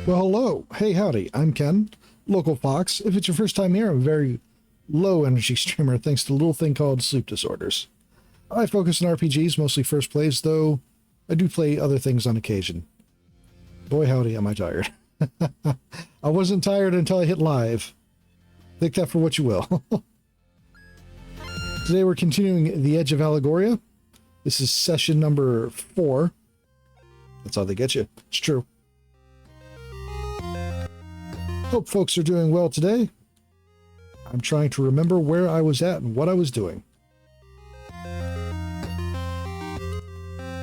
Well, hello. Hey, howdy. I'm Ken, local Fox. If it's your first time here, I'm very low energy streamer thanks to a little thing called sleep disorders. I focus on RPGs, mostly first plays, though I do play other things on occasion. Boy howdy, am I tired. I wasn't tired until I hit live. Take that for what you will. Today we're continuing the Edge of Allegoria. This is session number 4. That's how they get you. It's true. Hope folks are doing well today. I'm trying to remember where I was at and what I was doing.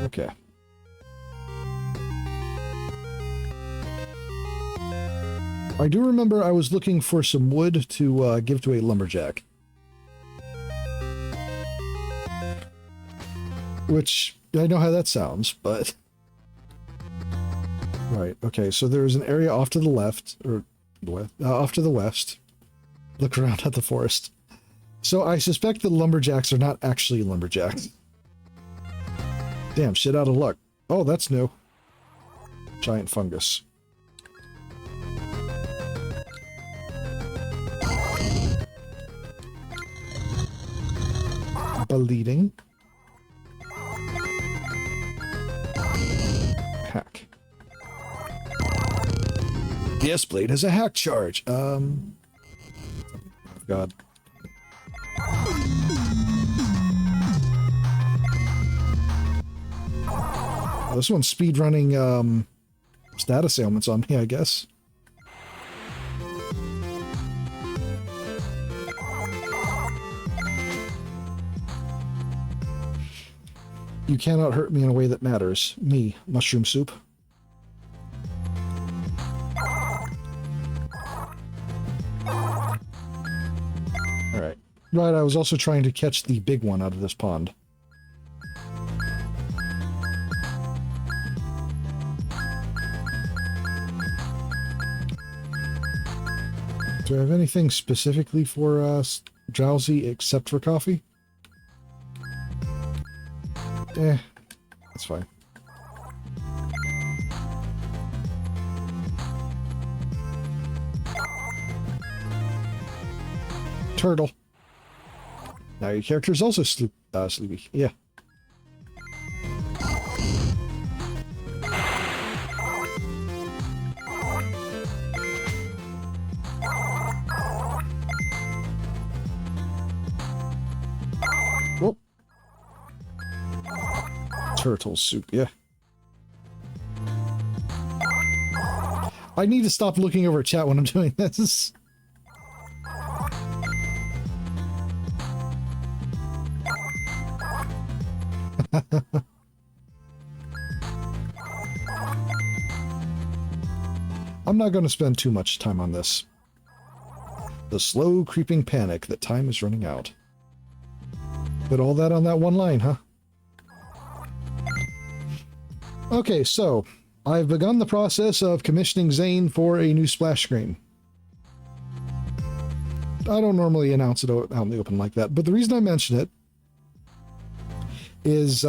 Okay. I do remember I was looking for some wood to give to a lumberjack. Which, I know how that sounds, but... Right, okay, so there's an area off to the left, or off to the west. Look around at the forest. So I suspect the lumberjacks are not actually lumberjacks. Damn, shit out of luck. Oh, that's new. Giant fungus. Bleeding. Hack. The S-Blade has a hack charge. Oh, God. This one's speedrunning status ailments on me, I guess. You cannot hurt me in a way that matters. Me, mushroom soup. Alright. Right, I was also trying to catch the big one out of this pond. Do I have anything specifically for drowsy except for coffee? That's fine. Turtle. Now your character is also sleepy. Yeah. Whoop. Turtle soup, yeah. I need to stop looking over chat when I'm doing this. I'm not going to spend too much time on this. The slow creeping panic that time is running out. Put all that on that one line, huh? Okay, so I've begun the process of commissioning Zane for a new splash screen. I don't normally announce it out in the open like that, but the reason I mention it is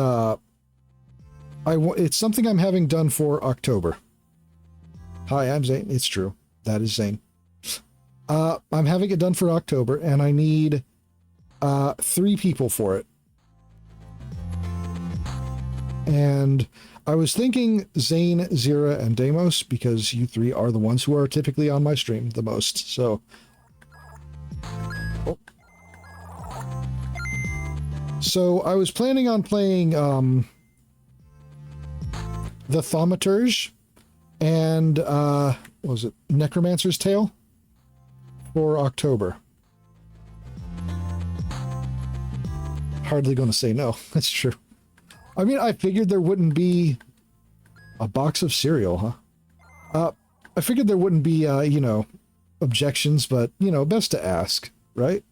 it's something I'm having done for October. Hi, I'm Zane. It's true. That is Zane. I'm having it done for October, and I need 3 people for it. And I was thinking Zane, Zira, and Deimos, because you 3 are the ones who are typically on my stream the most, so... Oh. So I was planning on playing the Thaumaturge and what was it, Necromancer's Tale for October. Hardly going to say no. That's true. I mean, I figured there wouldn't be a box of cereal, huh? I figured there wouldn't be, you know, objections, but, you know, best to ask, right?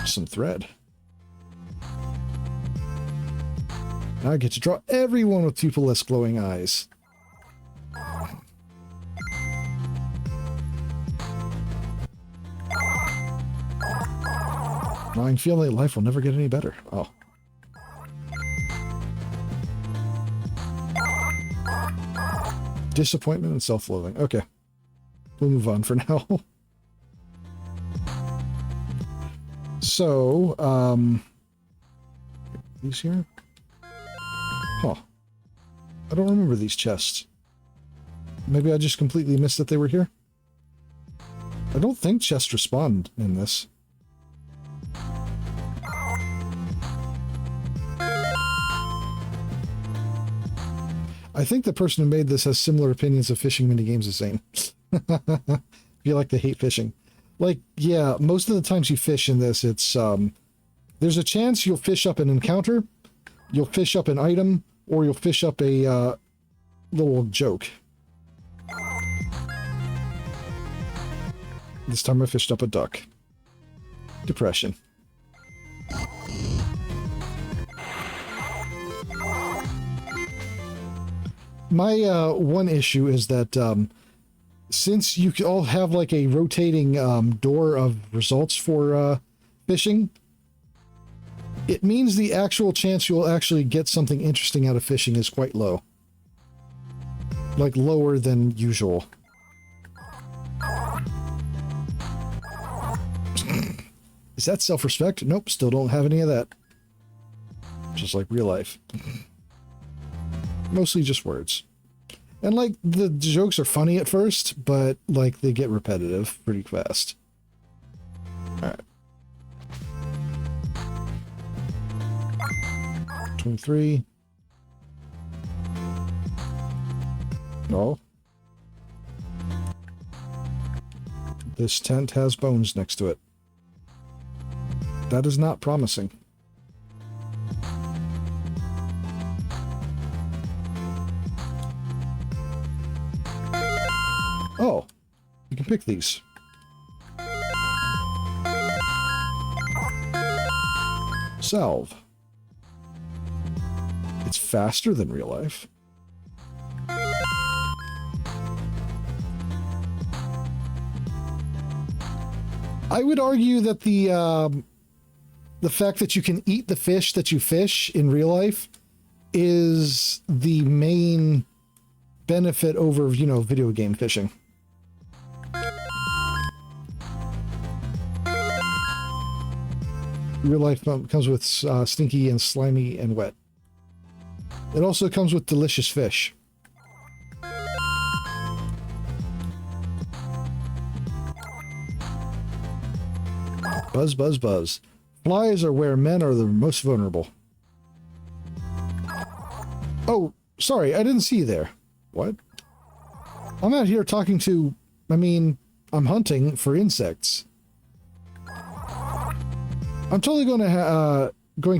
Some thread. Now I get to draw everyone with pupilless glowing eyes. I feel like life will never get any better. Oh. Disappointment and self-loathing. Okay. We'll move on for now. So, these here? Huh. I don't remember these chests. Maybe I just completely missed that they were here? I don't think chests respond in this. I think the person who made this has similar opinions of fishing minigames as Zane. I feel like they hate fishing. Like, yeah, most of the times you fish in this, it's, there's a chance you'll fish up an encounter, you'll fish up an item, or you'll fish up a, little joke. This time I fished up a duck. Depression. My, one issue is that, since you all have like a rotating door of results for fishing, it means the actual chance you'll actually get something interesting out of fishing is quite low. Like lower than usual. Is that self-respect? Nope, still don't have any of that. Just like real life. Mostly just words. And, like, the jokes are funny at first, but, like, they get repetitive pretty fast. Alright. 23. No. This tent has bones next to it. That is not promising. Oh, you can pick these. Salve. It's faster than real life. I would argue that the fact that you can eat the fish that you fish in real life is the main benefit over, you know, video game fishing. Real life comes with stinky and slimy and wet. It also comes with delicious fish. Buzz, buzz, buzz. Flies are where men are the most vulnerable. Oh, sorry, I didn't see you there. What? I'm out here talking to... I mean, I'm hunting for insects. I'm totally going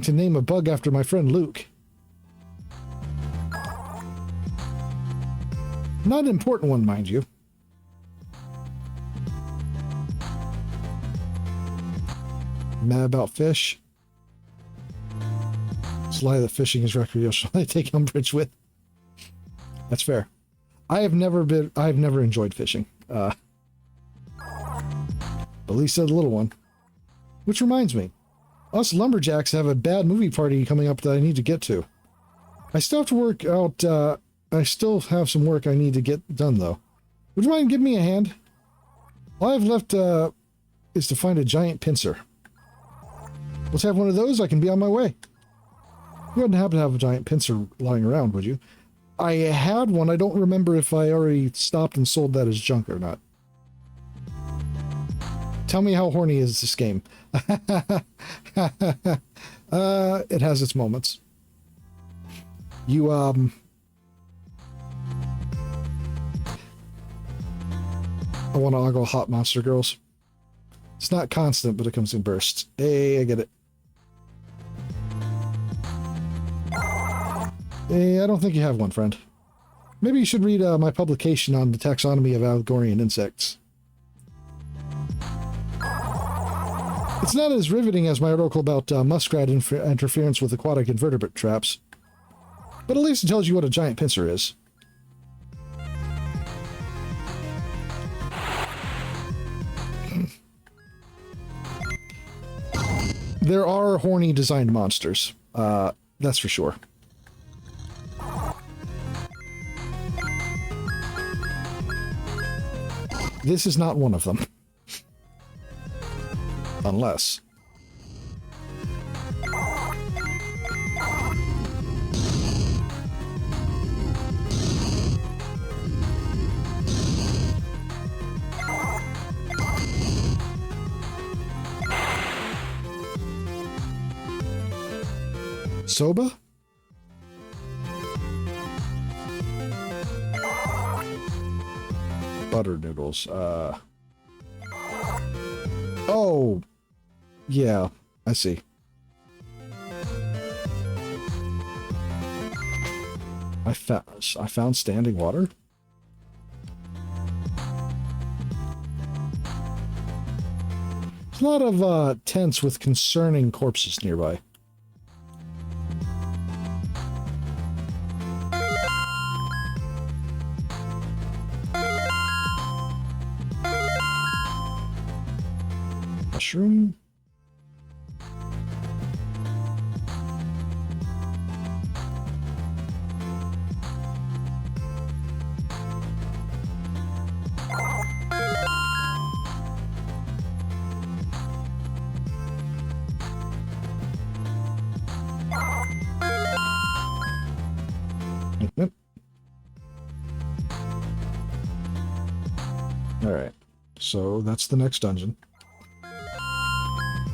to name a bug after my friend Luke. Not an important one, mind you. Mad about fish? It's a lie that fishing is recreational. I take umbrage with. That's fair. I've never enjoyed fishing. At least a little one. Which reminds me, us lumberjacks have a bad movie party coming up that I need to get to. I still have to work out, I still have some work I need to get done, though. Would you mind giving me a hand? All I've left, is to find a giant pincer. Let's have one of those, I can be on my way. You wouldn't happen to have a giant pincer lying around, would you? I had one, I don't remember if I already stopped and sold that as junk or not. Tell me how horny is this game. It has its moments. You, I want to ogle hot monster girls. It's not constant, but it comes in bursts. Hey, I get it. Hey, I don't think you have one, friend. Maybe you should read my publication on the taxonomy of Allegorian insects. It's not as riveting as my article about muskrat interference with aquatic invertebrate traps, but at least it tells you what a giant pincer is. There are horny designed monsters, that's for sure. This is not one of them. Unless... Soba? Butter noodles. Oh, yeah, I see. I found standing water? There's a lot of tents with concerning corpses nearby. Mushroom? Yep. Alright, so that's the next dungeon.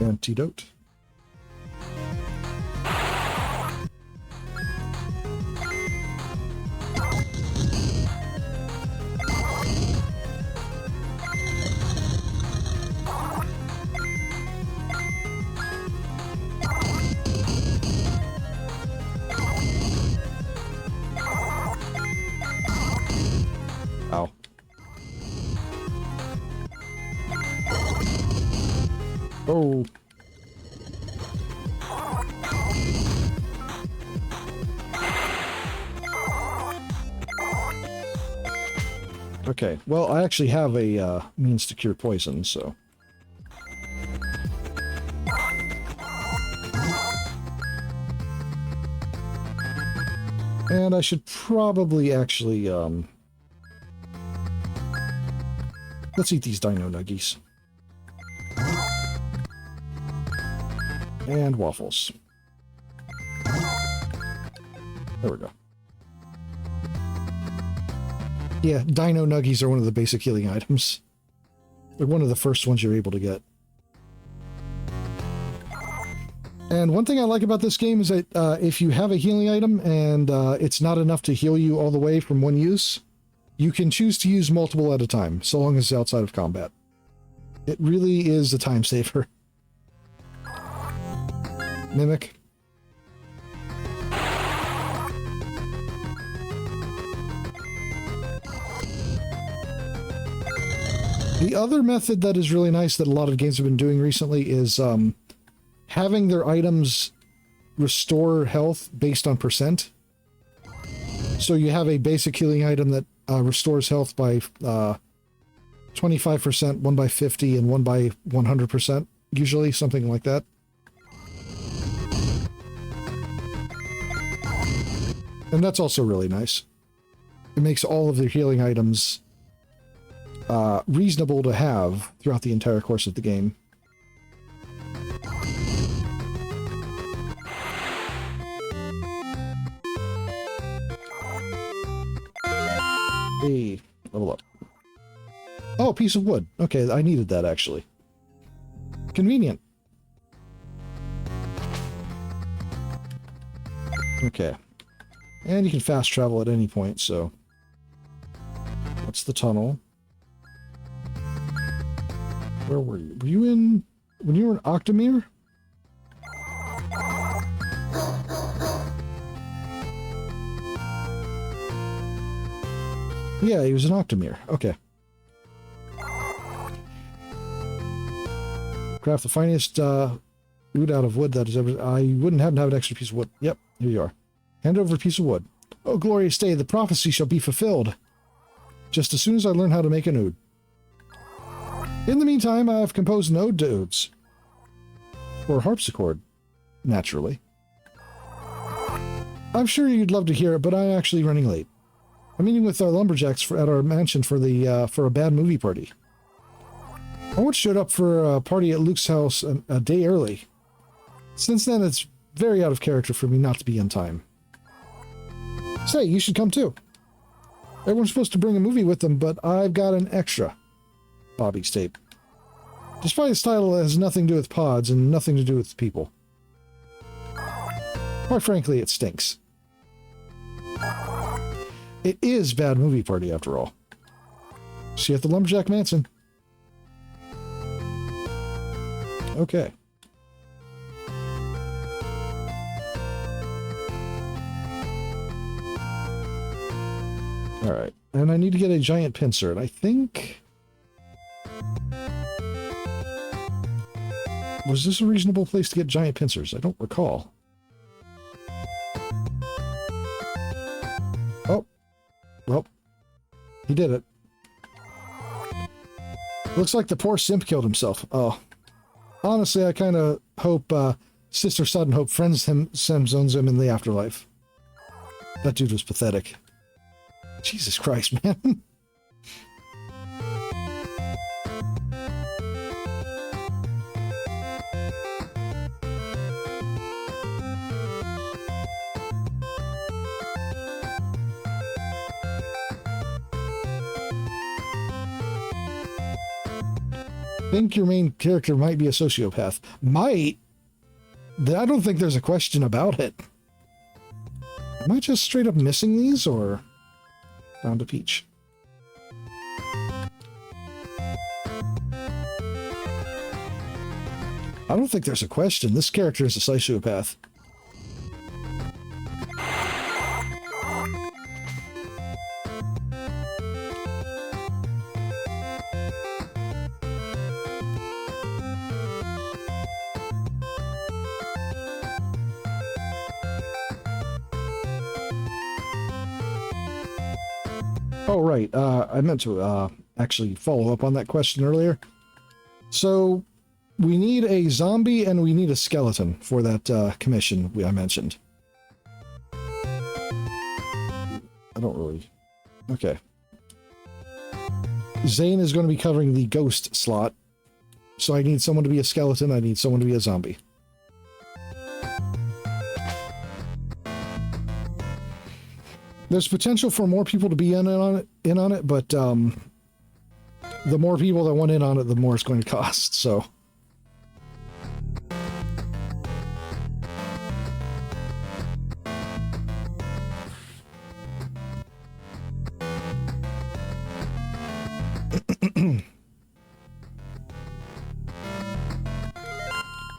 Antidote. Ow. Oh. Okay, well, I actually have a means to cure poison, so... And I should probably actually, let's eat these dino nuggies. And waffles. There we go. Yeah, dino nuggies are one of the basic healing items. They're one of the first ones you're able to get. And one thing I like about this game is that if you have a healing item and it's not enough to heal you all the way from one use, you can choose to use multiple at a time, so long as it's outside of combat. It really is a time saver. Mimic. The other method that is really nice that a lot of games have been doing recently is having their items restore health based on percent. So you have a basic healing item that restores health by 25%, one by 50, and one by 100%, usually, something like that. And that's also really nice. It makes all of their healing items reasonable to have throughout the entire course of the game. Hey, level up. Oh, a piece of wood. Okay, I needed that, actually. Convenient. Okay. And you can fast travel at any point, so... What's the tunnel? Where were you? Were you in... When you were in Octomere? Yeah, he was in Octomere. Okay. Craft the finest wood out of wood that is ever... I wouldn't happen to have an extra piece of wood. Yep, here you are. Hand over a piece of wood. Oh, glorious day, the prophecy shall be fulfilled. Just as soon as I learn how to make an ode. In the meantime, I have composed an ode to odes. Or harpsichord, naturally. I'm sure you'd love to hear it, but I'm actually running late. I'm meeting with our lumberjacks at our mansion for a bad movie party. I once showed up for a party at Luke's house a day early. Since then, it's very out of character for me not to be on time. Say, you should come too. Everyone's supposed to bring a movie with them, but I've got an extra. Bobby's tape. Despite its title, it has nothing to do with pods and nothing to do with people. Quite frankly, it stinks. It is Bad Movie Party, after all. See you at the Lumberjack Mansion. Okay. Alright. And I need to get a giant pincer, and I think... Was this a reasonable place to get giant pincers? I don't recall. Oh. Well. He did it. Looks like the poor simp killed himself. Oh. Honestly, I kind of hope Sister Sudden Hope friends him, zones him in the afterlife. That dude was pathetic. Jesus Christ, man. I think your main character might be a sociopath. Might? I don't think there's a question about it. Am I just straight up missing these, or... Found a peach. I don't think there's a question. This character is a sociopath. Oh, right. I meant to actually follow up on that question earlier. So, we need a zombie and we need a skeleton for that commission I mentioned. I don't really... Okay. Zane is going to be covering the ghost slot. So I need someone to be a skeleton, I need someone to be a zombie. There's potential for more people to be in on it, but the more people that want in on it, the more it's going to cost, so...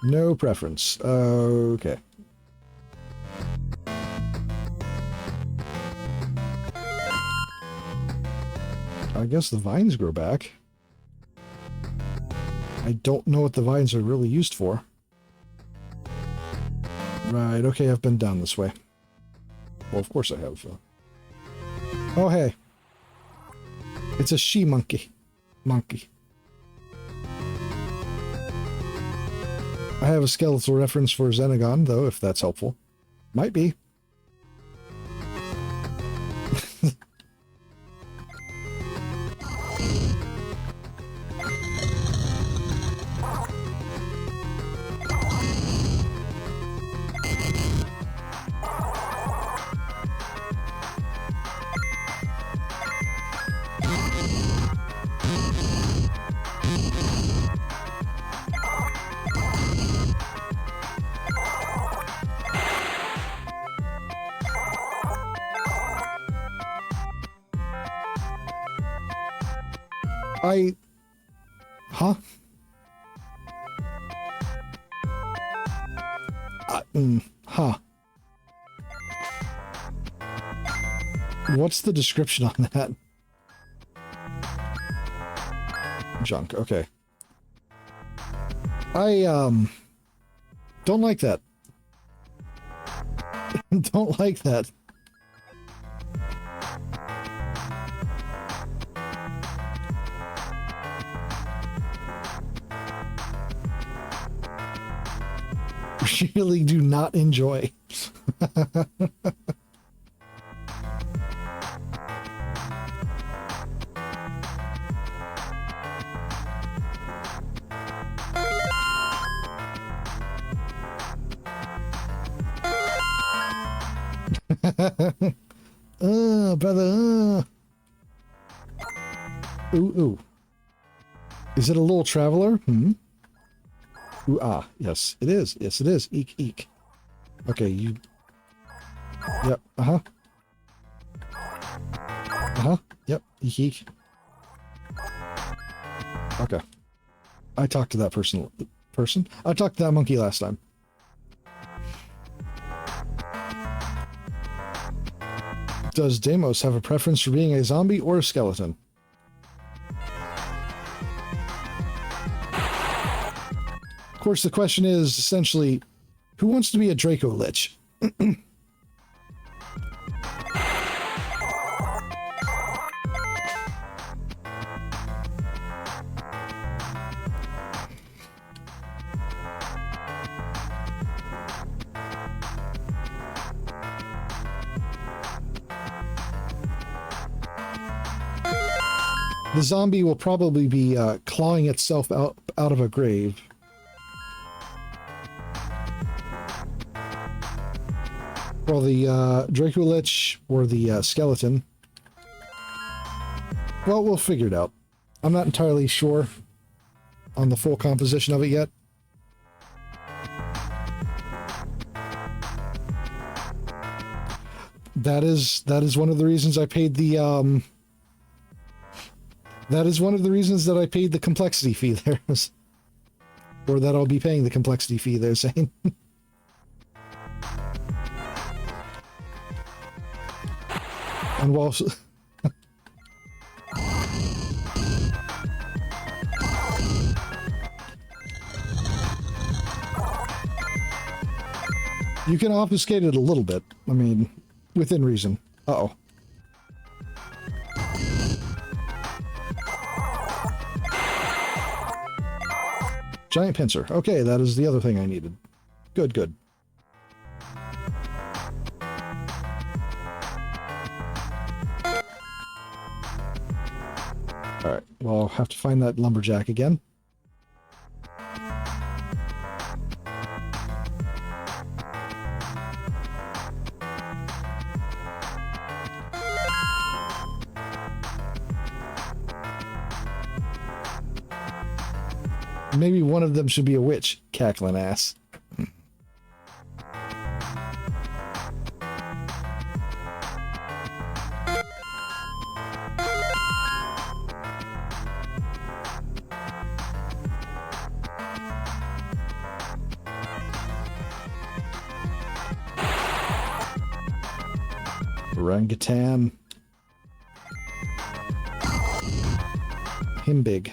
No preference. Okay. I guess the vines grow back. I don't know what the vines are really used for. Right, okay, I've been down this way. Well, of course I have. Oh, hey. It's a she-monkey. Monkey. I have a skeletal reference for Xenagon, though, if that's helpful. Might be. Huh? Huh. What's the description on that? Junk, okay. I, don't like that. Don't like that. Really do not enjoy. Brother. Ooh. Is it a little traveler? Hmm? Ooh, ah, yes, it is. Yes, it is. Eek, eek. Okay, you Yep. Uh-huh. Uh-huh. Yep. Yeek. Okay. I talked to that person. I talked to that monkey last time. Does Deimos have a preference for being a zombie or a skeleton? Of course, the question is essentially, who wants to be a Draco Lich? The zombie will probably be clawing itself out of a grave. Well, the Draco Lich or the skeleton. Well, we'll figure it out. I'm not entirely sure on the full composition of it yet. That is one of the reasons I paid the that is one of the reasons that I paid the complexity fee there. Or that I'll be paying the complexity fee, they're saying. And while... You can obfuscate it a little bit. I mean, within reason. Uh-oh. Giant pincer. Okay, that is the other thing I needed. Good, good. Alright, well, I'll have to find that lumberjack again. Maybe one of them should be a witch, cackling ass. Orangutan. Him big.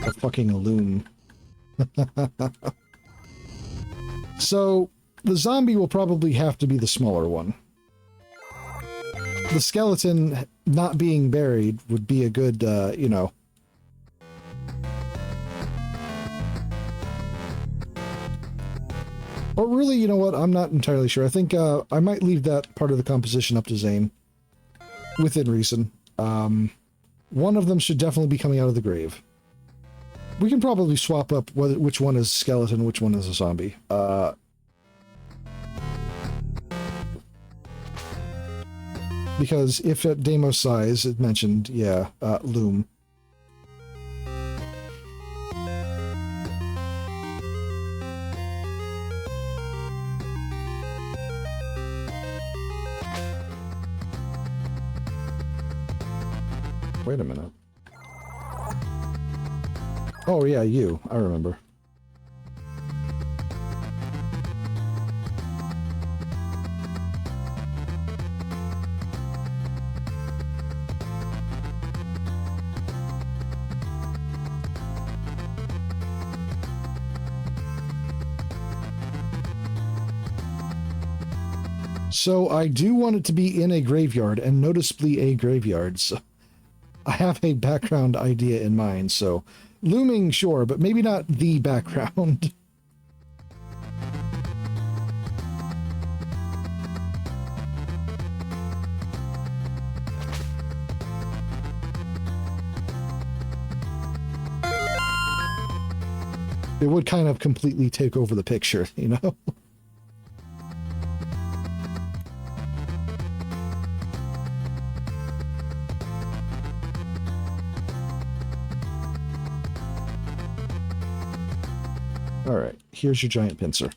A fucking loom. So, the zombie will probably have to be the smaller one. The skeleton not being buried would be a good, you know... Or really, you know what, I'm not entirely sure. I think I might leave that part of the composition up to Zane. Within reason. One of them should definitely be coming out of the grave. We can probably swap up which one is skeleton, which one is a zombie. Because if at Deimos size, it mentioned, yeah, loom. Wait a minute. Oh yeah, you. I remember. So I do want it to be in a graveyard, and noticeably a graveyard, so I have a background idea in mind, so looming, sure, but maybe not the background. It would kind of completely take over the picture, you know? Alright, here's your giant pincer.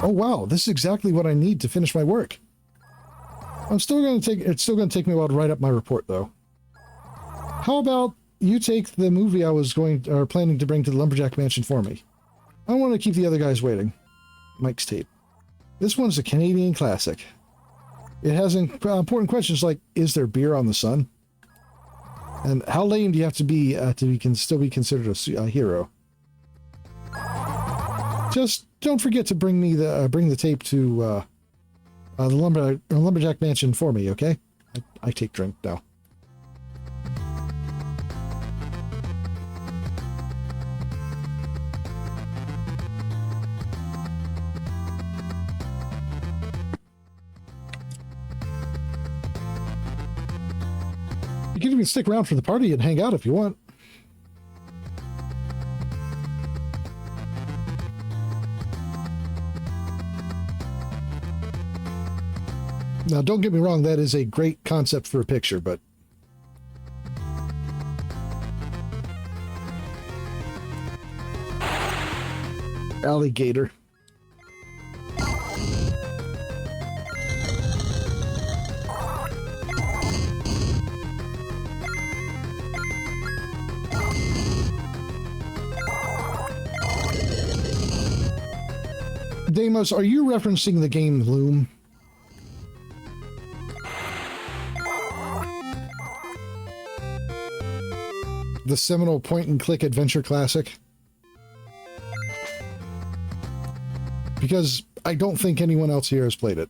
Oh wow, this is exactly what I need to finish my work. It's still gonna take me a while to write up my report though. How about you take the movie I was planning to bring to the Lumberjack Mansion for me? I don't want to keep the other guys waiting. Mike's tape. This one's a Canadian classic. It has important questions like, is there beer on the sun? And how lame do you have to be still be considered a hero? Just don't forget to bring the tape to the Lumberjack Mansion for me, okay? I take drink now. You can even stick around for the party and hang out if you want. Now, don't get me wrong, that is a great concept for a picture, but... Alligator. Deimos, are you referencing the game Loom? The seminal point-and-click adventure classic? Because I don't think anyone else here has played it.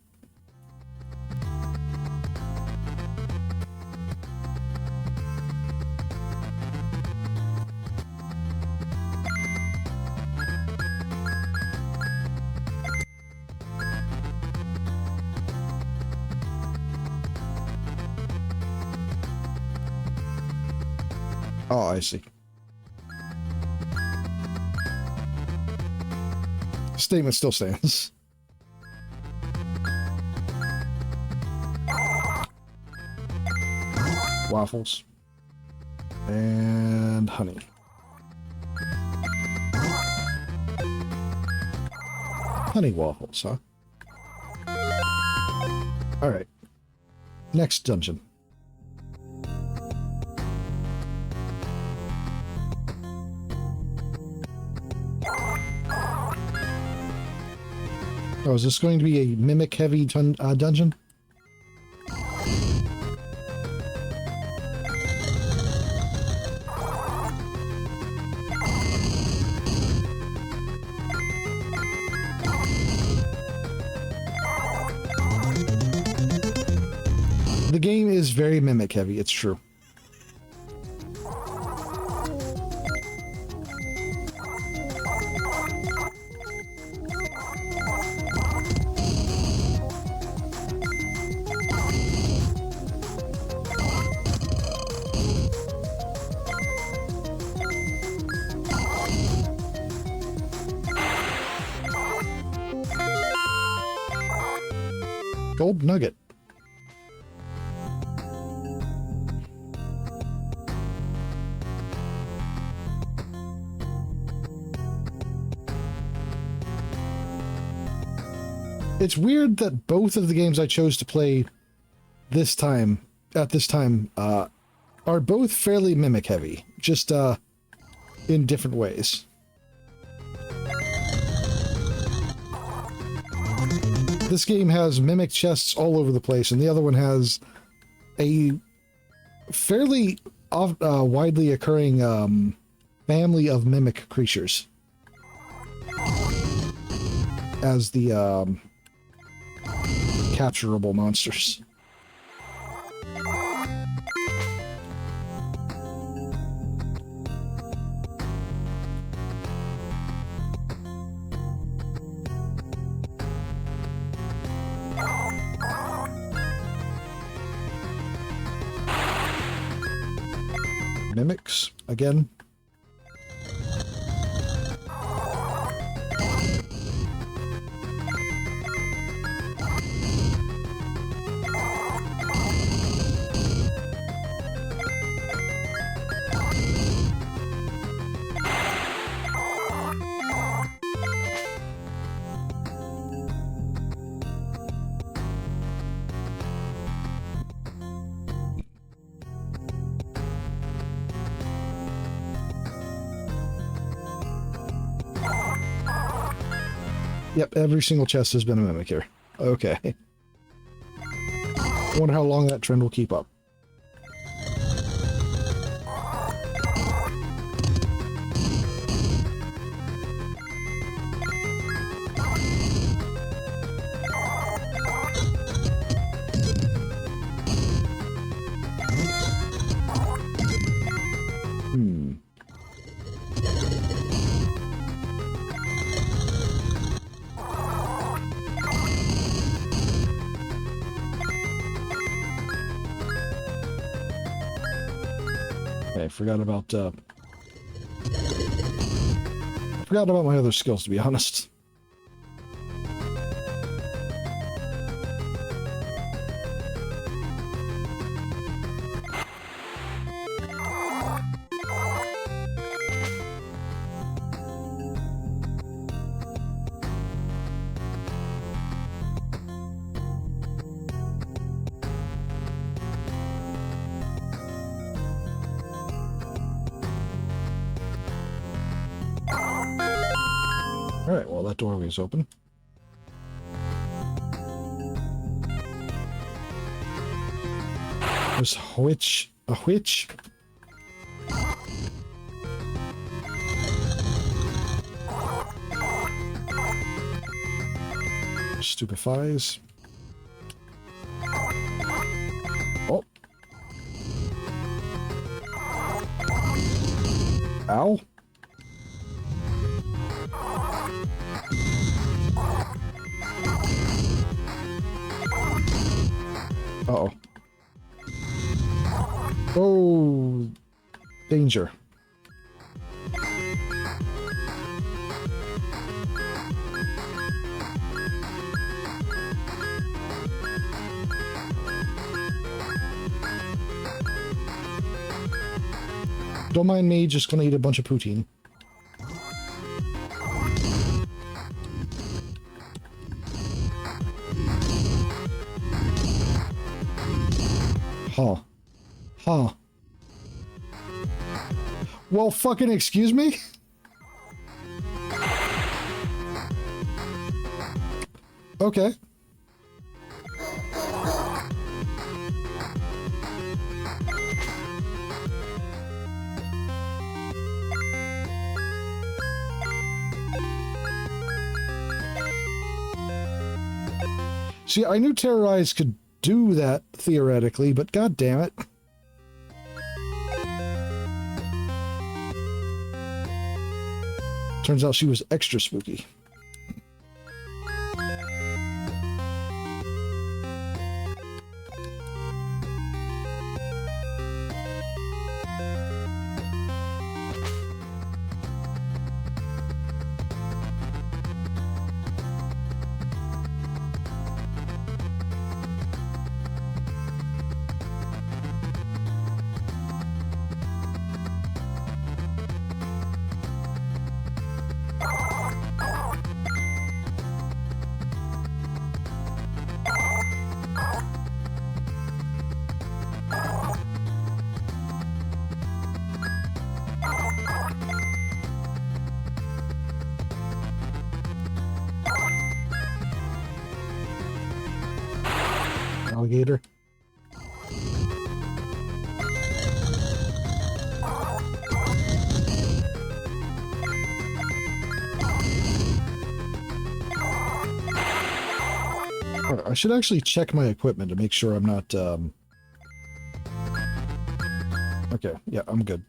Oh, I see. Statement still stands. Waffles. And honey. Honey waffles, huh? Alright. Next dungeon. Oh, is this going to be a mimic-heavy dungeon? The game is very mimic-heavy, it's true. Gold nugget. It's weird that both of the games I chose to play at this time, are both fairly mimic heavy, just in different ways. This game has mimic chests all over the place, and the other one has a fairly widely occurring family of mimic creatures as the capturable monsters. Mimics again. Yep, every single chest has been a mimic here. Okay. I wonder how long that trend will keep up. Forgot about my other skills, to be honest. Alright, well, that doorway is open. There's a witch. A witch? Stupefies. Oh. Ow. Uh-oh. Oh, danger. Don't mind me, just gonna eat a bunch of poutine. Huh. Huh. Well, fucking excuse me? Okay. See, I knew Terrorize could do that theoretically, but god damn it. Turns out she was extra spooky. Alligator. I should actually check my equipment to make sure I'm not, Okay, yeah, I'm good.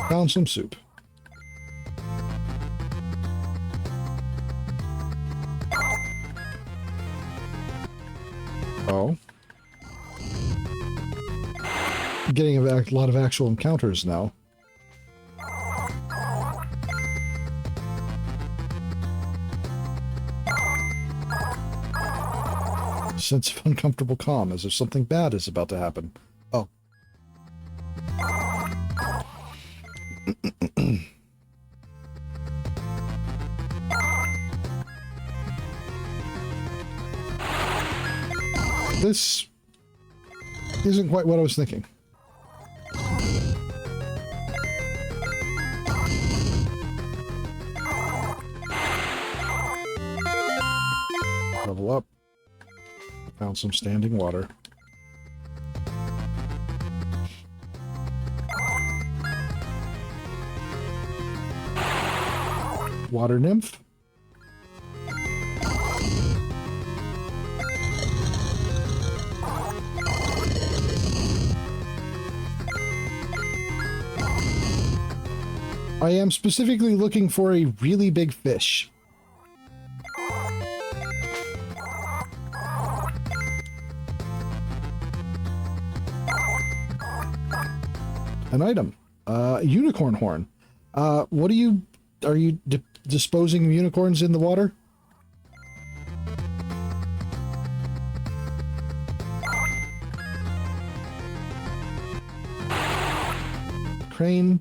Found some soup. Oh. Getting a lot of actual encounters now. Sense of uncomfortable calm as if something bad is about to happen. Oh. This isn't quite what I was thinking. Level up. Found some standing water. Water nymph. I am specifically looking for a really big fish. An item. Unicorn horn. What are you disposing of unicorns in the water? Crane.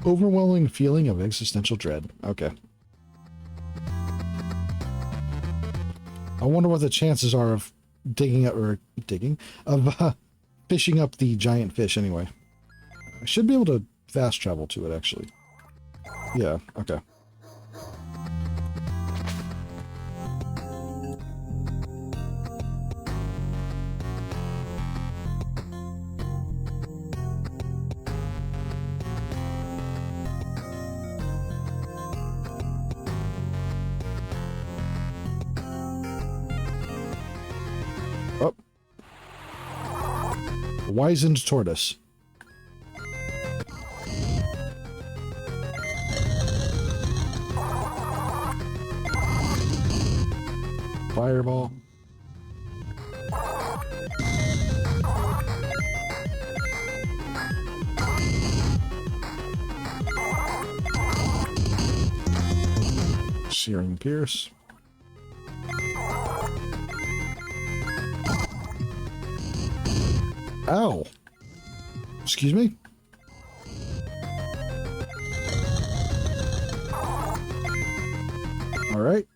Overwhelming feeling of existential dread. Okay. I wonder what the chances are of fishing up the giant fish anyway. I should be able to fast travel to it, actually. Yeah, okay. Oh. Wizened tortoise. Fireball. Searing Pierce. Ow. Excuse me? All right.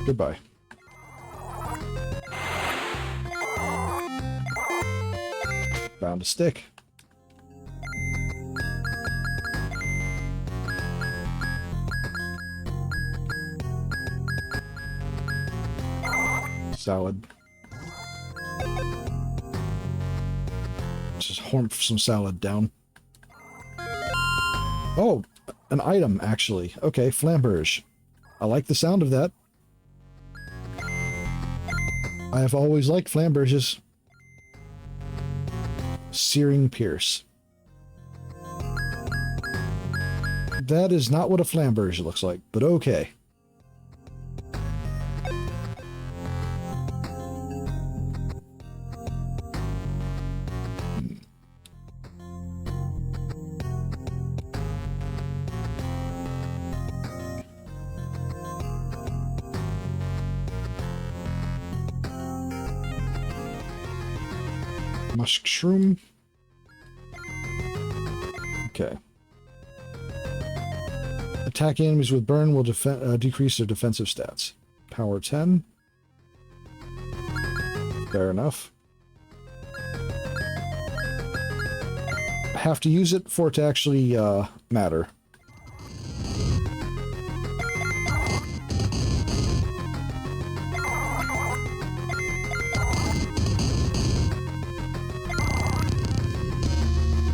Goodbye. Found a stick. Salad. Just horn some salad down. Oh, an item, actually. Okay, flamberge. I like the sound of that. I have always liked flamberges. Searing Pierce. That is not what a flamberge looks like, but okay. Mushroom. Okay. Attack enemies with burn will decrease their defensive stats. Power 10. Fair enough. Have to use it for it to actually matter.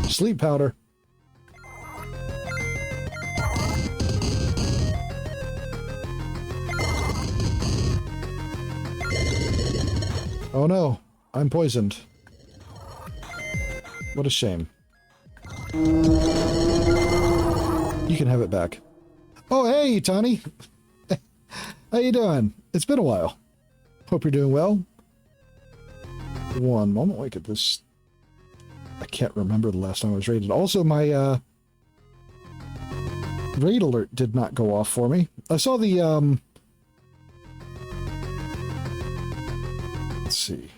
Sleep powder. Oh no, I'm poisoned. What a shame. You can have it back. Oh hey, Tony. How you doing? It's been a while. Hope you're doing well. One moment, wait, get this. I can't remember the last time I was raided. Also, my raid alert did not go off for me. I saw the let's see.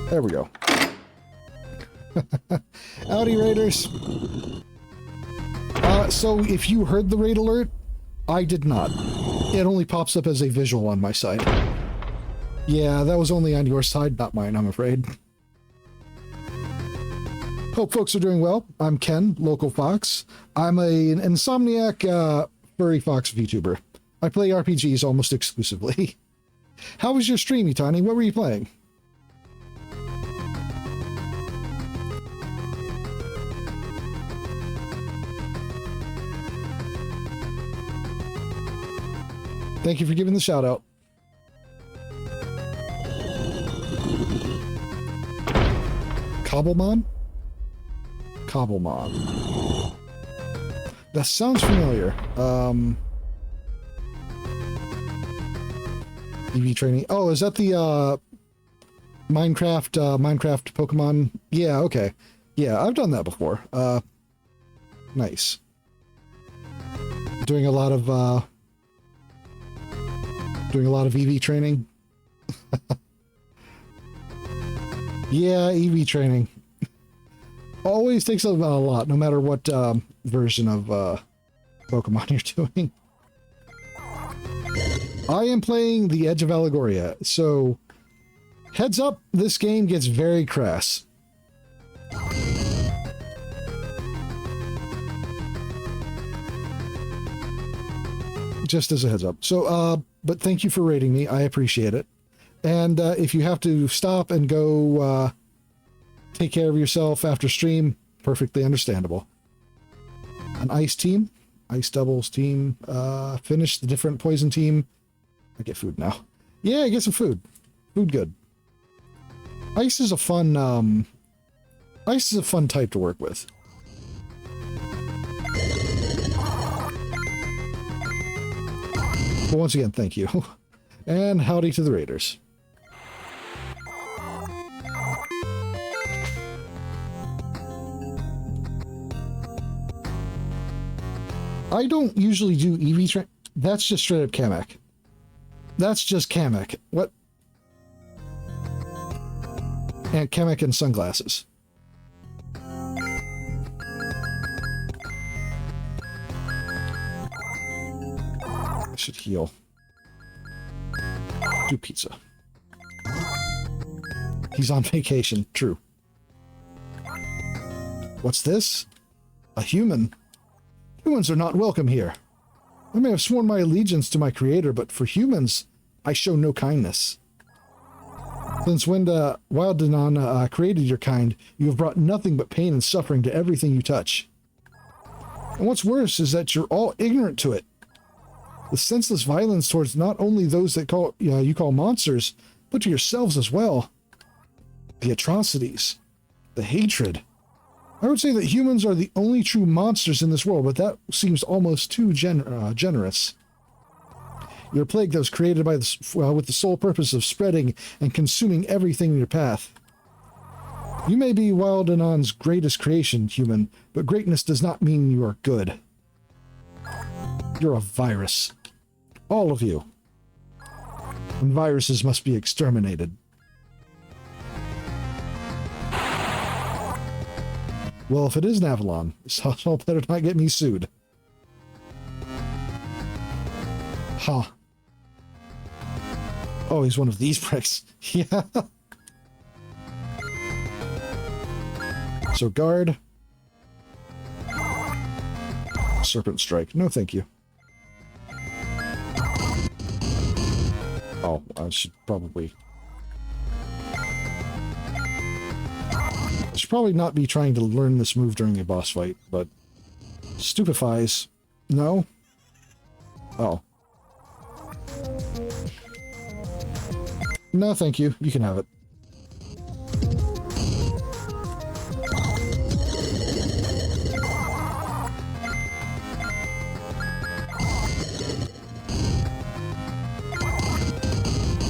There we go. Howdy, raiders. So if you heard the raid alert, I did not. It only pops up as a visual on my side. Yeah, that was only on your side, not mine, I'm afraid. Hope folks are doing well. I'm Ken, Local Fox. I'm an Insomniac furry fox VTuber. I play RPGs almost exclusively. How was your stream, Itani? What were you playing? Thank you for giving the shout out. Cobblemon? Cobblemon. That sounds familiar. EV training. Oh, is that the Minecraft Pokemon? Yeah, okay. Yeah, I've done that before. Nice. Doing a lot of EV training. Yeah, EV training. Always takes a lot, no matter what version of Pokemon you're doing. I am playing the Edge of Allegoria, so heads up, this game gets very crass. Just as a heads up. So, but thank you for rating me. I appreciate it. And if you have to stop and go take care of yourself after stream, perfectly understandable. An ice team, ice doubles team, finish the different poison team. I get food now. Yeah, I get some food. Food good. Ice is a fun type to work with. But once again, thank you. And howdy to the raiders. I don't usually do EV train. That's just straight up Kamek. That's just Kamek. What? And Kamek and sunglasses. I should heal. Do pizza. He's on vacation. True. What's this? A human? Humans are not welcome here. I may have sworn my allegiance to my creator, but for humans, I show no kindness. Since when Wild Danan created your kind, you have brought nothing but pain and suffering to everything you touch. And what's worse is that you're all ignorant to it. The senseless violence towards not only those that you call monsters, but to yourselves as well. The atrocities. The hatred. I would say that humans are the only true monsters in this world, but that seems almost too generous. You're a plague that was created by with the sole purpose of spreading and consuming everything in your path. You may be Wild Danan's greatest creation, human, but greatness does not mean you are good. You're a virus. All of you. And viruses must be exterminated. Well, if it is an Avalon, so better not get me sued. Huh. Oh, he's one of these pricks. Yeah. So guard. Serpent strike. No, thank you. Oh, I should probably not be trying to learn this move during a boss fight, but stupefies. No? Oh. No, thank you. You can have it.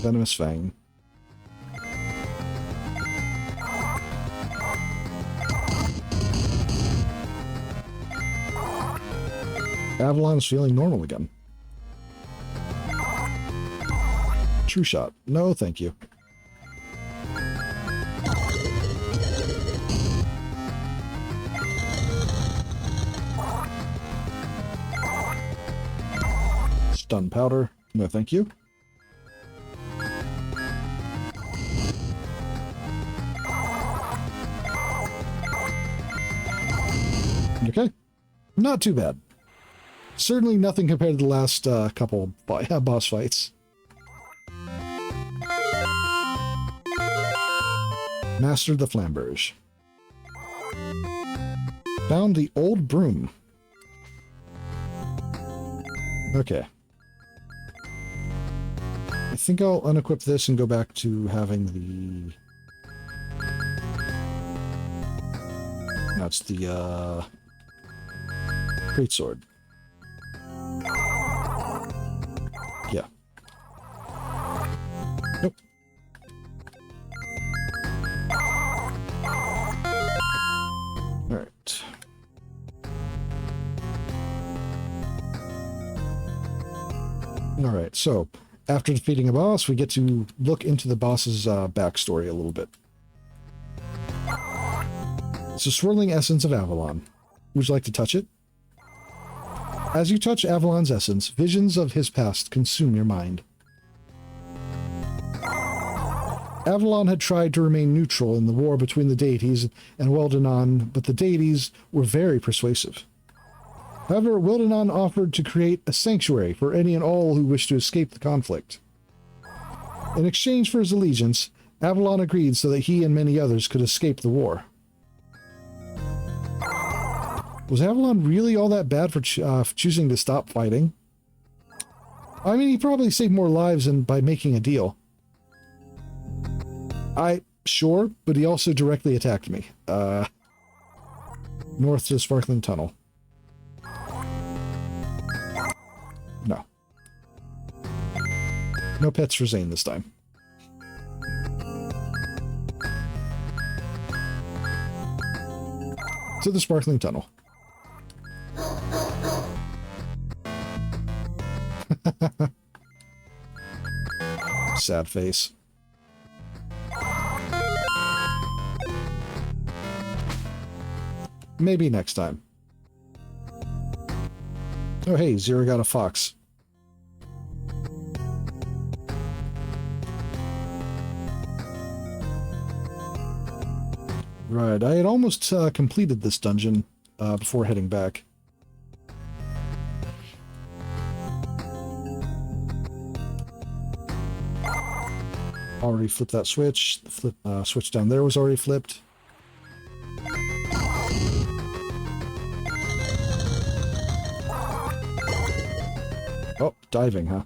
Venomous Fang. Avalon's feeling normal again. True shot. No, thank you. Stun powder. No, thank you. Okay. Not too bad. Certainly nothing compared to the last couple boss fights. Mastered the flamberge. Found the old broom. Okay. I think I'll unequip this and go back to having the... That's the, greatsword. Yeah. Nope. Alright. Alright, so after defeating a boss, we get to look into the boss's backstory a little bit. It's a swirling essence of Avalon. Would you like to touch it? As you touch Avalon's essence, visions of his past consume your mind. Avalon had tried to remain neutral in the war between the deities and Weldanon, but the deities were very persuasive. However, Weldanon offered to create a sanctuary for any and all who wished to escape the conflict. In exchange for his allegiance, Avalon agreed so that he and many others could escape the war. Was Avalon really all that bad for choosing to stop fighting? I mean, he probably saved more lives than by making a deal. Sure, but he also directly attacked me. North to the Sparkling Tunnel. No. No pets for Zane this time. To the Sparkling Tunnel. Sad face. Maybe next time. Oh hey, Zero got a fox. Right, I had almost completed this dungeon before heading back. Already flipped that switch. The switch down there was already flipped. Oh, diving, huh?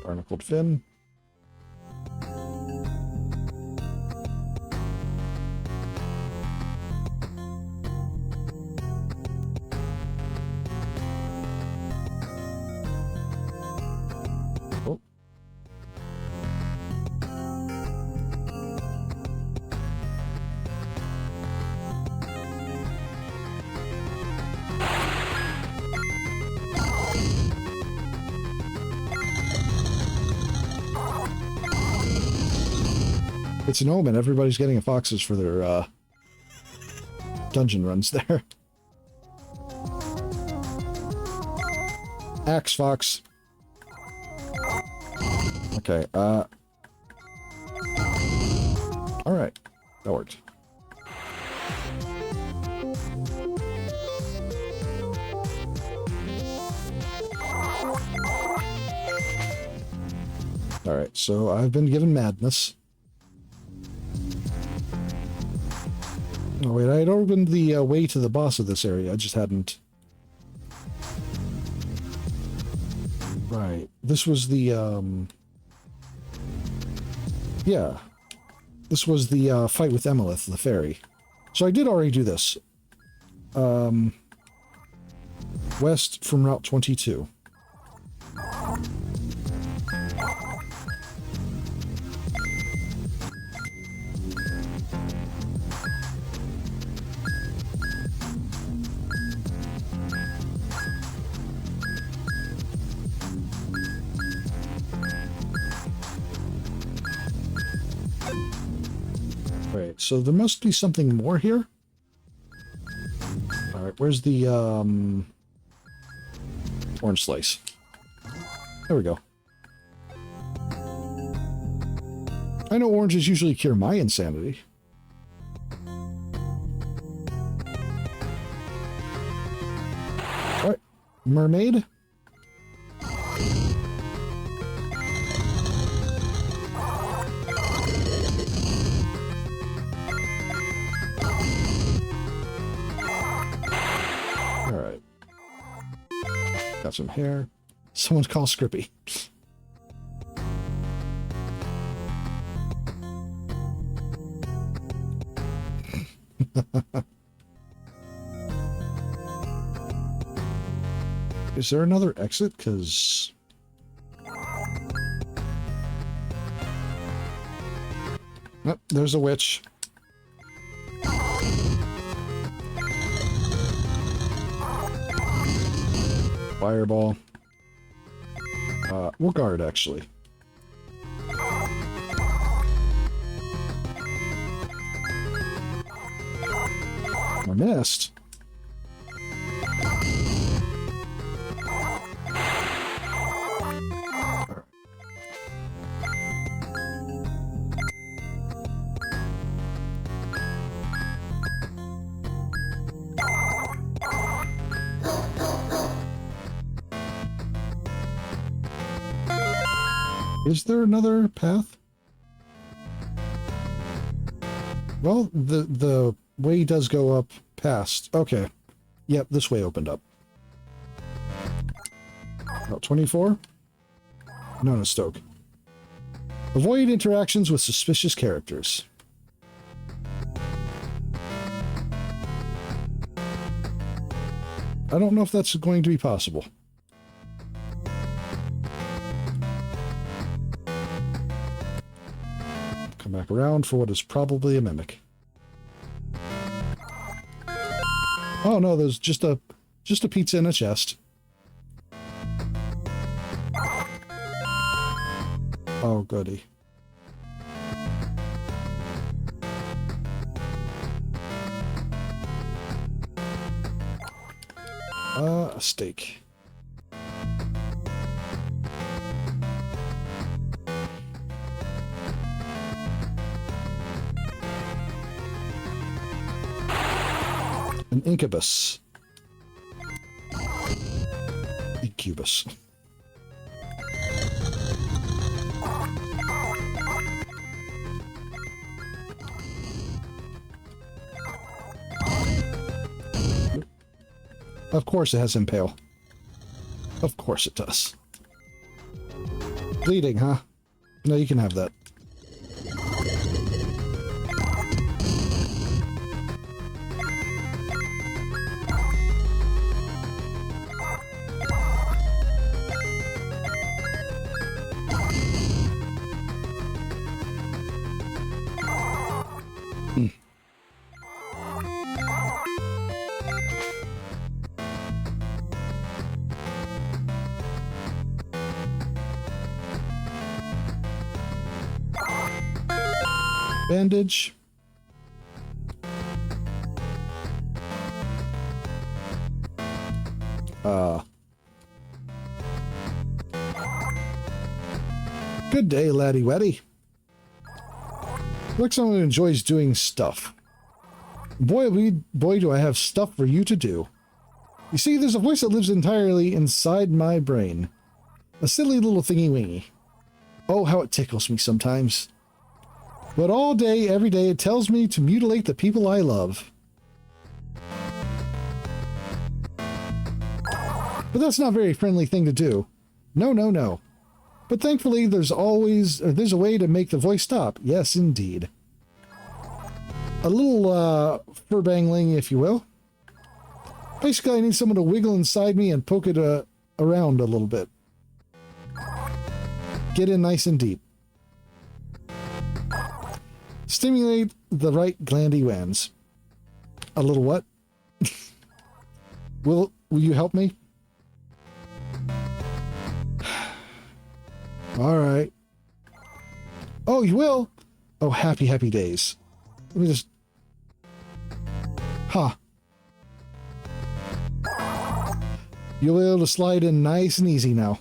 Barnacled fin. It's an omen. Everybody's getting foxes for their dungeon runs there. Axe fox. Okay, alright. That worked. Alright, so I've been given madness. Oh wait, I had opened the way to the boss of this area, I just hadn't... Right, this was the, yeah. This was the fight with Emilith, the fairy. So I did already do this. west from Route 22. Right, so there must be something more here. All right, where's the orange slice? There we go. I know oranges usually cure my insanity. All right, mermaid. Got some hair. Someone's called Scrippy. Is there another exit? Because... Nope, there's a witch. Fireball. We'll guard, actually. I missed. Is there another path? Well, the way does go up past. Okay. Yep, this way opened up. About 24? No, Stoke. Avoid interactions with suspicious characters. I don't know if that's going to be possible. Come back around for what is probably a mimic. Oh no, there's just a pizza in a chest. Oh goody. A steak. An incubus. Incubus. Of course it has impale. Of course it does. Bleeding, huh? No, you can have that. Bandage. Good day, laddie weddy. Like someone who enjoys doing stuff. Boy, do I have stuff for you to do. You see, there's a voice that lives entirely inside my brain. A silly little thingy-wingy. Oh, how it tickles me sometimes. But all day, every day, it tells me to mutilate the people I love. But that's not a very friendly thing to do. No, no, no. But thankfully, there's a way to make the voice stop. Yes, indeed. A little, fur-bangling, if you will. Basically, I need someone to wiggle inside me and poke it around a little bit. Get in nice and deep. Stimulate the right glandy glands. A little what? Will you help me? All right. Oh, you will? Oh, happy days. Let me just... Huh. You'll be able to slide in nice and easy now.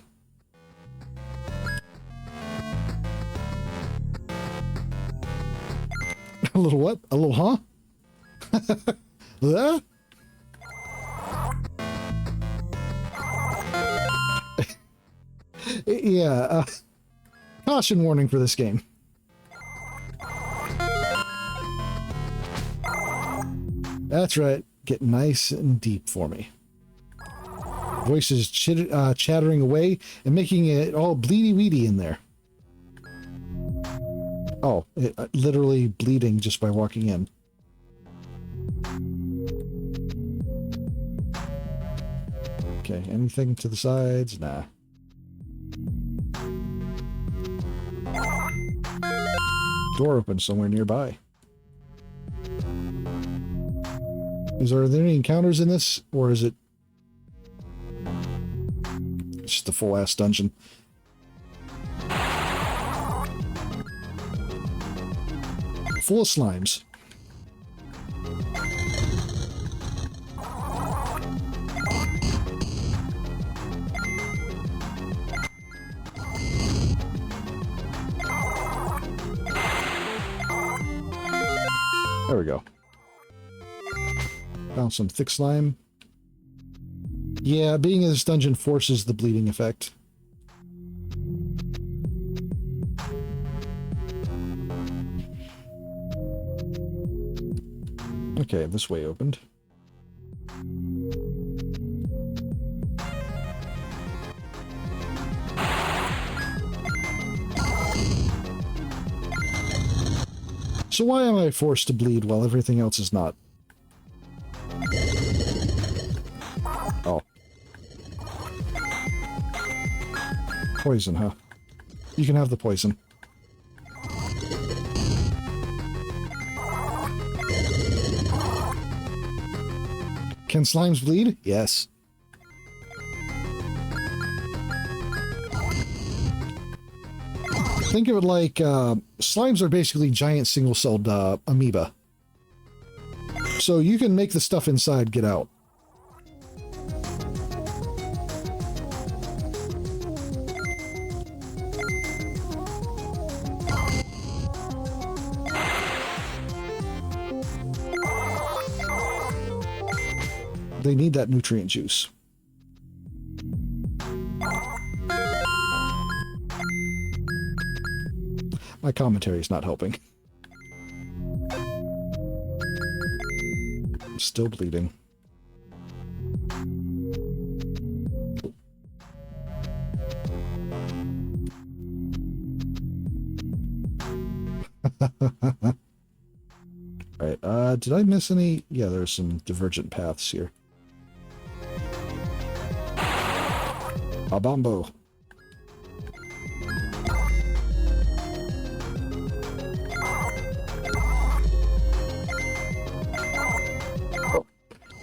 A little what? A little huh? Huh? Yeah, caution warning for this game. That's right. Get nice and deep for me. Voices chattering away and making it all bleedy-weedy in there. Oh, literally bleeding just by walking in. Okay, anything to the sides? Nah. Door open somewhere nearby. Are there any encounters in this, or is it just a full-ass dungeon? Full of slimes. There we go. Found some thick slime. Yeah, being in this dungeon forces the bleeding effect. Okay, this way opened. So why am I forced to bleed while everything else is not? Oh. Poison, huh? You can have the poison. Can slimes bleed? Yes. Think of it like slimes are basically giant single-celled amoeba. So you can make the stuff inside get out. They need that nutrient juice. My commentary is not helping. I'm still bleeding. Alright, did I miss any? Yeah, there's some divergent paths here. A bombo. Oh,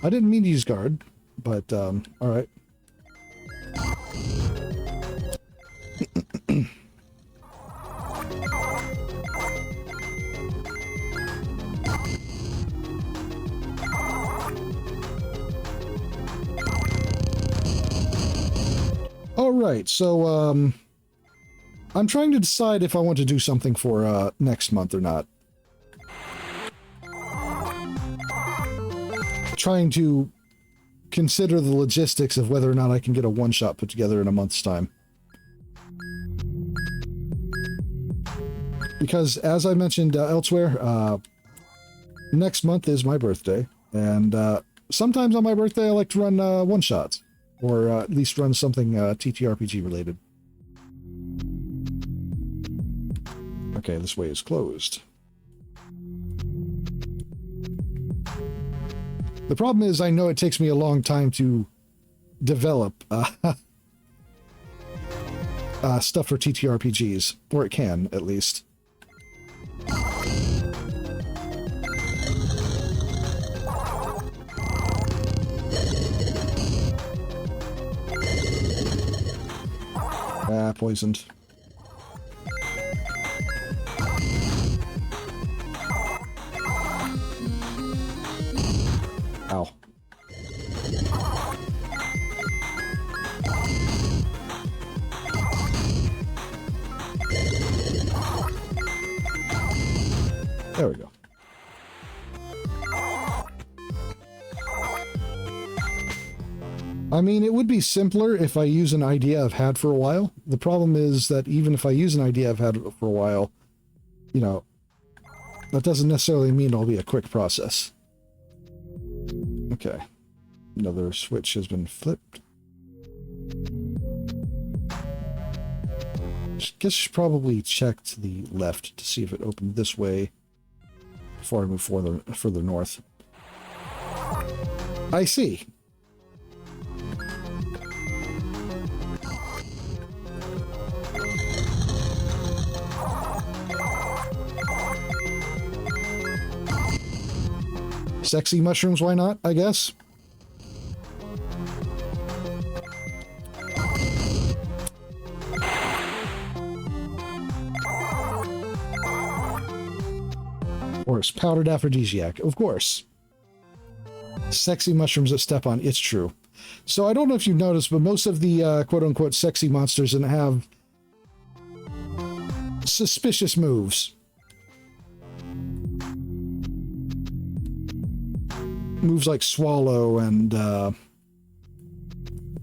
I didn't mean to use guard, but alright. Alright, so I'm trying to decide if I want to do something for next month or not. Trying to consider the logistics of whether or not I can get a one-shot put together in a month's time. Because, as I mentioned elsewhere, next month is my birthday, and sometimes on my birthday I like to run one-shots. Or at least run something TTRPG related. Okay, this way is closed. The problem is I know it takes me a long time to develop stuff for TTRPGs, or it can, at least. Poisoned. Ow. There we go. I mean, it would be simpler if I use an idea I've had for a while. The problem is that even if I use an idea I've had for a while, you know, that doesn't necessarily mean it'll be a quick process. Okay. Another switch has been flipped. Guess I should probably check to the left to see if it opened this way before I move further north. I see. Sexy mushrooms, why not, I guess? Of course, powdered aphrodisiac, of course. Sexy mushrooms that step on, it's true. So I don't know if you've noticed, but most of the quote-unquote sexy monsters have suspicious moves. Moves like swallow and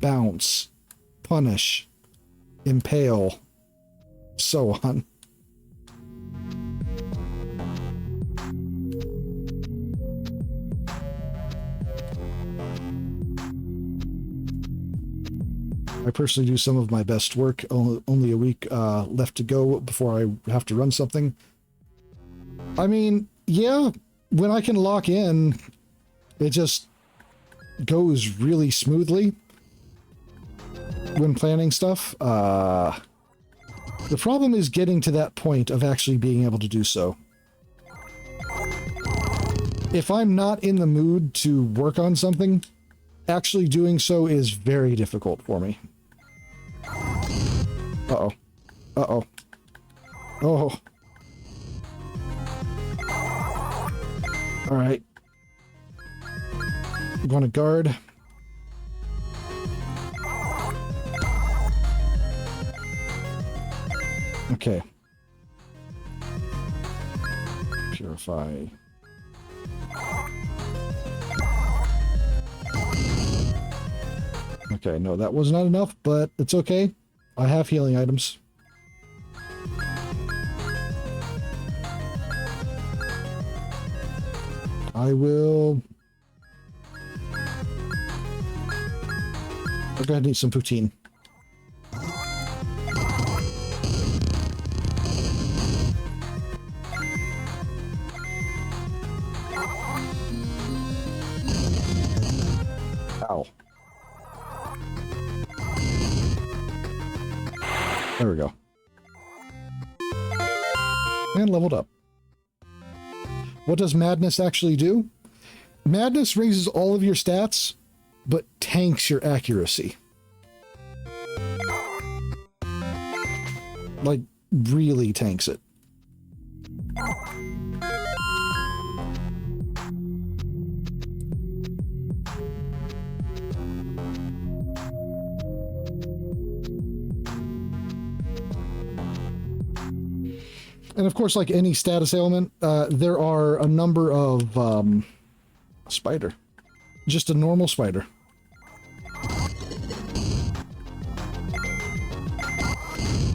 bounce, punish, impale, so on. I personally do some of my best work. Only a week left to go before I have to run something. I mean, yeah, when I can lock in, it just goes really smoothly when planning stuff. The problem is getting to that point of actually being able to do so. If I'm not in the mood to work on something, actually doing so is very difficult for me. Uh-oh. Uh-oh. Oh. All right. I'm going to guard. Okay. Purify. Okay, no, that was not enough, but it's okay. I have healing items. I will... I'm gonna need some poutine. Ow. There we go. And leveled up. What does Madness actually do? Madness raises all of your stats, but tanks your accuracy. Like, really tanks it. And of course, like any status ailment, there are a number of spider. Just a normal spider.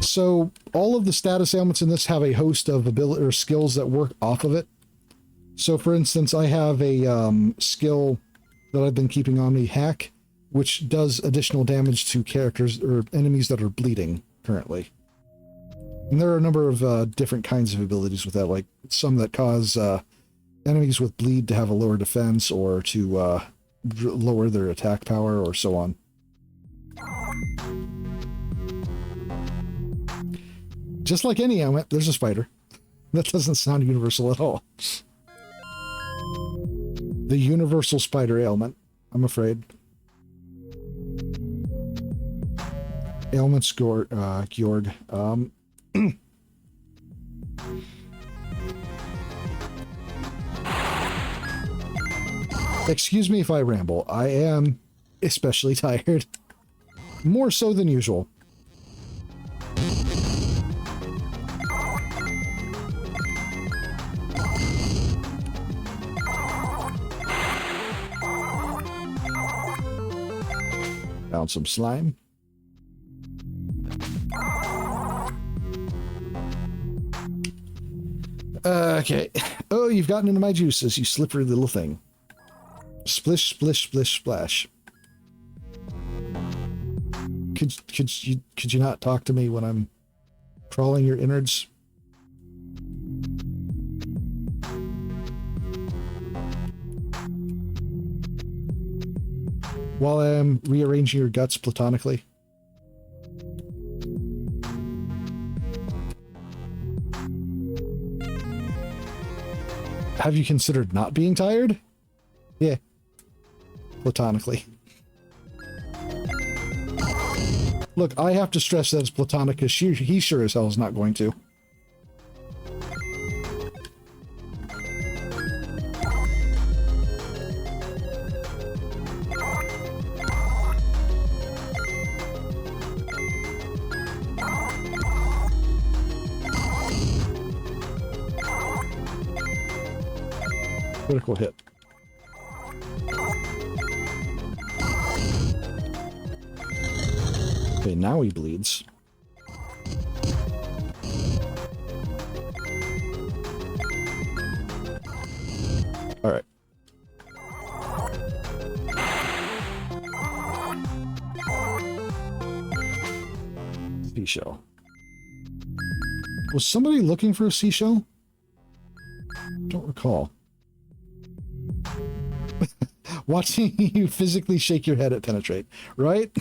So all of the status ailments in this have a host of ability or skills that work off of it. So for instance, I have a skill that I've been keeping on me, Hack, which does additional damage to characters or enemies that are bleeding currently. And there are a number of different kinds of abilities with that, like some that cause enemies with bleed to have a lower defense or to lower their attack power or so on. Just like any ailment, there's a spider. That doesn't sound universal at all. The universal spider ailment, I'm afraid. Ailments, Georg. Excuse me if I ramble. I am especially tired. More so than usual. Found some slime. Okay. Oh, you've gotten into my juices, you slippery little thing. Splish, splish, splish, splash. Could you not talk to me when I'm crawling your innards? While I'm rearranging your guts platonically. Have you considered not being tired? Yeah. Platonically. Look, I have to stress that it's platonic because he sure as hell is not going to. Critical hit. Okay, now he bleeds. All right. Seashell. Was somebody looking for a seashell? Don't recall. Watching you physically shake your head at penetrate, right?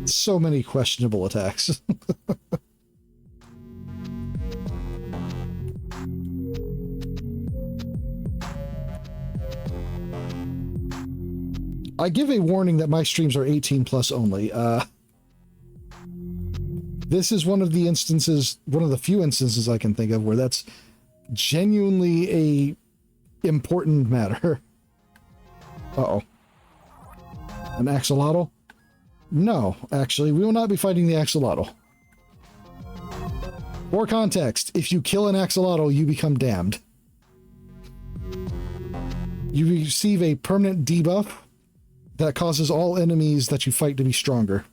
So many questionable attacks. I give a warning that my streams are 18 plus only. This is one of the instances, one of the few instances I can think of where that's genuinely a important matter. Uh-oh. An axolotl? No, actually, we will not be fighting the axolotl. For context, if you kill an axolotl, you become damned. You receive a permanent debuff that causes all enemies that you fight to be stronger.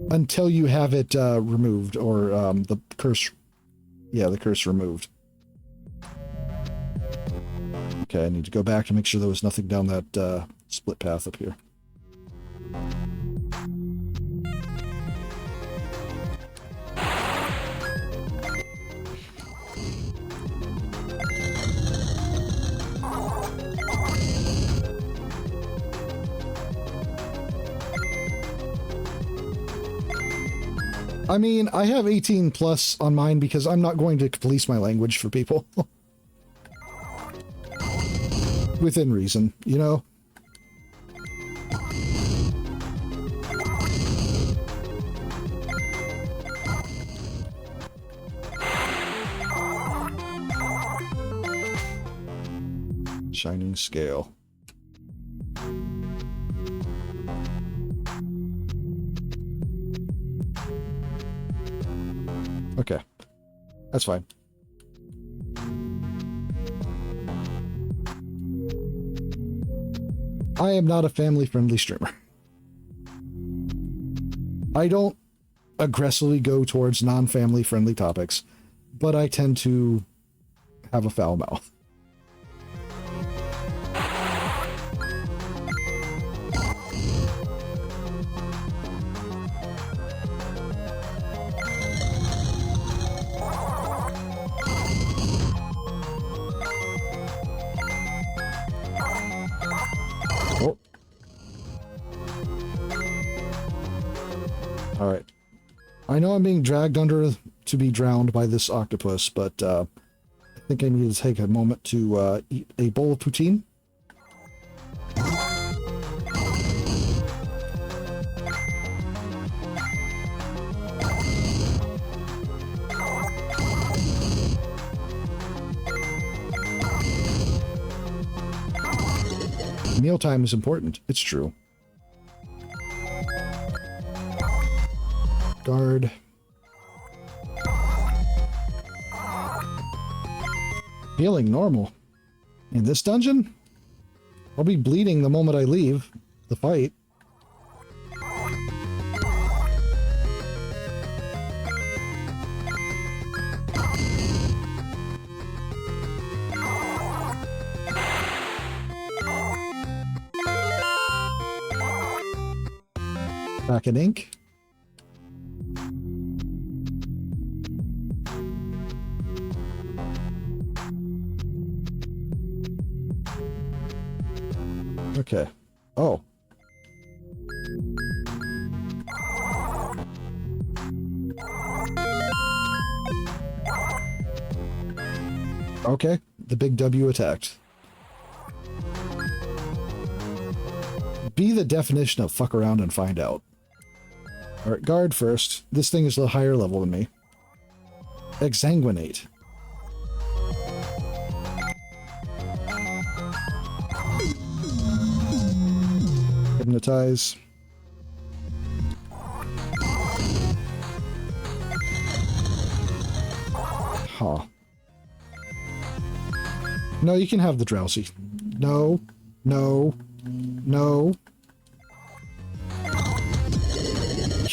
Until you have it removed, or the curse... Yeah, the curse removed. Okay, I need to go back to make sure there was nothing down that split path up here. I mean, I have 18 plus on mine because I'm not going to police my language for people. Within reason, you know? Shining scale. Okay, that's fine. I am not a family-friendly streamer. I don't aggressively go towards non-family friendly topics, but I tend to have a foul mouth. Oh. All right. I know I'm being dragged under to be drowned by this octopus, but I think I need to take a moment to eat a bowl of poutine. Mealtime is important. It's true. Guard. Feeling normal. In this dungeon? I'll be bleeding the moment I leave the fight. Back in ink. Okay. Oh. Okay. The big W attacked. Be the definition of fuck around and find out. Alright, guard first. This thing is a higher level than me. Exsanguinate. Hypnotize. Huh. No, you can have the drowsy. No. No. No.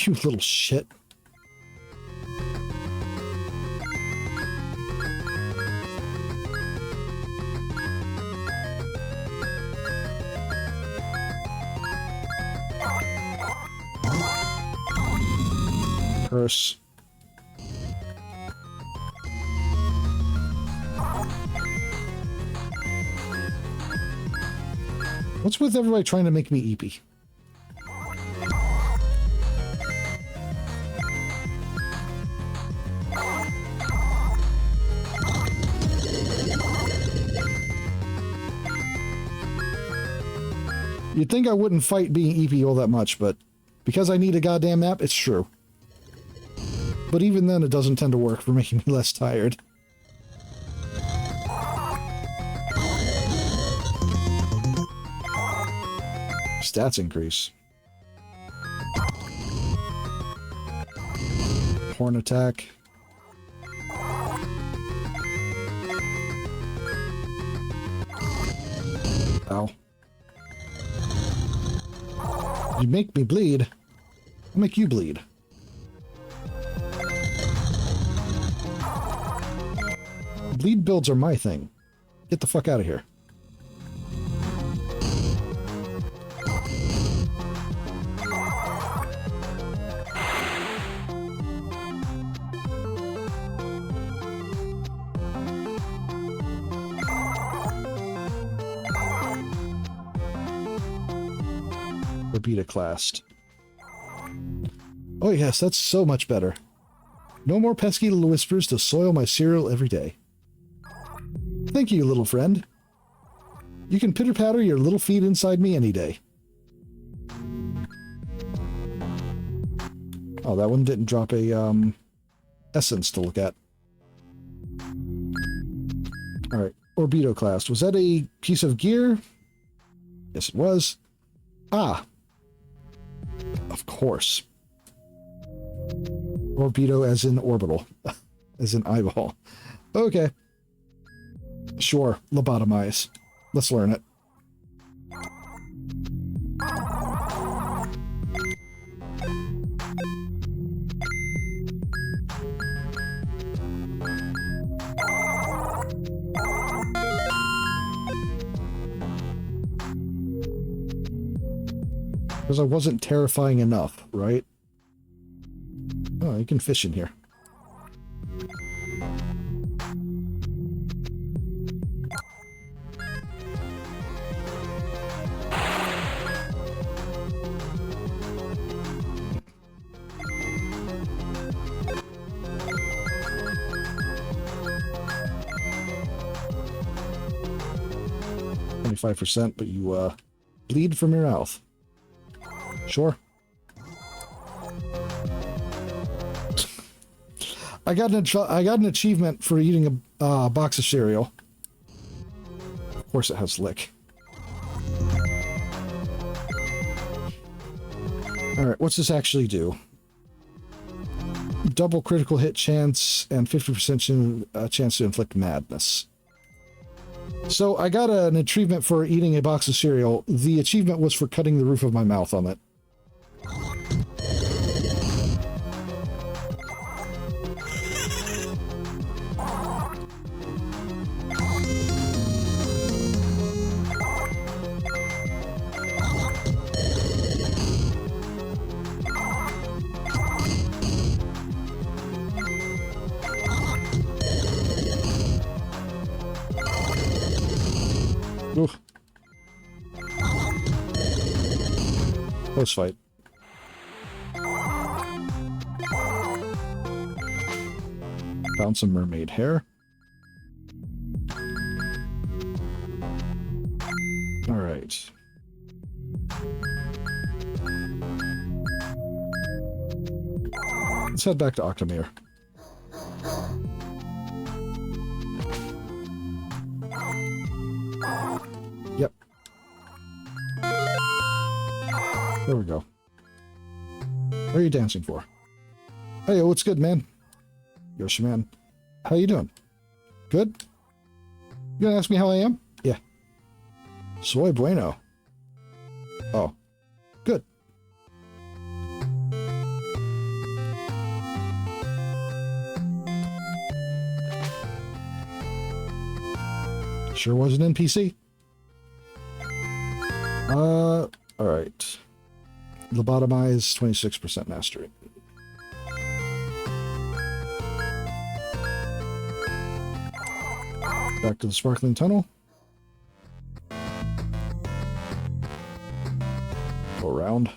You little shit. Curse. What's with everybody trying to make me eepy? You'd think I wouldn't fight being eepy all that much, but because I need a goddamn nap, it's true. But even then, it doesn't tend to work for making me less tired. Stats increase. Horn attack. Ow. You make me bleed. I'll make you bleed. Bleed builds are my thing. Get the fuck out of here. Beta classed. Oh yes, that's so much better. No more pesky little whispers to soil my cereal every day. Thank you, little friend. You can pitter-patter your little feet inside me any day. Oh, that one didn't drop a essence to look at. Alright, Orbido classed. Was that a piece of gear? Yes, it was. Ah! Of course. Orbido as in orbital. As in eyeball. Okay. Sure, lobotomize. Let's learn it. Because I wasn't terrifying enough, right? Oh, you can fish in here. %, but you bleed from your mouth. Sure. I got an achievement for eating a box of cereal. Of course, it has lick. All right, what's this actually do? Double critical hit chance and 50% chance to inflict madness. So I got an achievement for eating a box of cereal. The achievement was for cutting the roof of my mouth on it. Oof. Close fight. Found some mermaid hair. All right. Let's head back to Octomere. Yep. There we go. What are you dancing for? Hey, what's good, man? Yoshi, man. How you doing? Good? You gonna ask me how I am? Yeah. Soy bueno. Oh. Good. Sure was an NPC. Alright. Lobotomize, 26% mastery. Back to the sparkling tunnel. Go around.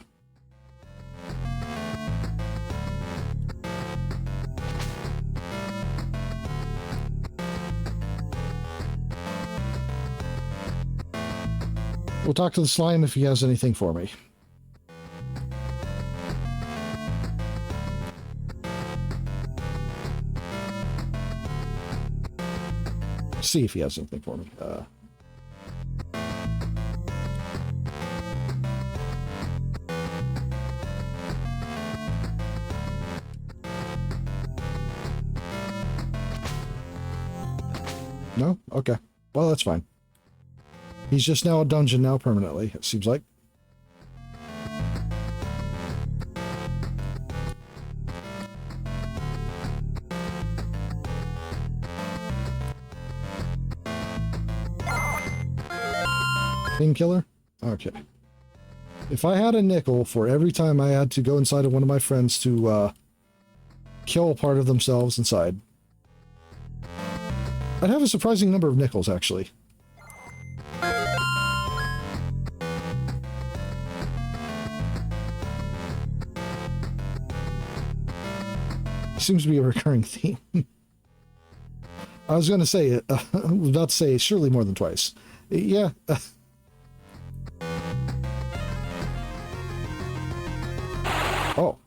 We'll talk to the slime if he has anything for me. See if he has anything for me. No? Okay. Well, that's fine. He's just now a dungeon now permanently, it seems like. Killer? Okay. If I had a nickel for every time I had to go inside of one of my friends to kill part of themselves inside, I'd have a surprising number of nickels, actually. Seems to be a recurring theme. I was going to say, I was about to say, surely more than twice. Yeah. Oh.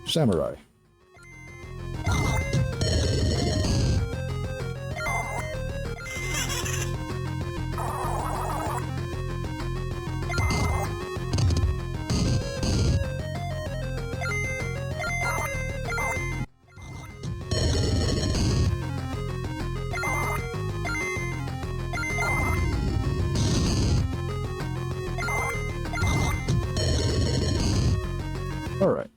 Samurai. All right.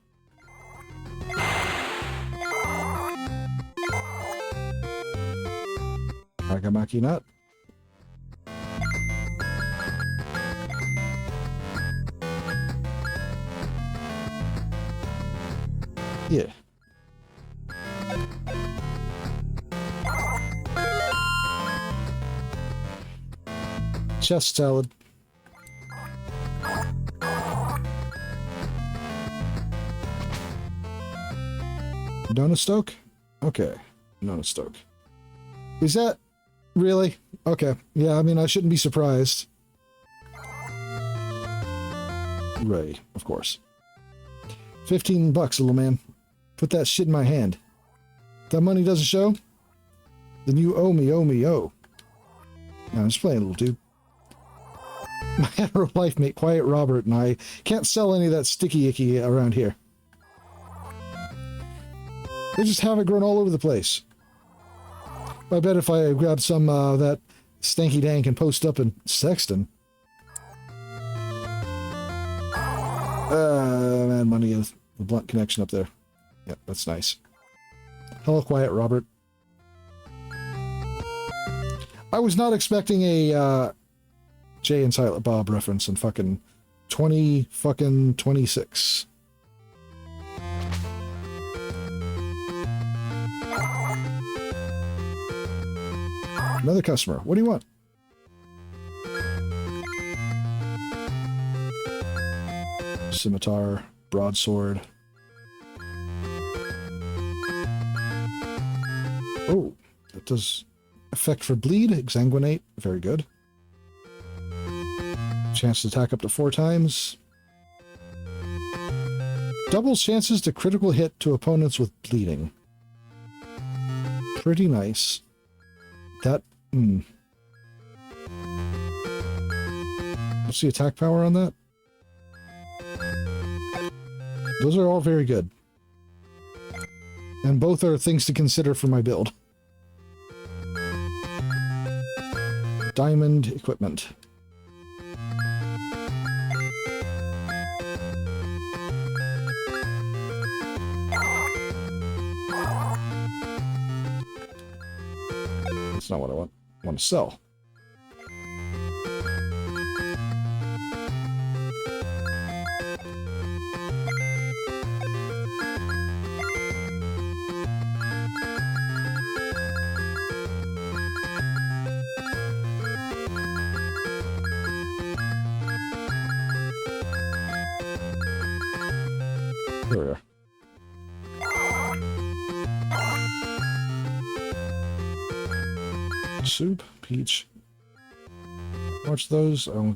Nagamaki nut. Yeah. Chest salad. Donut Stoke? Okay. Donut Stoke. Is that... really? Okay. Yeah, I mean, I shouldn't be surprised. Ray, of course. 15 bucks, little man. Put that shit in my hand. That money doesn't show? Then you owe me, No, I'm just playing, little dude. My hetero life mate, Quiet Robert, and I can't sell any of that sticky icky around here. They just have it grown all over the place. I bet if I grab some that stanky dank and post up in Sexton. Man, money is the blunt connection up there. Yep, that's nice. Hello, Quiet Robert. I was not expecting a Jay and Silent Bob reference in fucking 26. Another customer. What do you want? Scimitar, broadsword. Oh, that does effect for bleed, exsanguinate. Very good. Chance to attack up to 4 times. Doubles chances to critical hit to opponents with bleeding. Pretty nice. That... What's the attack power on that? Those are all very good. And both are things to consider for my build. Diamond equipment. That's not what I want to sell. There we are. Soup, peach. Watch those. Oh.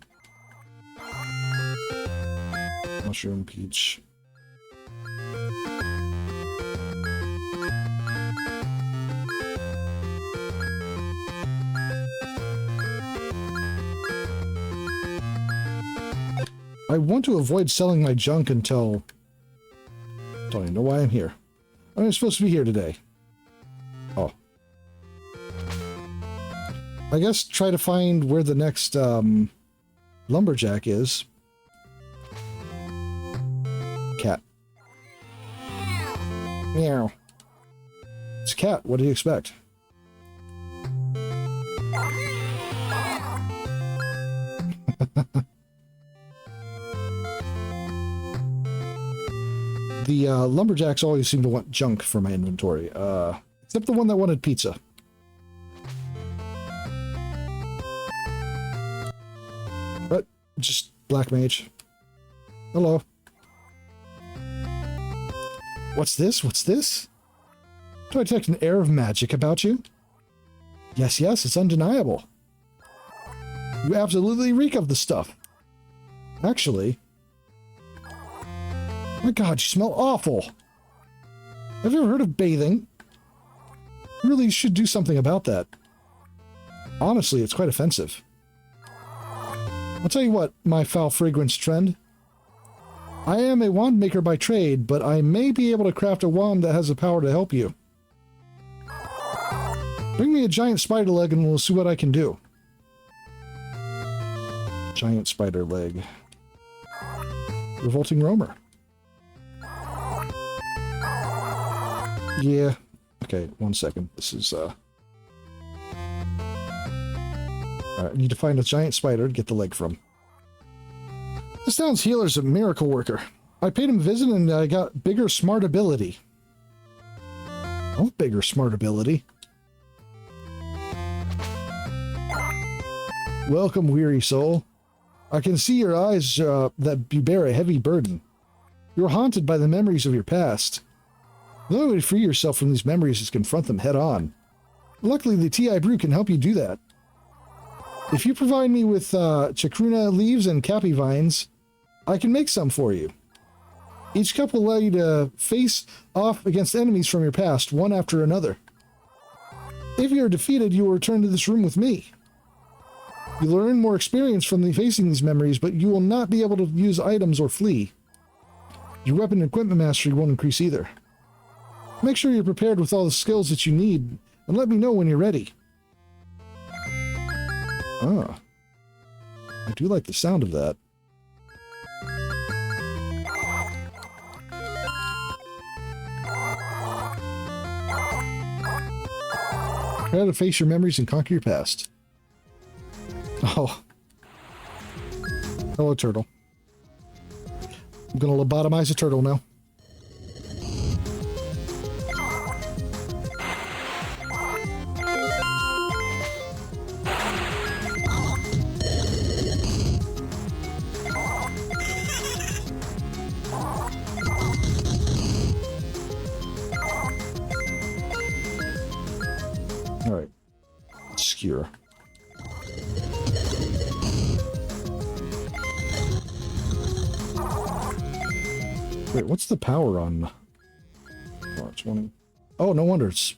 Mushroom, peach. I want to avoid selling my junk until... Don't even know why I'm here. I'm supposed to be here today. Oh. I guess try to find where the next lumberjack is. Cat. Meow. It's a cat. What do you expect? The lumberjacks always seem to want junk for my inventory, except the one that wanted pizza. But just black mage. Hello. What's this? What's this? Do I detect an air of magic about you? Yes, yes, it's undeniable. You absolutely reek of the stuff. Actually... My God, you smell awful. Have you ever heard of bathing? You really should do something about that. Honestly, it's quite offensive. I'll tell you what, my foul fragrance trend. I am a wand maker by trade, but I may be able to craft a wand that has the power to help you. Bring me a giant spider leg and we'll see what I can do. Giant spider leg. Revolting roamer. Yeah. Okay, 1 second. This is, Alright, I need to find a giant spider to get the leg from. This town's healer's a miracle worker. I paid him a visit and I got bigger smart ability. Oh, bigger smart ability. Welcome, weary soul. I can see your eyes that you bear a heavy burden. You're haunted by the memories of your past. The only way to free yourself from these memories is to confront them head on. Luckily, the tea I brew can help you do that. If you provide me with chacruna leaves and cappy vines, I can make some for you. Each cup will allow you to face off against enemies from your past, one after another. If you are defeated, you will return to this room with me. You'll learn more experience from facing these memories, but you will not be able to use items or flee. Your weapon and equipment mastery won't increase either. Make sure you're prepared with all the skills that you need, and let me know when you're ready. Ah. I do like the sound of that. Prepare to face your memories and conquer your past. Oh. Hello, turtle. I'm gonna lobotomize a turtle now. Alright. Skewer. Wait, what's the power on? Oh, 20. Oh, no wonder it's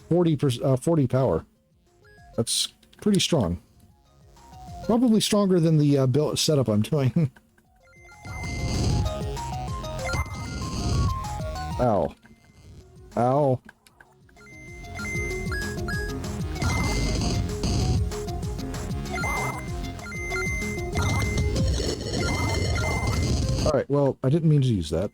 40 power. That's pretty strong. Probably stronger than the build setup I'm doing. Ow. Ow. Alright, well, I didn't mean to use that.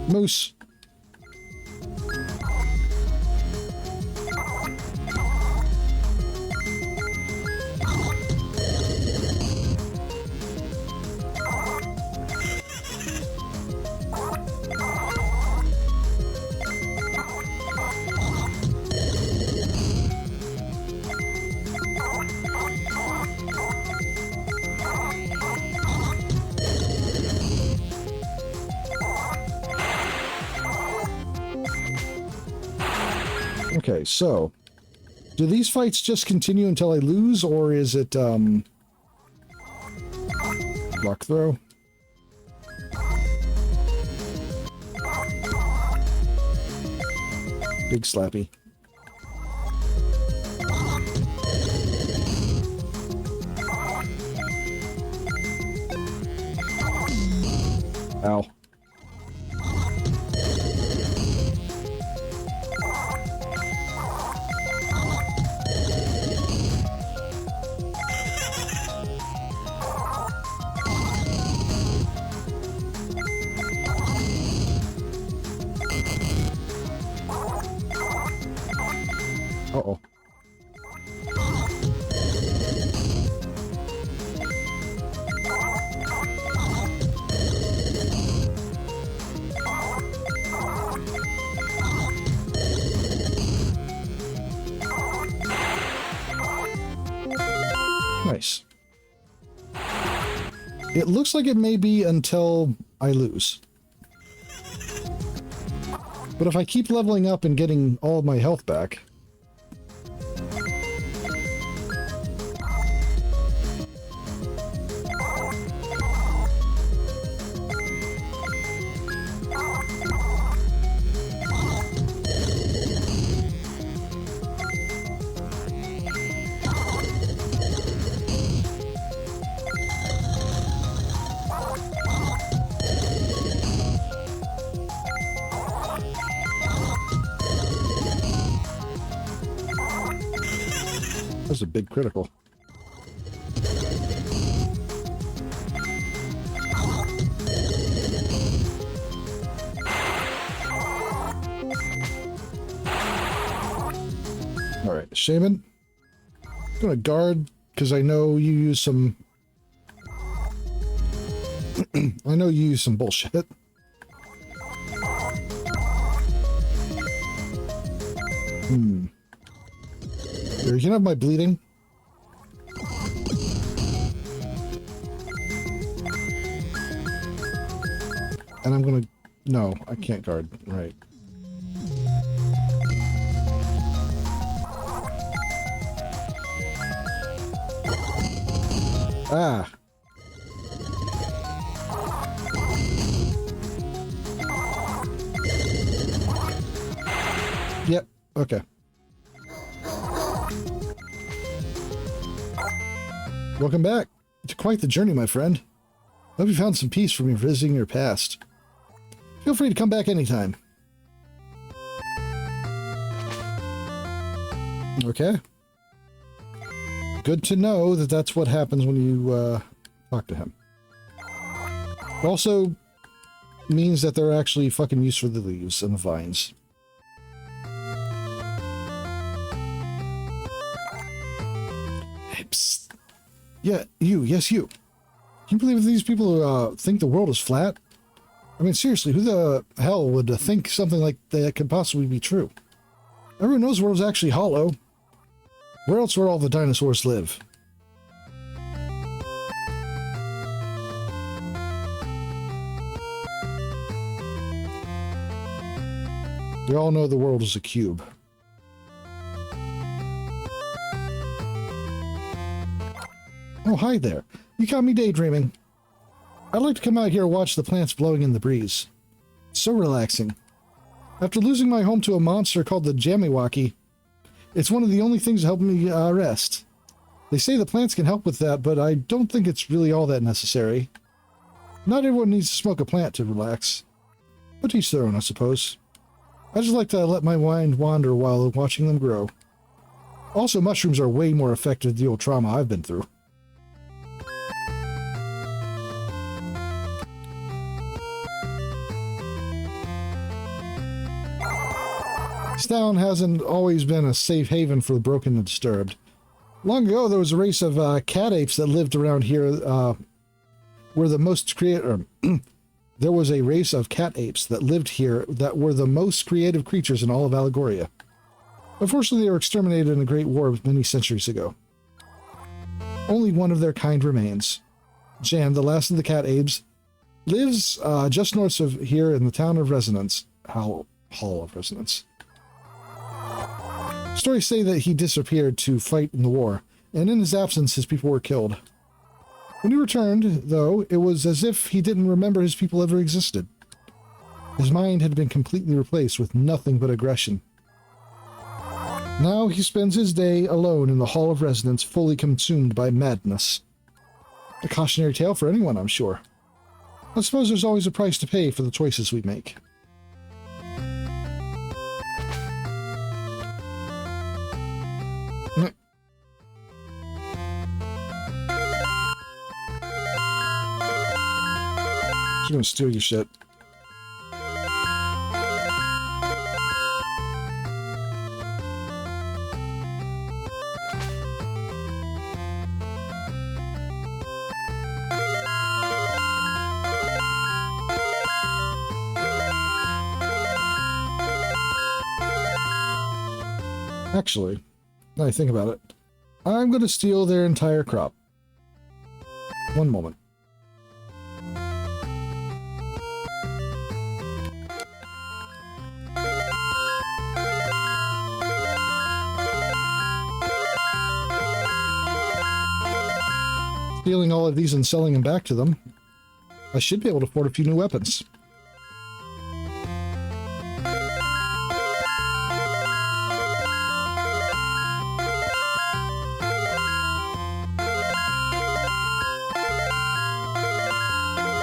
Moose. Okay, so do these fights just continue until I lose, or is it rock throw? Big slappy. Ow. Uh-oh. Nice. It looks like it may be until I lose. But if I keep leveling up and getting all of my health back... That's a big critical. All right, Shaman. gonna guard because I know you use some. I know you use some bullshit. Here, you can have my bleeding. And I'm gonna... No, I can't guard. Right. Ah. Yep. Okay. Welcome back. It's quite the journey, my friend. Hope you found some peace from revisiting your past. Feel free to come back anytime. Okay. Good to know that that's what happens when you talk to him. It also means that they're actually fucking used for the leaves and the vines. Hey, psst. Yeah, you. Yes, you. Can you believe these people think the world is flat? I mean, seriously, who the hell would think something like that could possibly be true? Everyone knows the world is actually hollow. Where else would all the dinosaurs live? We all know the world is a cube. Oh, hi there. You got me daydreaming. I'd like to come out here and watch the plants blowing in the breeze. It's so relaxing. After losing my home to a monster called the Jamiwaki, it's one of the only things that help me rest. They say the plants can help with that, but I don't think it's really all that necessary. Not everyone needs to smoke a plant to relax. But each their own, I suppose. I just like to let my mind wander while watching them grow. Also, mushrooms are way more effective than the old trauma I've been through. This town hasn't always been a safe haven for the broken and disturbed. Long ago, there was a race of cat apes that lived around here. Were the most creative. There was a race of cat apes that lived here that were the most creative creatures in all of Allegoria. Unfortunately, they were exterminated in a great war many centuries ago. Only one of their kind remains. Jan, the last of the cat apes, lives just north of here in the town of Resonance. Hall of Resonance. Stories say that he disappeared to fight in the war, and in his absence his people were killed. When he returned, though, it was as if he didn't remember his people ever existed. His mind had been completely replaced with nothing but aggression. Now he spends his day alone in the Hall of Resonance, fully consumed by madness. A cautionary tale for anyone, I'm sure. I suppose there's always a price to pay for the choices we make. She's gonna steal your shit. Actually, now I think about it, I'm gonna steal their entire crop. One moment. Stealing all of these and selling them back to them, I should be able to afford a few new weapons.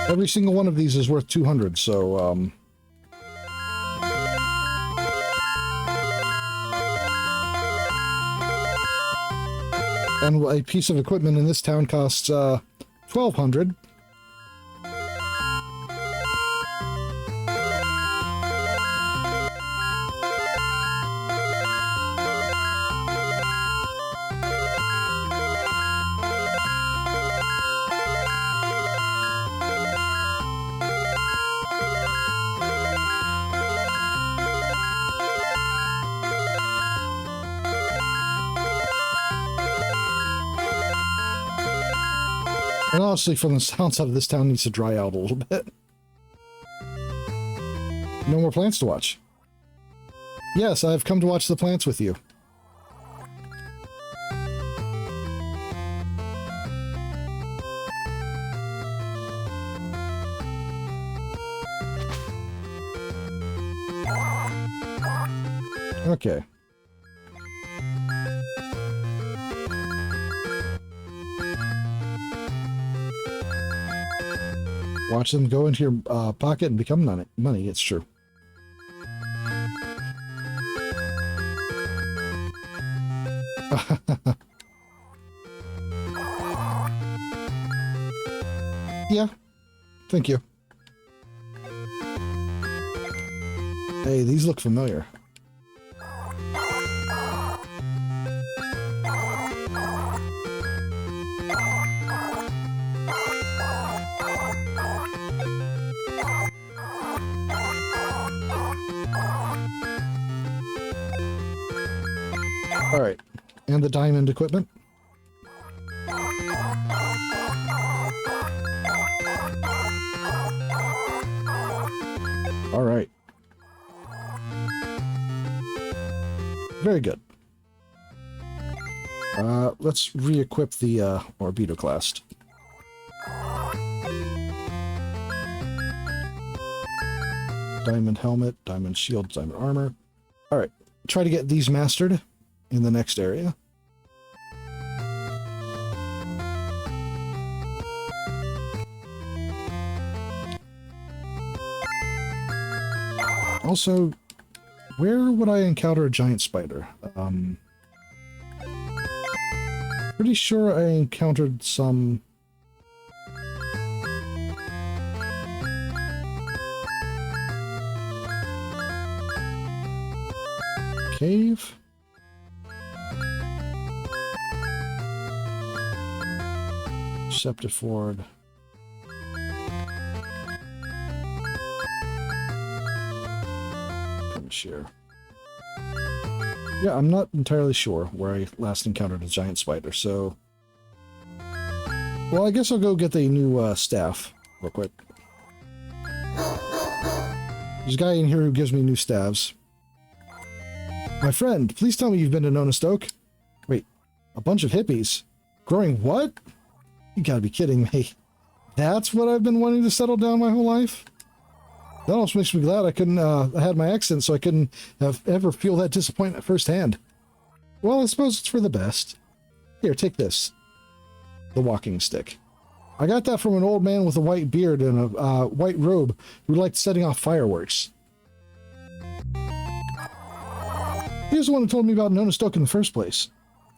Every single one of these is worth 200, so, and a piece of equipment in this town costs, 1,200. And honestly, from the sounds of it, this town needs to dry out a little bit. No more plants to watch. Yes, I've come to watch the plants with you. Okay. Watch them go into your pocket and become money. It's true. Yeah. Thank you. Hey, these look familiar. All right, and the diamond equipment. All right. Very good. Let's re-equip the Orbitoclast. Diamond helmet, diamond shield, diamond armor. All right, try to get these mastered in the next area. Also, where would I encounter a giant spider? Pretty sure I encountered some... cave? Septiford. Share. Yeah, I'm not entirely sure where I last encountered a giant spider, so... Well, I guess I'll go get the new staff real quick. There's a guy in here who gives me new staves. My friend, please tell me you've been to Nonostoke. Wait, a bunch of hippies? Growing what? You gotta be kidding me. That's what I've been wanting to settle down my whole life? That almost makes me glad I couldn't, I had my accent, so I couldn't ever feel that disappointment firsthand. Well, I suppose it's for the best. Here, take this. The walking stick. I got that from an old man with a white beard and a white robe who liked setting off fireworks. He was the one who told me about Nonostoke in the first place.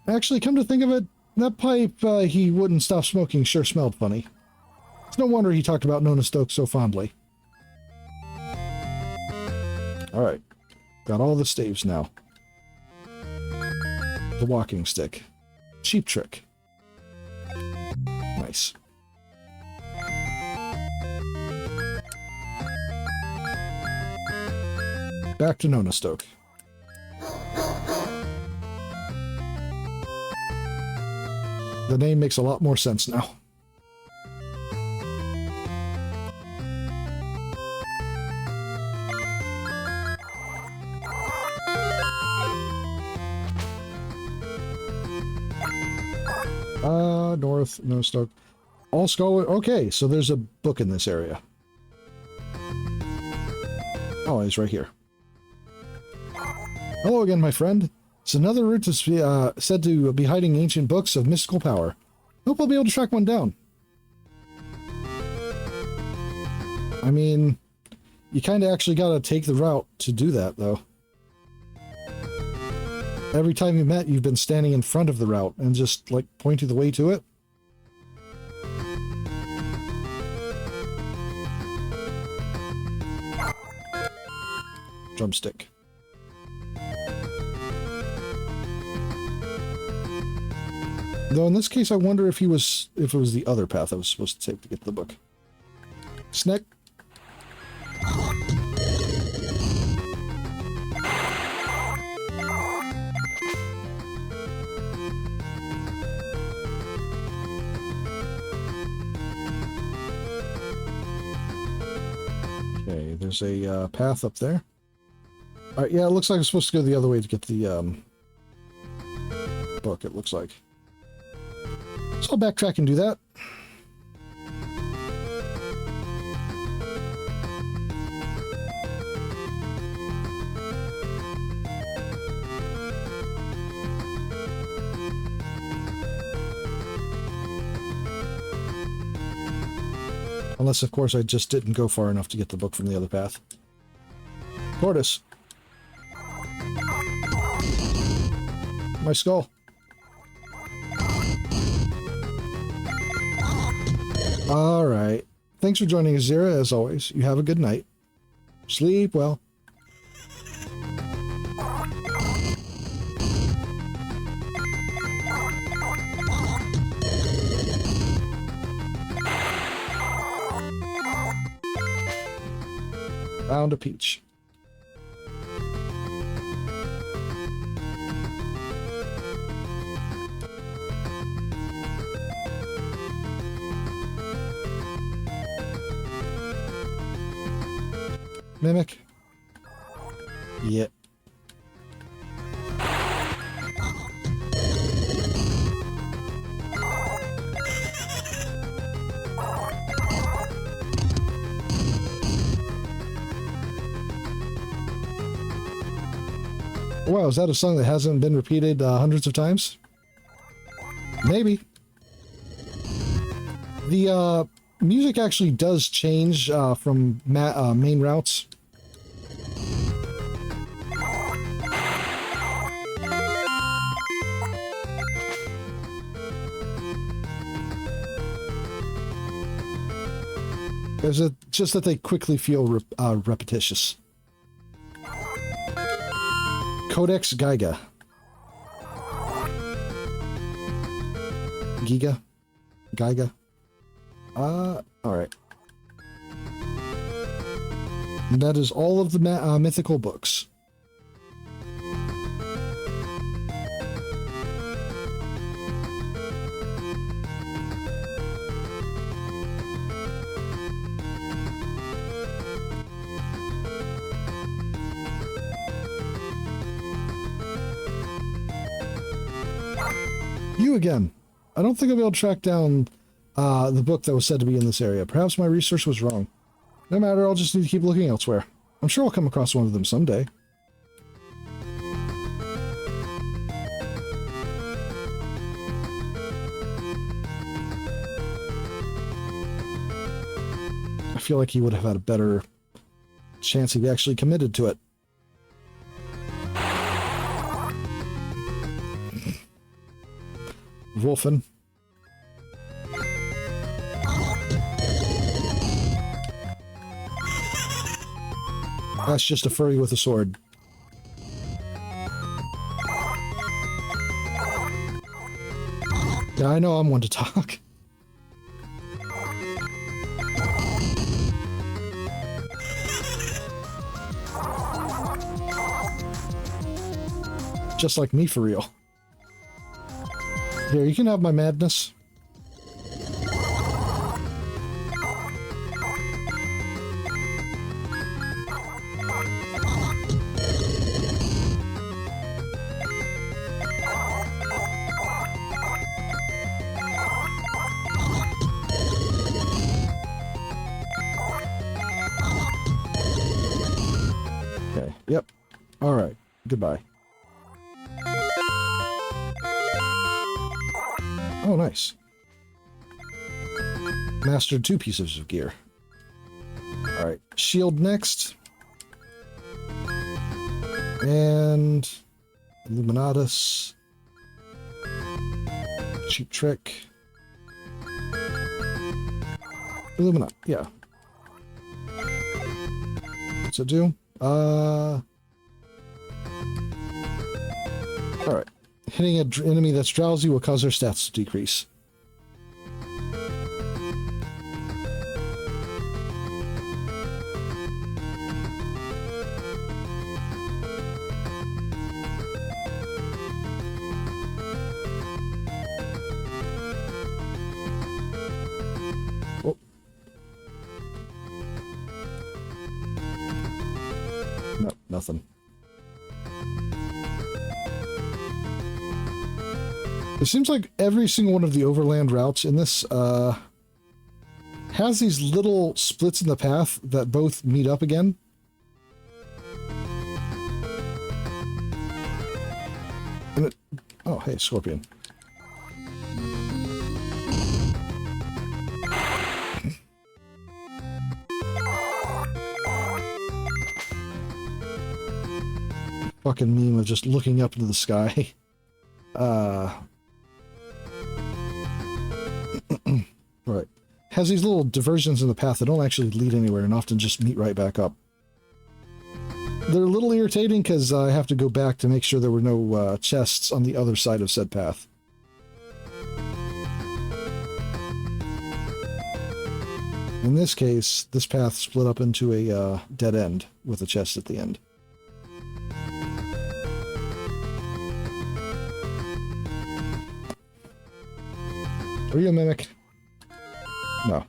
Actually, come to think of it, that pipe he wouldn't stop smoking sure smelled funny. It's no wonder he talked about Nonostoke so fondly. Alright, got all the staves now. The walking stick. Cheap trick. Nice. Back to Nonostoke. The name makes a lot more sense now. North, Nonostoke. All scholar. Okay, so there's a book in this area. Oh, he's right here. Hello again, my friend. It's another route to said to be hiding ancient books of mystical power. Hope I'll be able to track one down. I mean, you kind of actually got to take the route to do that, though. Every time you met, you've been standing in front of the route and just, like, pointing the way to it. Drumstick. Though in this case, I wonder if it was the other path I was supposed to take to get the book. Snack. there's a path up there. All right, yeah, it looks like I'm supposed to go the other way to get the book, it looks like. So I'll backtrack and do that. Unless, of course, I just didn't go far enough to get the book from the other path. Tortoise. My skull. Alright. Thanks for joining us, Zira, as always. You have a good night. Sleep well. Found a peach. Mimic. Yeah. Wow, is that a song that hasn't been repeated hundreds of times? Maybe. The music actually does change from main routes. There's just that they quickly feel repetitious. Codex Giga. Giga? Giga? Alright. That is all of the mythical books. You again. I don't think I'll be able to track down the book that was said to be in this area. Perhaps my research was wrong. No matter, I'll just need to keep looking elsewhere. I'm sure I'll come across one of them someday. I feel like he would have had a better chance if he actually committed to it. Wolfen. That's just a furry with a sword. Yeah, I know I'm one to talk. Just like me, for real. Here, you can have my madness. Okay, yep. All right, goodbye. Oh, nice. Mastered 2 pieces of gear. Alright, shield next. And Illuminatus. Cheap trick. Illuminat, yeah. What's it do? Alright. Hitting an enemy that's drowsy will cause their stats to decrease. Oh. nothing. It seems like every single one of the overland routes in this has these little splits in the path that both meet up again. And it, oh, hey, scorpion. Fucking meme of just looking up into the sky. Right. Has these little diversions in the path that don't actually lead anywhere and often just meet right back up. They're a little irritating because I have to go back to make sure there were no chests on the other side of said path. In this case, this path split up into a dead end with a chest at the end. Are you a mimic? No.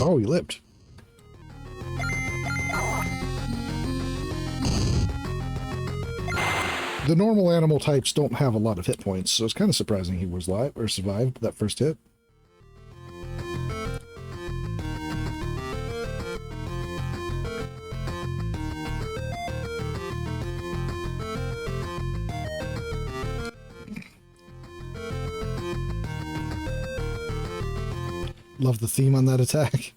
Oh, he lived. The normal animal types don't have a lot of hit points, so it's kind of surprising he was alive or survived that first hit. Love the theme on that attack.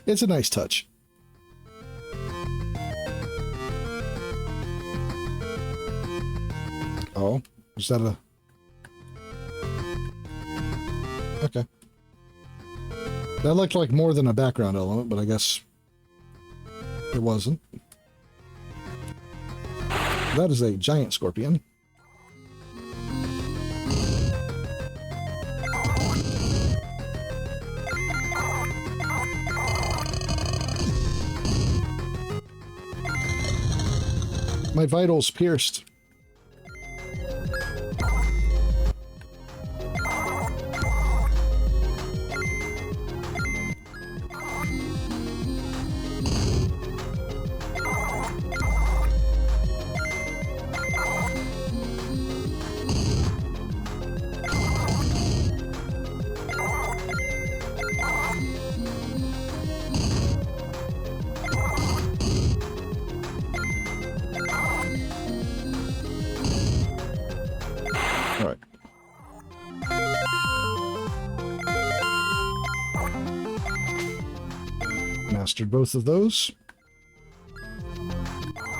It's a nice touch. Oh, is that a... Okay. That looked like more than a background element, but I guess it wasn't. That is a giant scorpion. My vitals pierced. Mastered both of those.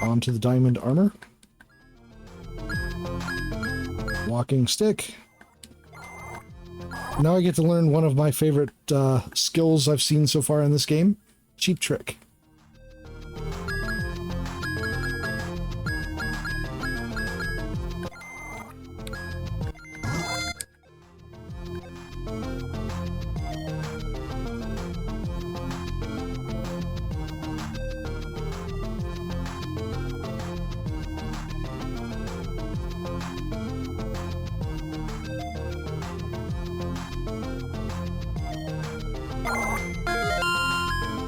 Onto the diamond armor. Walking stick. Now I get to learn one of my favorite skills I've seen so far in this game. Cheap trick.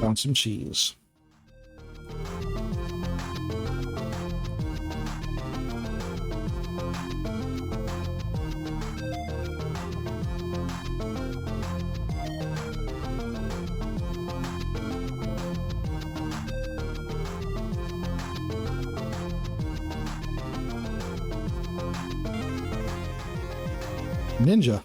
Found some cheese. Ninja.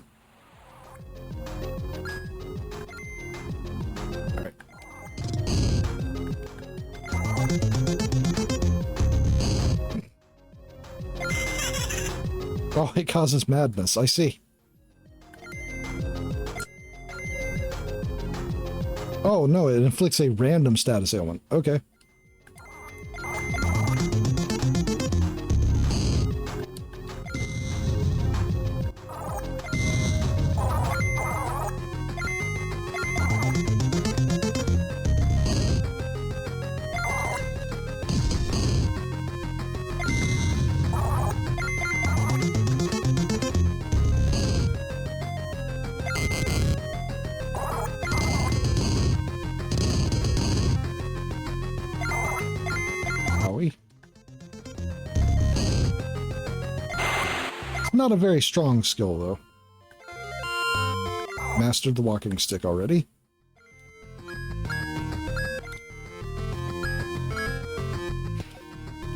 Oh, it causes madness. I see. Oh, no, it inflicts a random status ailment. Okay. Not a very strong skill, though. Mastered the walking stick already.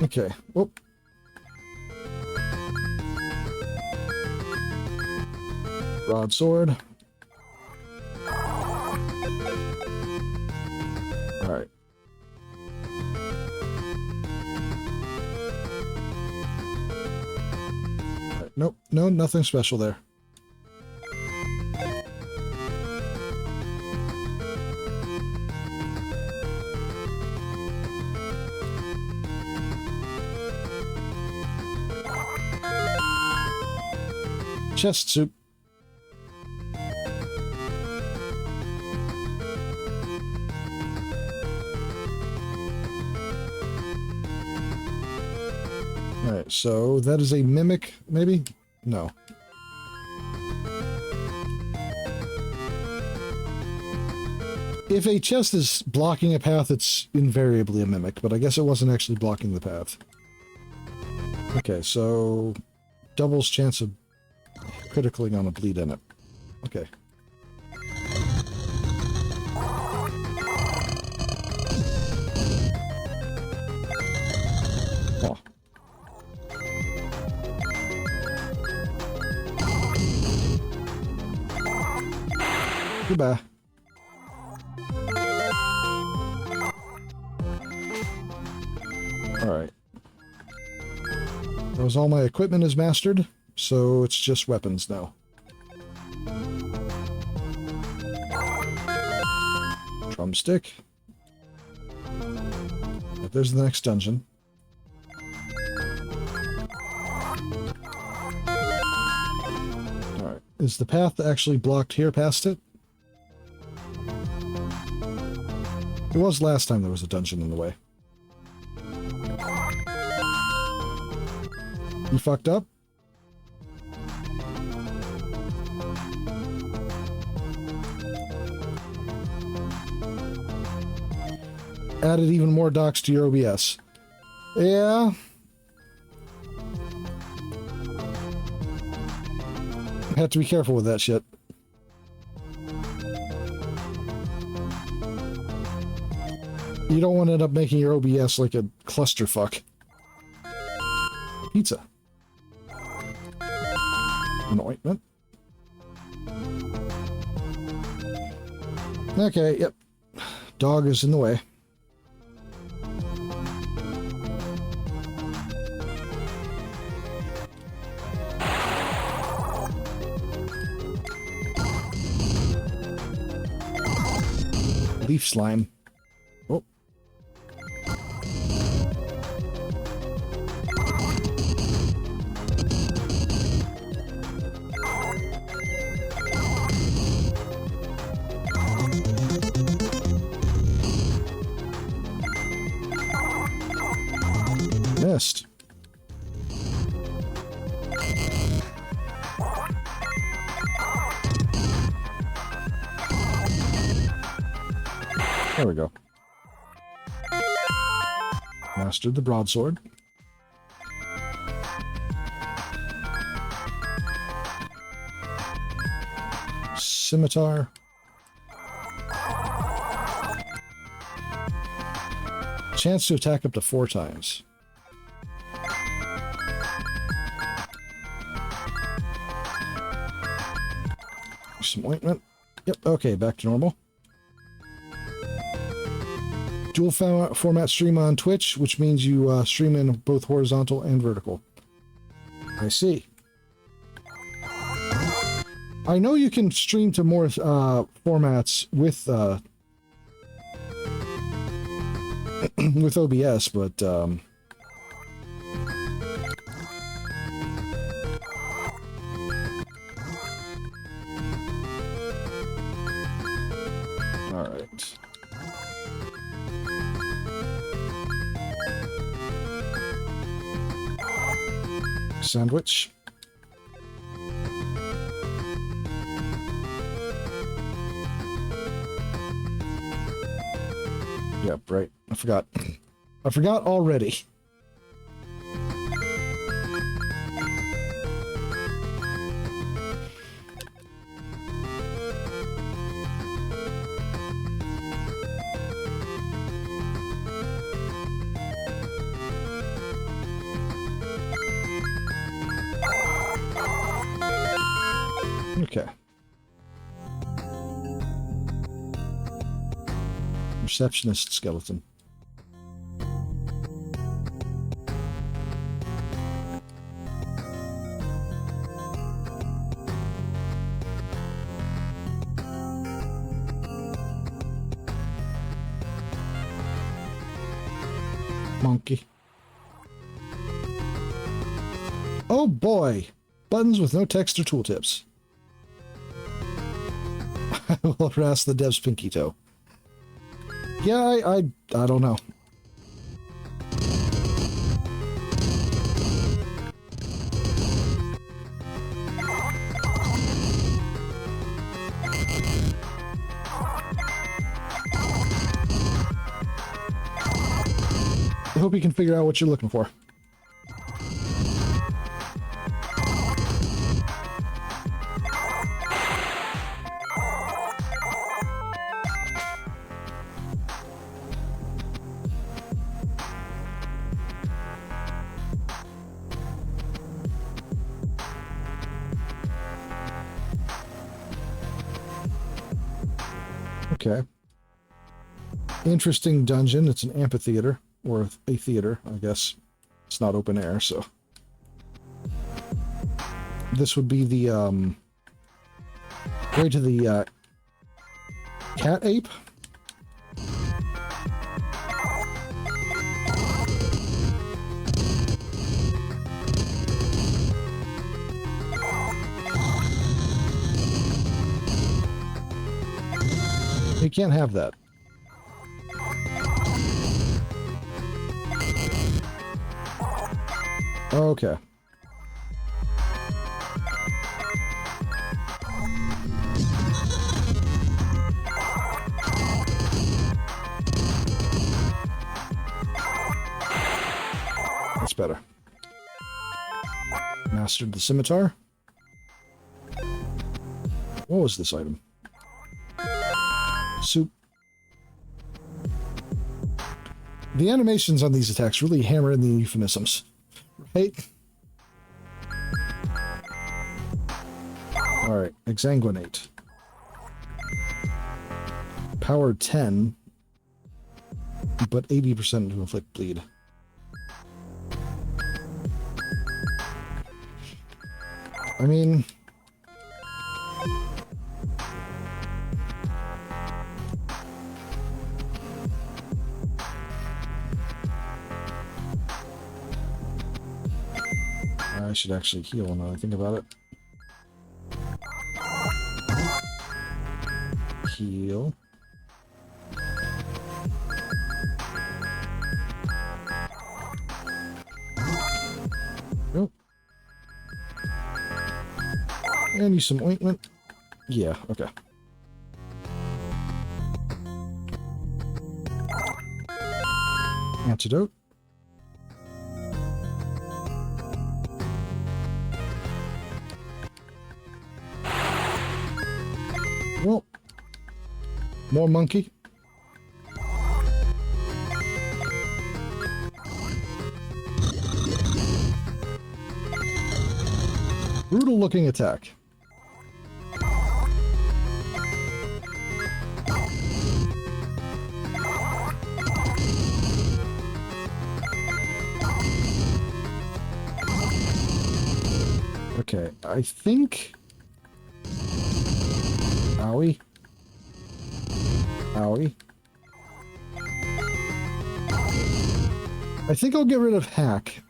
Okay. Whoop. Broadsword. Alright. Nope. No, nothing special there. Chest soup. Alright, so that is a mimic, maybe? No. If a chest is blocking a path, it's invariably a mimic, but I guess it wasn't actually blocking the path. Okay, so doubles chance of critically on a bleed in it. Okay. Oh. Goodbye. Alright. That was all my equipment is mastered, so it's just weapons now. Drumstick. But there's the next dungeon. Alright. Is the path actually blocked here past it? It was last time there was a dungeon in the way. You fucked up? Added even more docks to your OBS. Yeah. Have to be careful with that shit. You don't want to end up making your OBS like a clusterfuck. Pizza. An ointment. Okay, yep. Dog is in the way. Leaf slime. Oh. Missed. There we go. Mastered the broadsword. Scimitar. Chance to attack up to 4 times. Some ointment. Yep, okay, back to normal. Dual format stream on Twitch, which means you stream in both horizontal and vertical. I see. I know you can stream to more formats with with OBS, but all right. Sandwich. Yep, right. I forgot. I forgot already. Okay. Receptionist skeleton. Monkey. Oh boy! Buttons with no text or tooltips. I will harass the dev's pinky toe. Yeah, I don't know. I hope you can figure out what you're looking for. Okay. Interesting dungeon. It's an amphitheater, or a theater, I guess. It's not open air, so. This would be the, way to the, cat ape? You can't have that. Okay. That's better. Mastered the scimitar. What was this item? Soup. The animations on these attacks really hammer in the euphemisms, right? Alright, exsanguinate. Power 10, but 80% to inflict bleed. I mean... I should actually heal now that I think about it. Heal. Nope. And use some ointment. Yeah, okay. Antidote. Well, more monkey. Brutal looking attack. Okay, I think... Owie. Owie. I think I'll get rid of hack.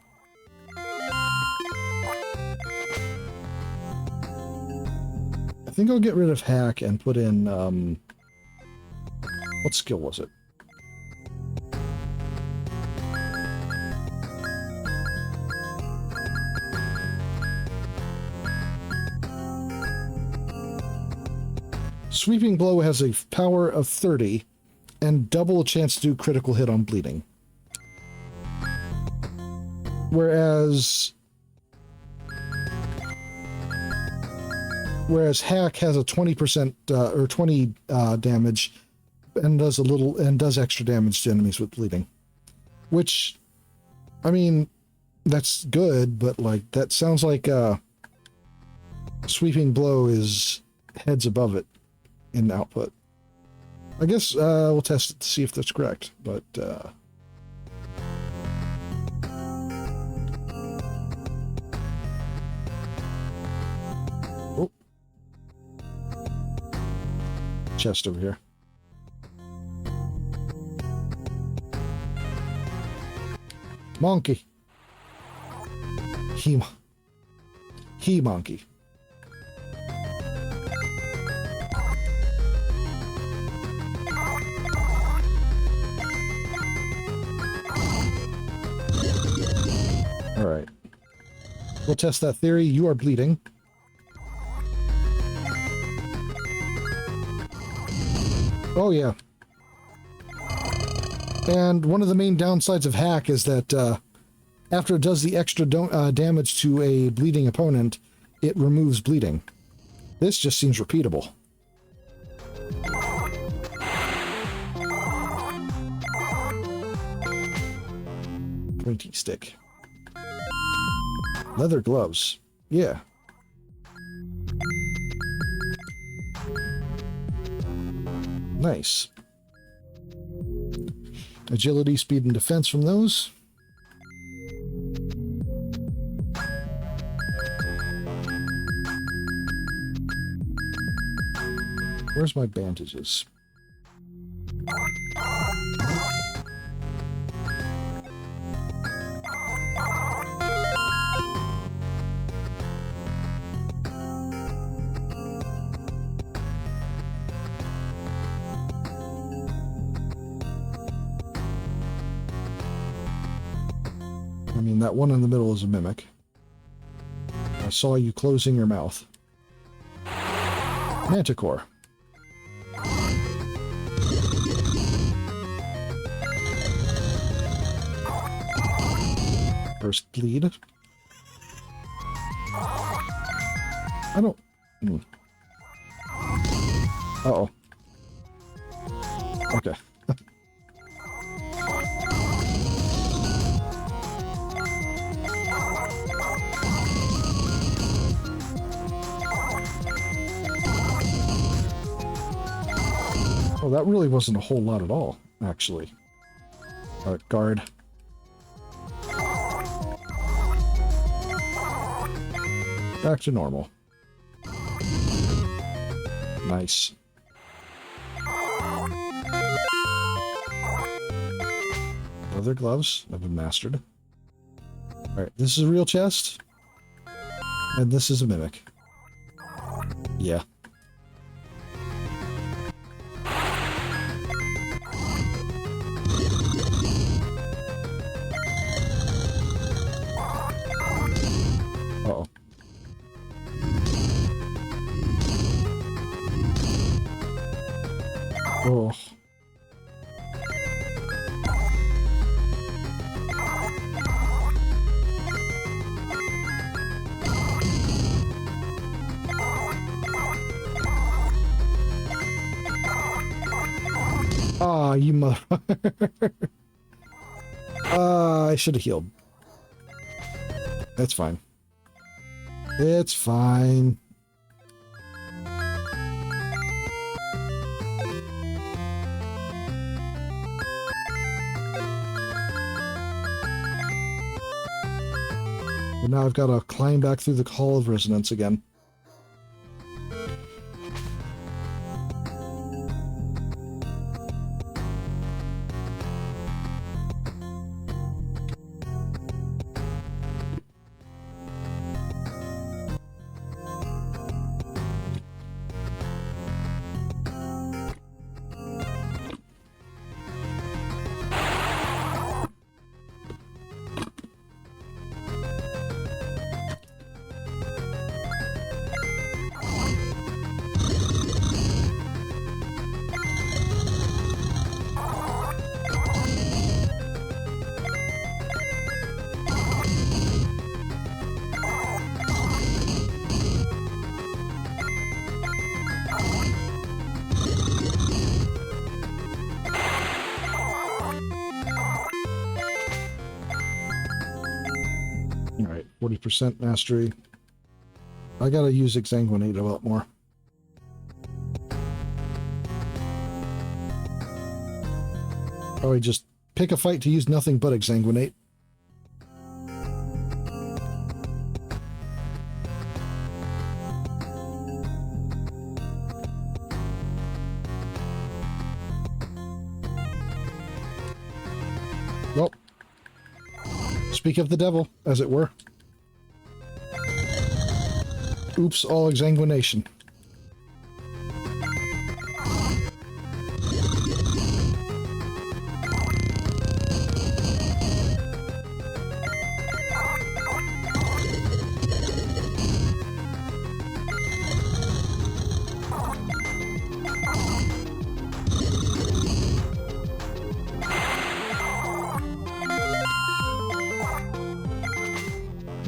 I think I'll get rid of hack and put in, what skill was it? Sweeping Blow has a power of 30 and double chance to do critical hit on bleeding. Whereas Hack has a 20% or 20 damage and does a little and does extra damage to enemies with bleeding. Which, I mean, that's good, but like that sounds like Sweeping blow is heads above it in output. I guess we'll test it to see if that's correct, but oh, chest over here. Monkey. He monkey. All right. We'll test that theory. You are bleeding. Oh, yeah. And one of the main downsides of hack is that after it does the extra damage to a bleeding opponent, it removes bleeding. This just seems repeatable. Pointy stick. Leather gloves. Yeah. Nice. Agility, speed, and defense from those. Where's my bandages? I mean, that one in the middle is a mimic. I saw you closing your mouth. Manticore. First bleed. I don't... Uh-oh. Okay. Oh, that really wasn't a whole lot at all, actually. Alright, guard. Back to normal. Nice. Leather gloves have been mastered. Alright, this is a real chest. And this is a mimic. Yeah. Uh-oh. Oh. Ah, you mother... I should have healed. That's fine. It's fine. But now I've got to climb back through the Hall of Resonance again. Alright, 40% mastery. I gotta use exsanguinate a lot more. Probably just pick a fight to use nothing but exsanguinate. Well, speak of the devil, as it were. Oops, all exsanguination.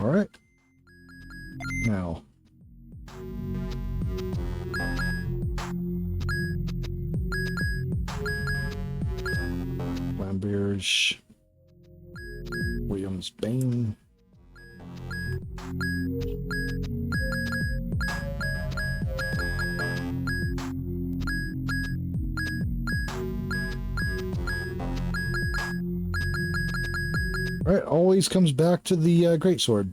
All right. Now. Lamberge. Williams Bane. All right, always comes back to the greatsword.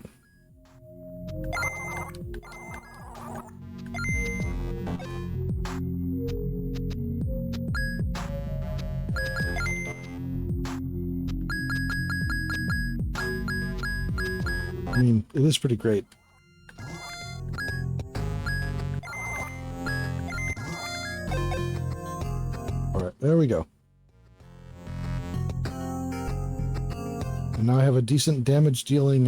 I mean, it is pretty great. All right, there we go. And now I have a decent damage dealing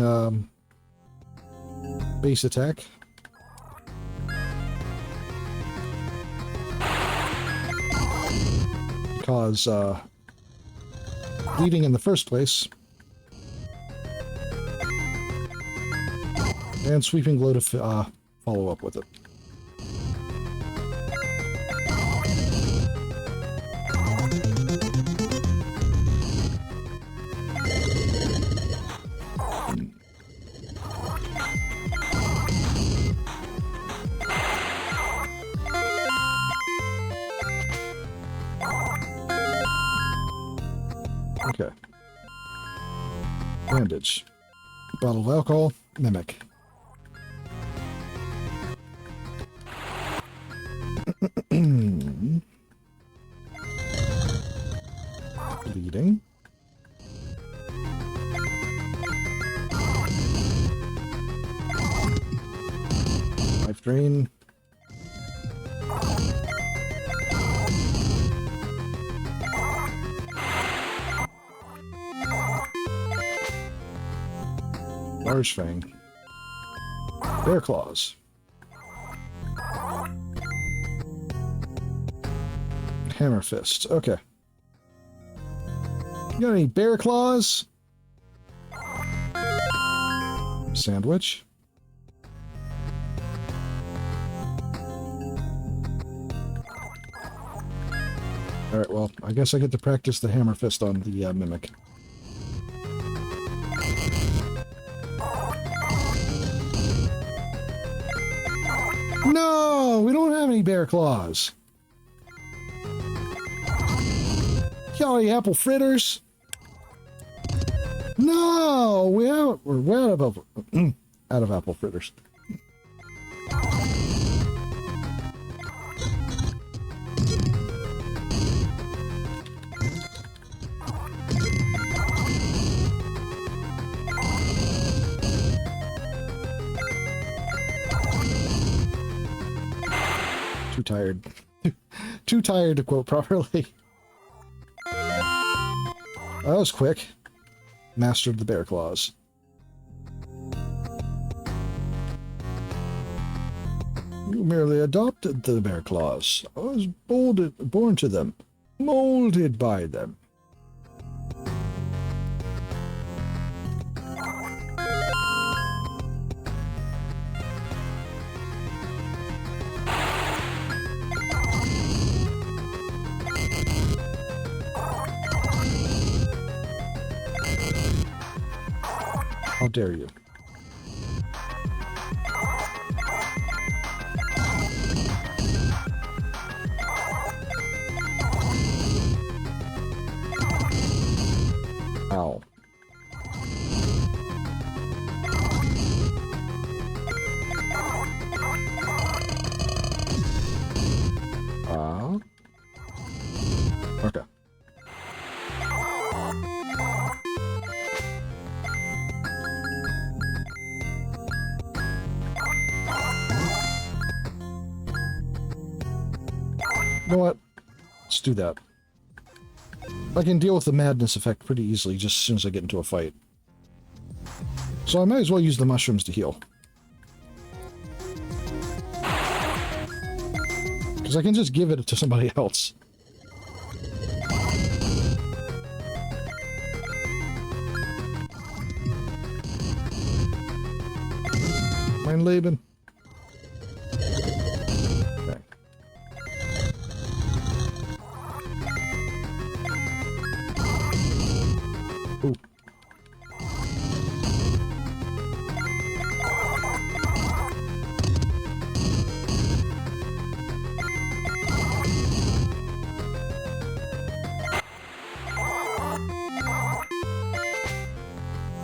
base attack. Because bleeding in the first place. And sweeping blow to follow up with it. Okay. Bandage. Bottle of alcohol. Mimic. Bleeding. Life drain. Large Fang. Bear Claws. Hammer Fist. Okay. You got any bear claws? Sandwich. Alright, well, I guess I get to practice the hammer fist on the mimic. No! We don't have any bear claws! Got any apple fritters? No! We're out of apple fritters. Too tired. Too tired to quote properly. That was quick. Mastered the bear claws. You merely adopted the bear claws. I was born to them, molded by them. How dare you? You know what? Let's do that. I can deal with the madness effect pretty easily just as soon as I get into a fight. So I might as well use the mushrooms to heal. Because I can just give it to somebody else. Mein Leben. Okay. Ooh.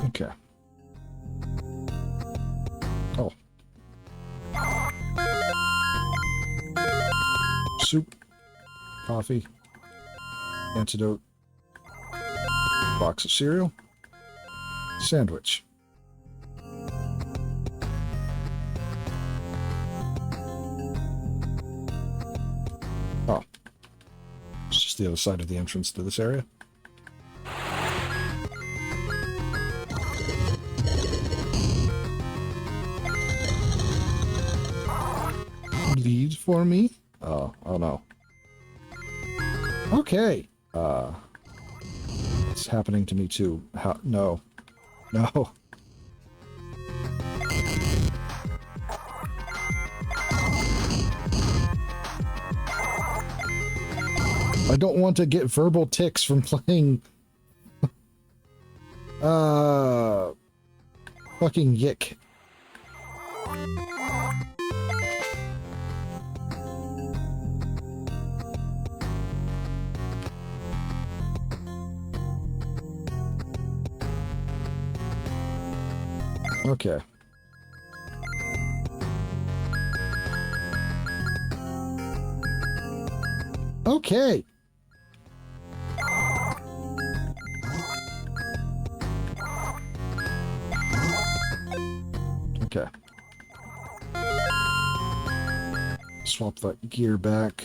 Okay. Oh. Soup. Coffee. Antidote. Box of cereal. Sandwich. Oh. It's just the other side of the entrance to this area. Lead for me? Oh no. Okay. It's happening to me too. How? No. No. I don't want to get verbal tics from playing fucking yick. Okay. Okay. Okay. Swap that gear back.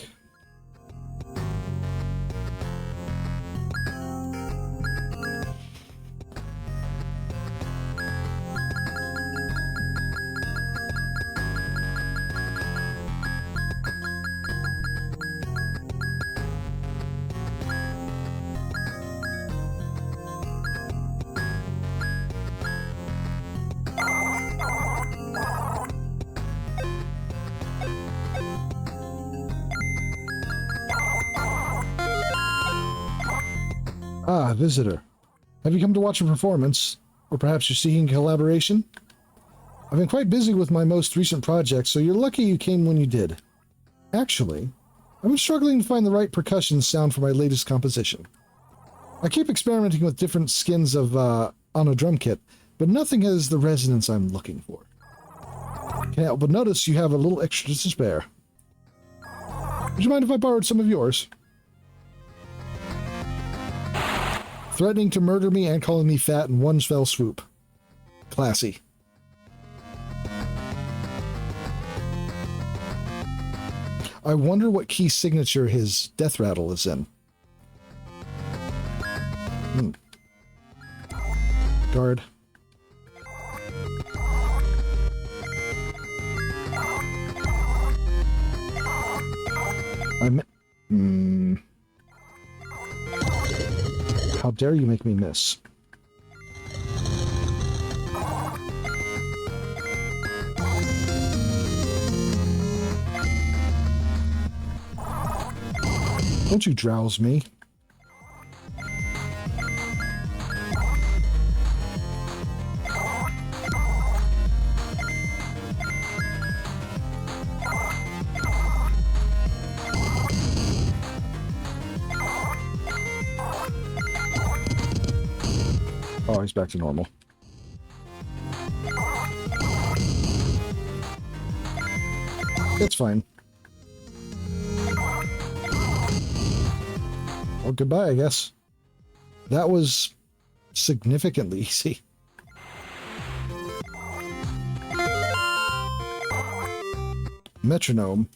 Ah, visitor. Have you come to watch a performance? Or perhaps you're seeking collaboration? I've been quite busy with my most recent project, so you're lucky you came when you did. Actually, I've been struggling to find the right percussion sound for my latest composition. I keep experimenting with different skins of on a drum kit, but nothing has the resonance I'm looking for. Can't help but notice you have a little extra to spare. Would you mind if I borrowed some of yours? Threatening to murder me and calling me fat in one fell swoop. Classy. I wonder what key signature his death rattle is in. Guard. How dare you make me miss? Don't you drowse me. Oh, he's back to normal. It's fine. Well, goodbye, I guess. That was significantly easy. Metronome.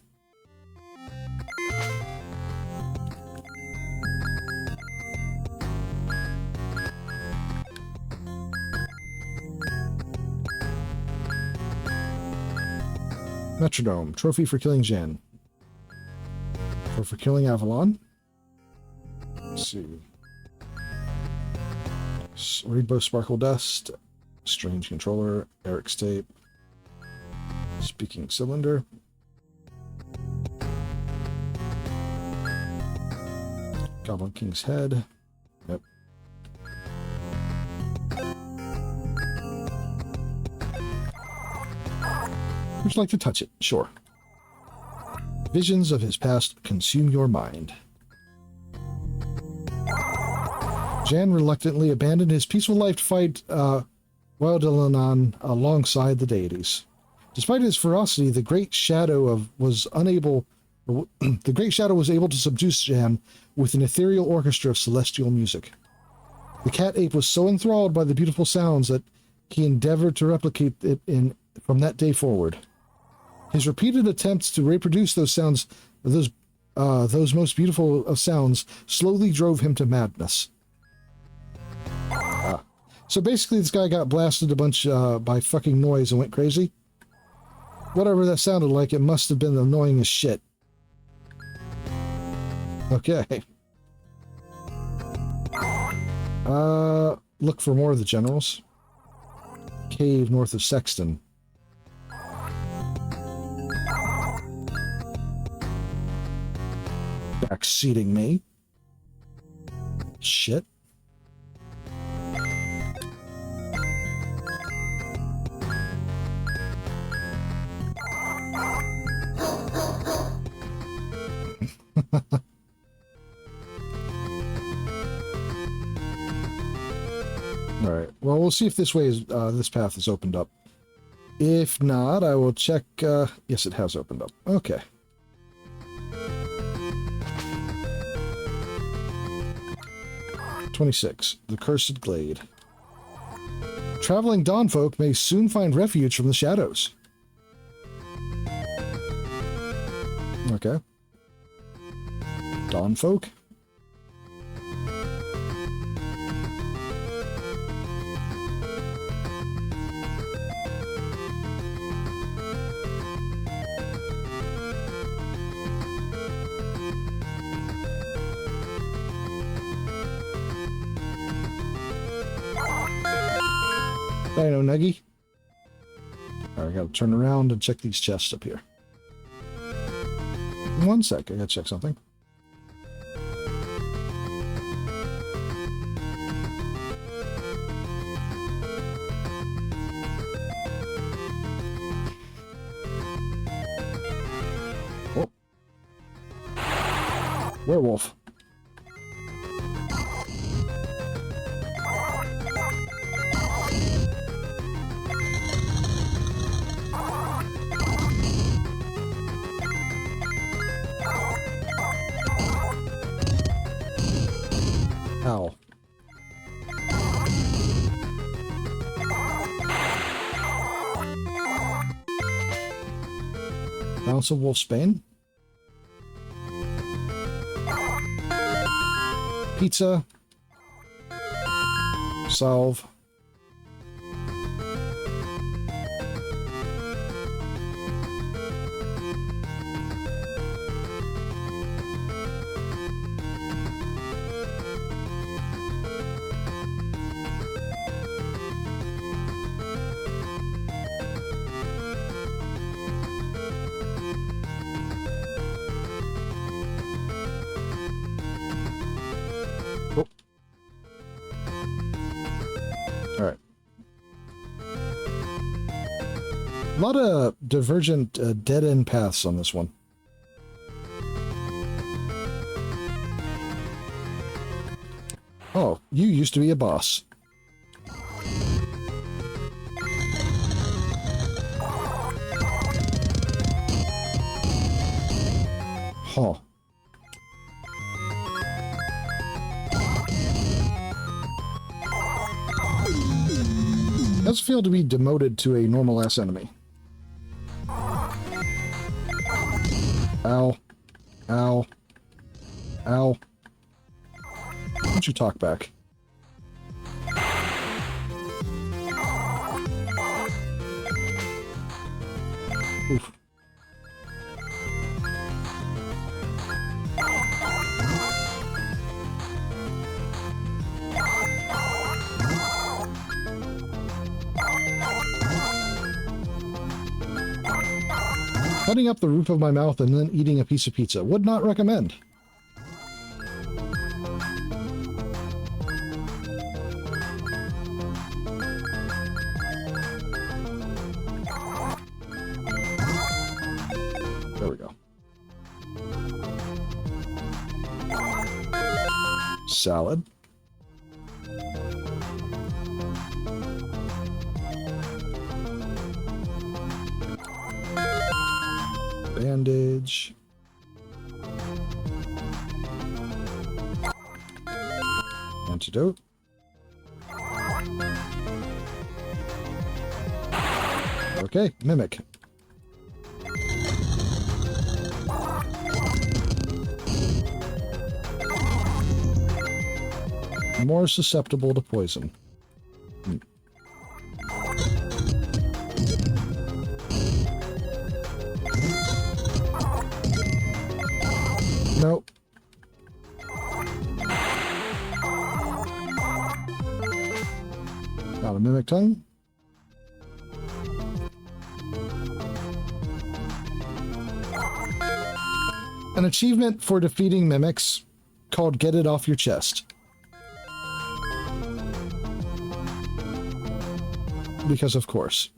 Metronome. Trophy for killing Jan. Or for killing Avalon. Let's see. Rainbow Sparkle Dust. Strange Controller. Eric's Tape. Speaking Cylinder. Goblin King's Head. Yep. Would you like to touch it? Sure. Visions of his past consume your mind. Jan reluctantly abandoned his peaceful life to fight Wildelanan alongside the deities. Despite his ferocity, the Great Shadow was able to subdue Jan with an ethereal orchestra of celestial music. The cat ape was so enthralled by the beautiful sounds that he endeavored to replicate it from that day forward. His repeated attempts to reproduce those sounds, those most beautiful of sounds, slowly drove him to madness. So basically, this guy got blasted a bunch by fucking noise and went crazy. Whatever that sounded like, it must have been annoying as shit. Okay. Look for more of the generals. Cave north of Sexton. Backseating me. Shit. All right. Well, we'll see if this way is this path is opened up. If not, I will check. Yes, it has opened up. Okay. "26. The Cursed Glade. Traveling Dawnfolk may soon find refuge from the shadows." Okay. Dawnfolk? I know, Nuggy. Alright, I gotta turn around and check these chests up here. 1 sec, I gotta check something. Oh. Werewolf. Ow. Bounce of Wolfsbane. Pizza. Salve. Alright. A lot of divergent dead-end paths on this one. Oh, you used to be a boss. Huh. Does feel to be demoted to a normal-ass enemy. Ow. Ow. Ow. Why don't you talk back? Oof. Cutting up the roof of my mouth and then eating a piece of pizza. Would not recommend. There we go. Salad. Bandage. Antidote. Okay, mimic. More susceptible to poison. Nope. Got a mimic tongue. An achievement for defeating mimics called Get It Off Your Chest. Because of course.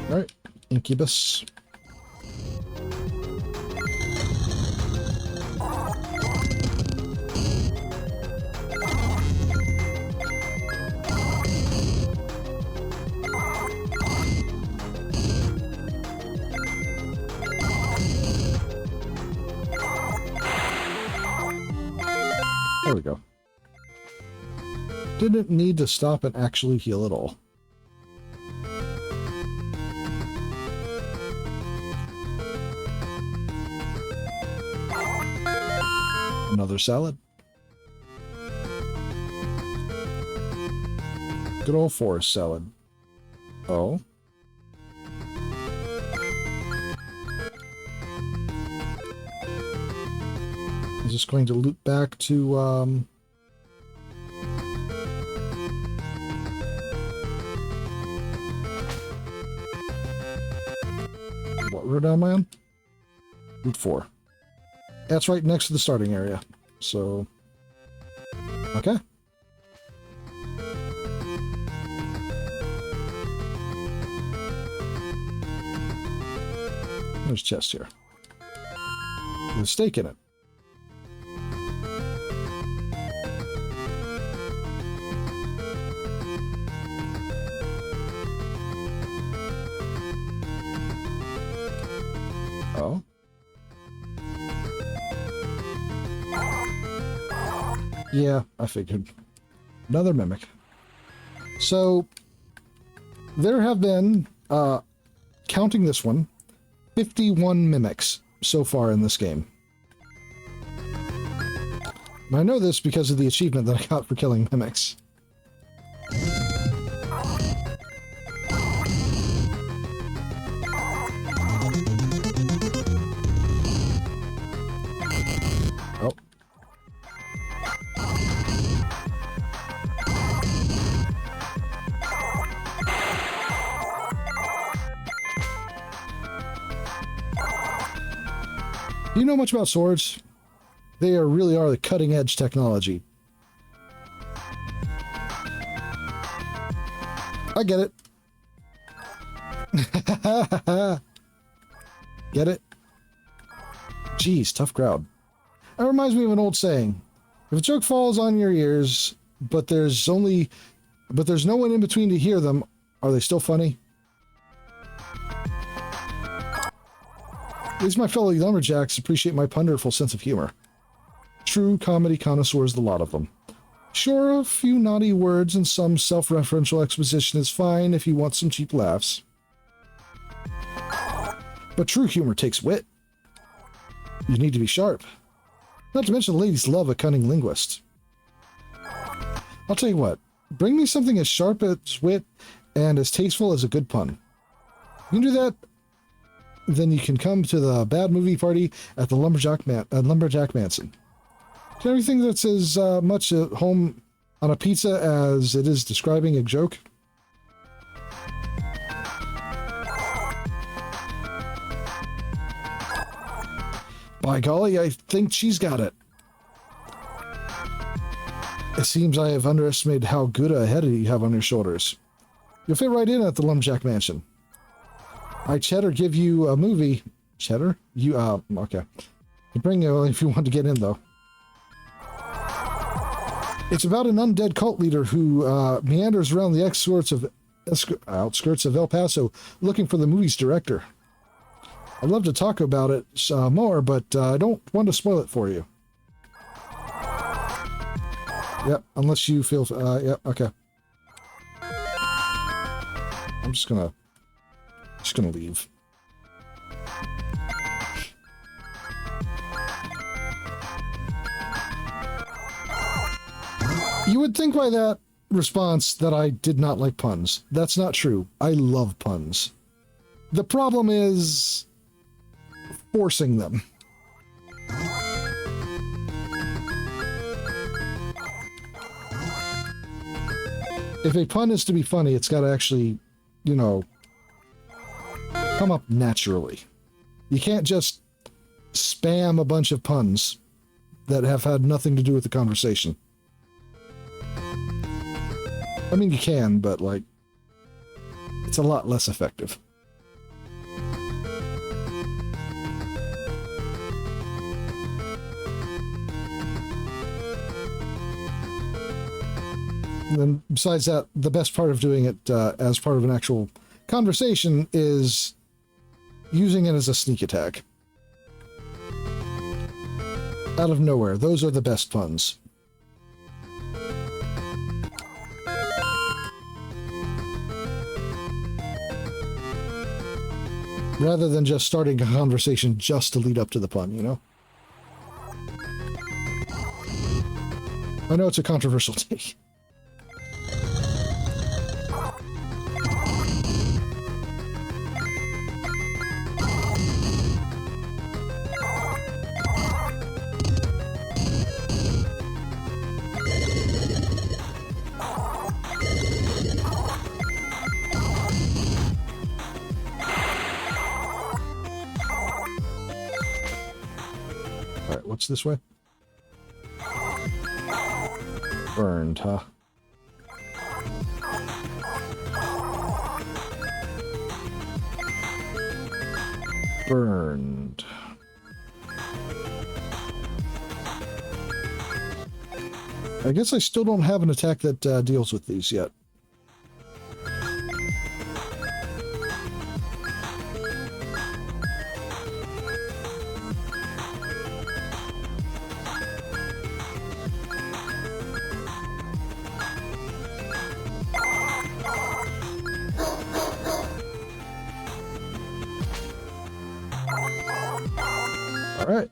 Alright, Incubus. There we go. Didn't need to stop and actually heal at all. Another salad. Good old forest salad. Oh. Is this going to loop back to, what route am I on? Route 4. That's right next to the starting area. So, okay. There's a chest here. With a steak in it. Oh. Yeah, I figured. Another mimic. So, there have been, counting this one, 51 mimics so far in this game. And I know this because of the achievement that I got for killing mimics. Oh. Do you know much about swords? They really are the cutting edge technology. I get it. Get it? Jeez, tough crowd. That reminds me of an old saying. If a joke falls on your ears, but there's no one in between to hear them, are they still funny? At least my fellow lumberjacks appreciate my wonderful sense of humor. True comedy connoisseurs, the lot of them. Sure, a few naughty words and some self-referential exposition is fine if you want some cheap laughs. But true humor takes wit. You need to be sharp. Not to mention ladies love a cunning linguist. I'll tell you what, bring me something as sharp as wit and as tasteful as a good pun. You can do that, then you can come to the bad movie party at the Lumberjack Mansion. Everything that's as much at home on a pizza as it is describing a joke. By golly, I think she's got it. It seems I have underestimated how good a head you have on your shoulders. You'll fit right in at the Lumberjack Mansion. I cheddar give you a movie. Cheddar? You, okay. You bring it if you want to get in, though. It's about an undead cult leader who meanders around the outskirts of El Paso looking for the movie's director. I'd love to talk about it more, but I don't want to spoil it for you. Yep, unless you feel... yep, okay. I'm just gonna leave. You would think by that response that I did not like puns. That's not true. I love puns. The problem is forcing them. If a pun is to be funny, it's got to actually, you know, come up naturally. You can't just spam a bunch of puns that have had nothing to do with the conversation. I mean, you can, but, like, it's a lot less effective. And then, besides that, the best part of doing it as part of an actual conversation is using it as a sneak attack. Out of nowhere. Those are the best puns. Rather than just starting a conversation just to lead up to the pun, you know? I know it's a controversial take. What's this way? Burned, huh? Burned. I guess I still don't have an attack that deals with these yet. All right.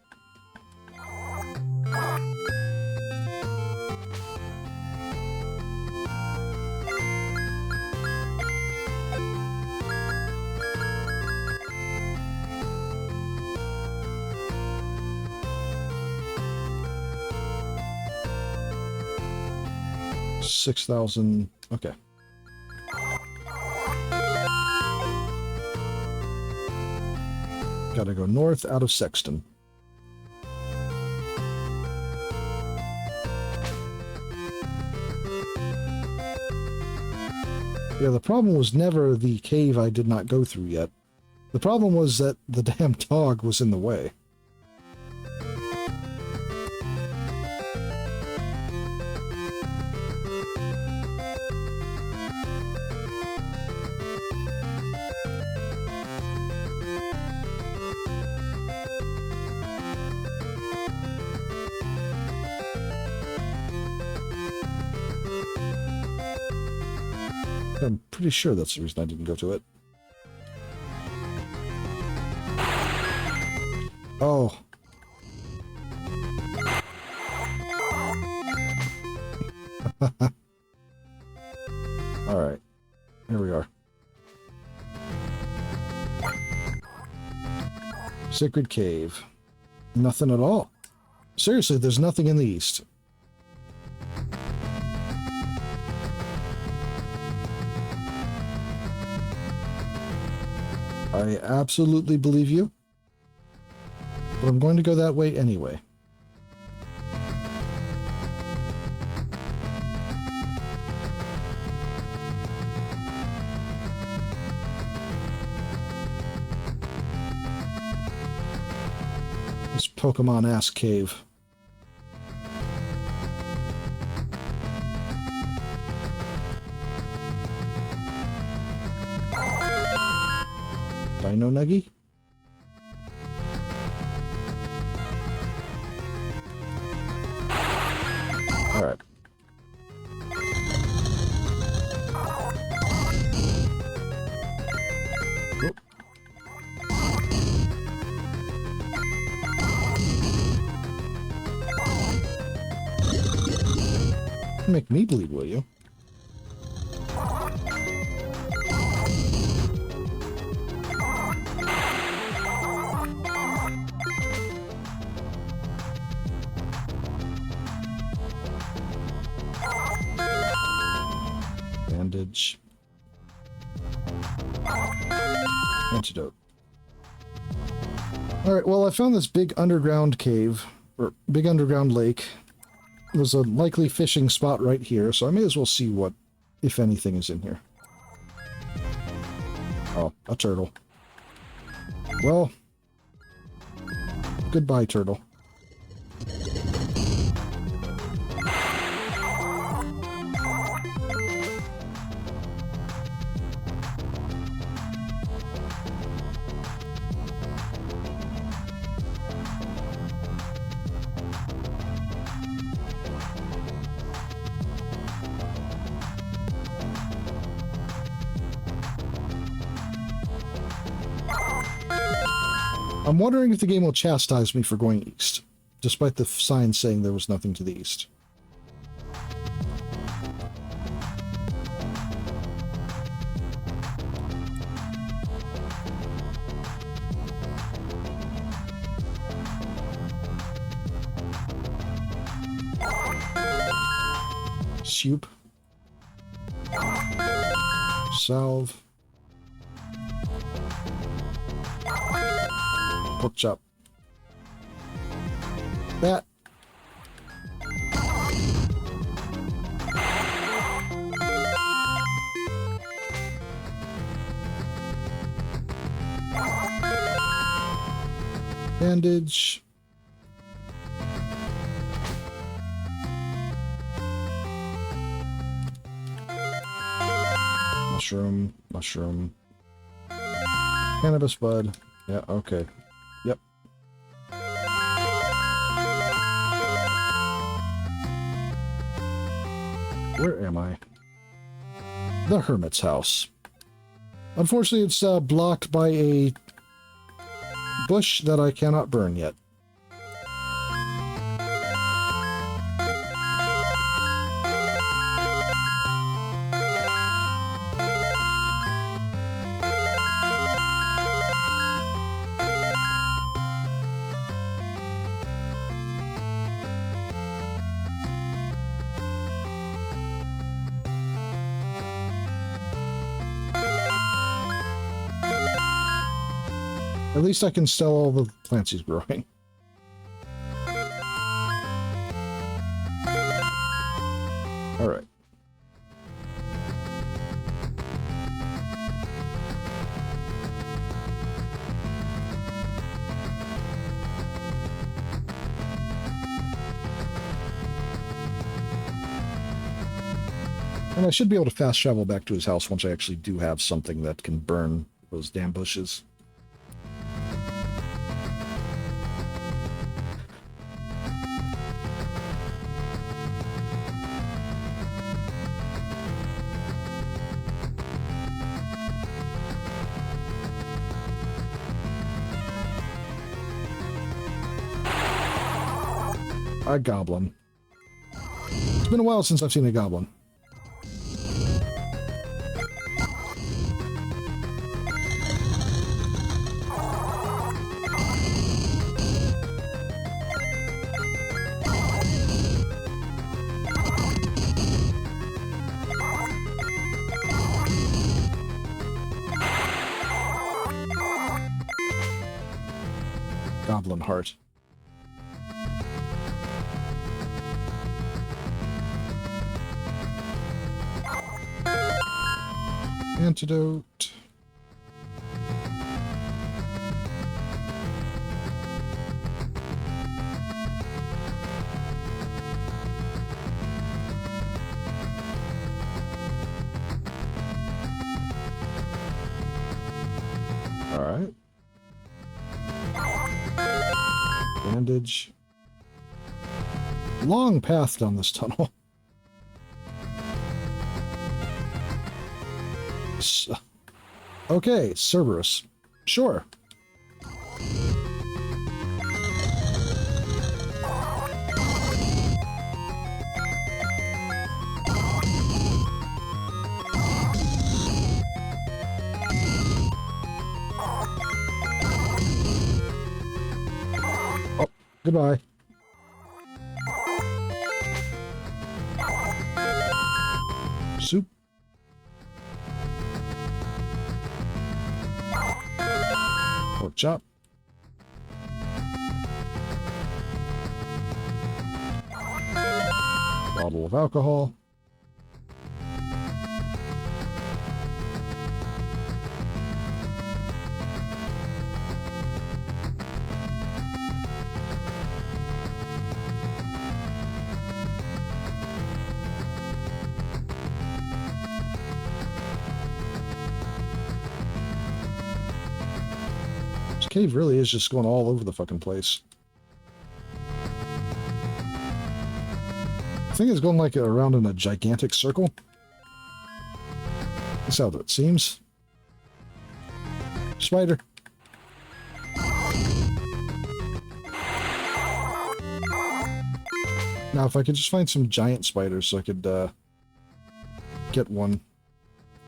$6,000. Okay. Gotta go north out of Sexton. Yeah, the problem was never the cave I did not go through yet. The problem was that the damn dog was in the way. I'm pretty sure that's the reason I didn't go to it. Oh. Alright. Here we are. Sacred Cave. Nothing at all. Seriously, there's nothing in the east. I absolutely believe you. But I'm going to go that way anyway. This Pokemon-ass cave. Dino Nuggy? Alright. Make me bleed, will you? Bandage. Antidote. Alright, well, I found this big underground cave, or big underground lake. There's a likely fishing spot right here, so I may as well see what, if anything, is in here. Oh, a turtle. Well, goodbye, turtle. I'm wondering if the game will chastise me for going east, despite the sign saying there was nothing to the east. Soup. Salve. Pork chop. That. Bandage. Mushroom. Mushroom. Cannabis bud. Yeah, okay. Yep. Where am I? The Hermit's house. Unfortunately, it's blocked by a bush that I cannot burn yet. At least I can sell all the plants he's growing. Alright. And I should be able to fast travel back to his house once I actually do have something that can burn those damn bushes. A goblin. It's been a while since I've seen a goblin. Goblin heart. Antidote. All right. Bandage. Long path down this tunnel. Okay, Cerberus. Sure. Oh, goodbye. Soup. Pork chop. Bottle of alcohol. Cave really is just going all over the fucking place. I think it's going like around in a gigantic circle. That's how it seems. Spider. Now if I could just find some giant spiders so I could get one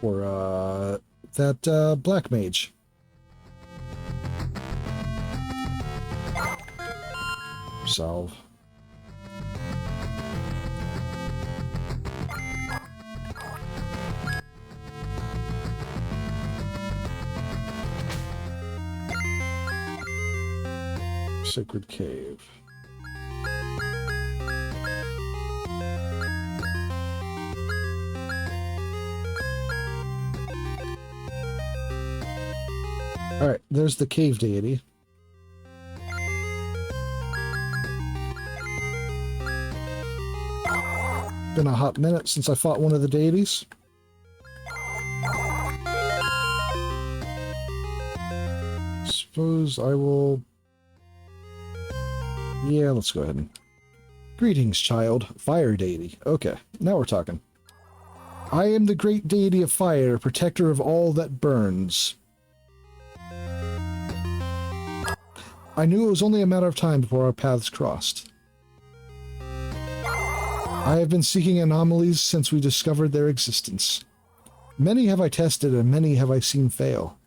for that black mage. Salve. Sacred Cave. Alright, there's the cave deity. Been a hot minute since I fought one of the deities. Suppose I will... Yeah, let's go ahead and... Greetings, child. Fire deity. Okay, now we're talking. I am the great deity of fire, protector of all that burns. I knew it was only a matter of time before our paths crossed. I have been seeking anomalies since we discovered their existence. Many have I tested, and many have I seen fail.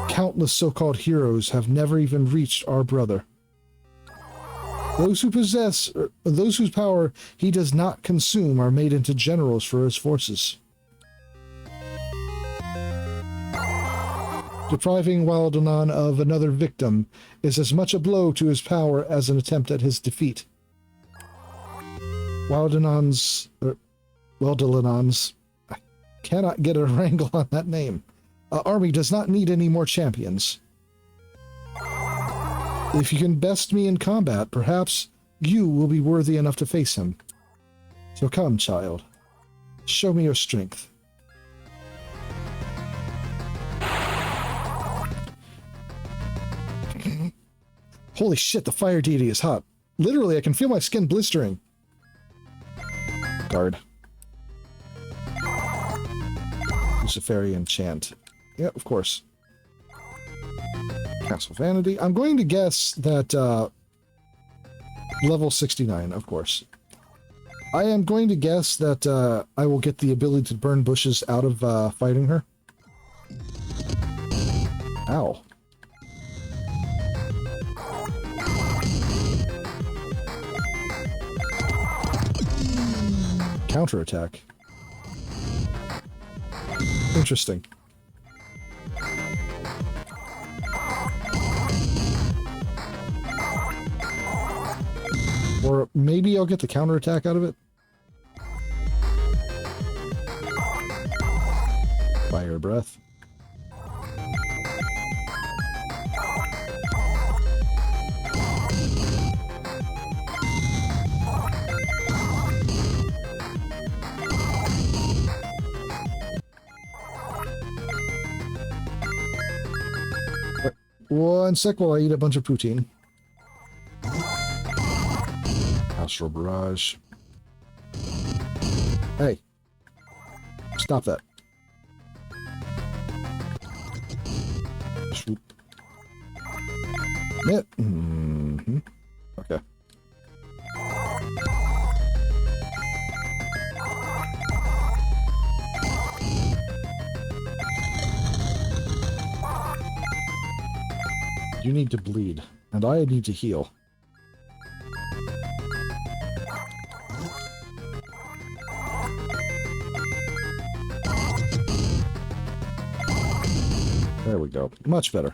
Countless so-called heroes have never even reached our brother. Those who possess, or those whose power he does not consume, are made into generals for his forces. Depriving Waldanon of another victim is as much a blow to his power as an attempt at his defeat. Waldanon's... I cannot get a wrangle on that name. Our army does not need any more champions. If you can best me in combat, perhaps you will be worthy enough to face him. So come, child. Show me your strength. Holy shit, the fire deity is hot. Literally, I can feel my skin blistering. Guard. Luciferian chant. Yeah, of course. Castle Vanity. I'm going to guess that level 69, of course. I am going to guess that I will get the ability to burn bushes out of fighting her. Ow. Counterattack. Interesting. Or maybe I'll get the counterattack out of it. Fire breath. One sec while I eat a bunch of poutine. Astral Barrage. Hey. Stop that. Swoop. Yeah. Mm-hmm. Okay. You need to bleed, and I need to heal. There we go. Much better.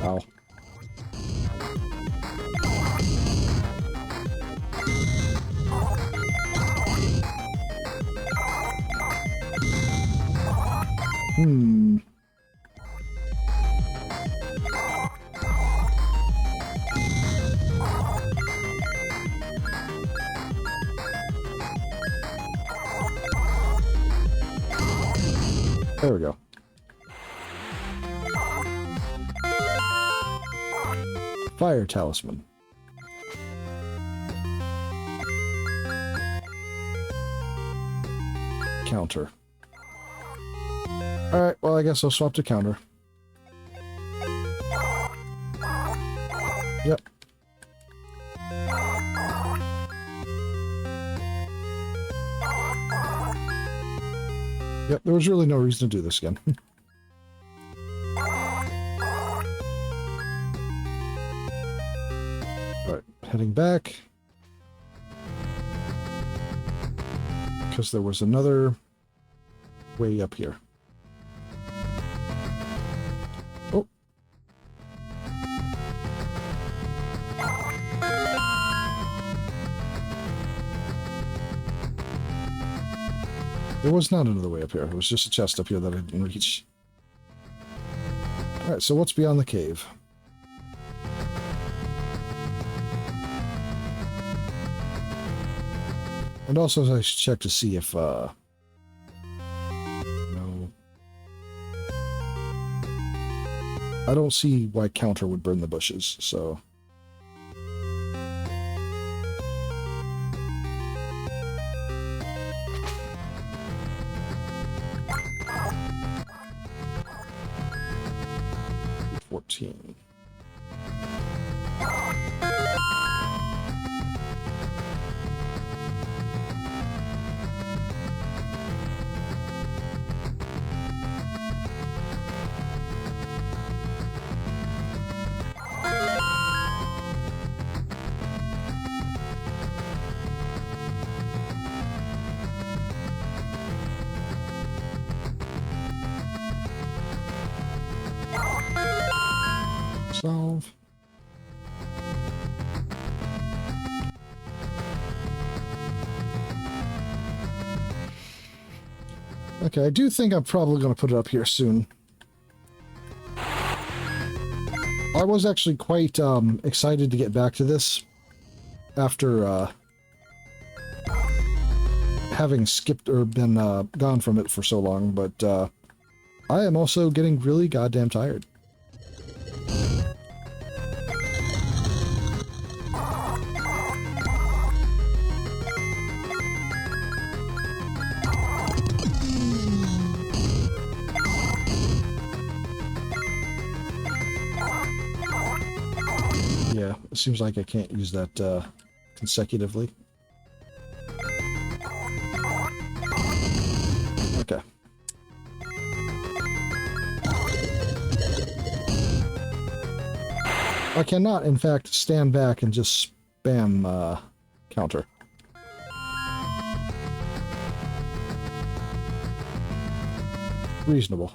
Ow. There we go. Fire Talisman. Counter. Alright, well, I guess I'll swap to counter. Yep. Yep, there was really no reason to do this again. Alright, heading back. Because there was another way up here. Oh. There was not another way up here. It was just a chest up here that I didn't reach. Alright, so what's beyond the cave? And also I should check to see if, no. I don't see why counter would burn the bushes, so... Solve. Okay, I do think I'm probably going to put it up here soon. I was actually quite excited to get back to this after having skipped or been gone from it for so long, but I am also getting really goddamn tired. seems like I can't use that consecutively. Okay. I cannot, in fact, stand back and just spam counter. Reasonable.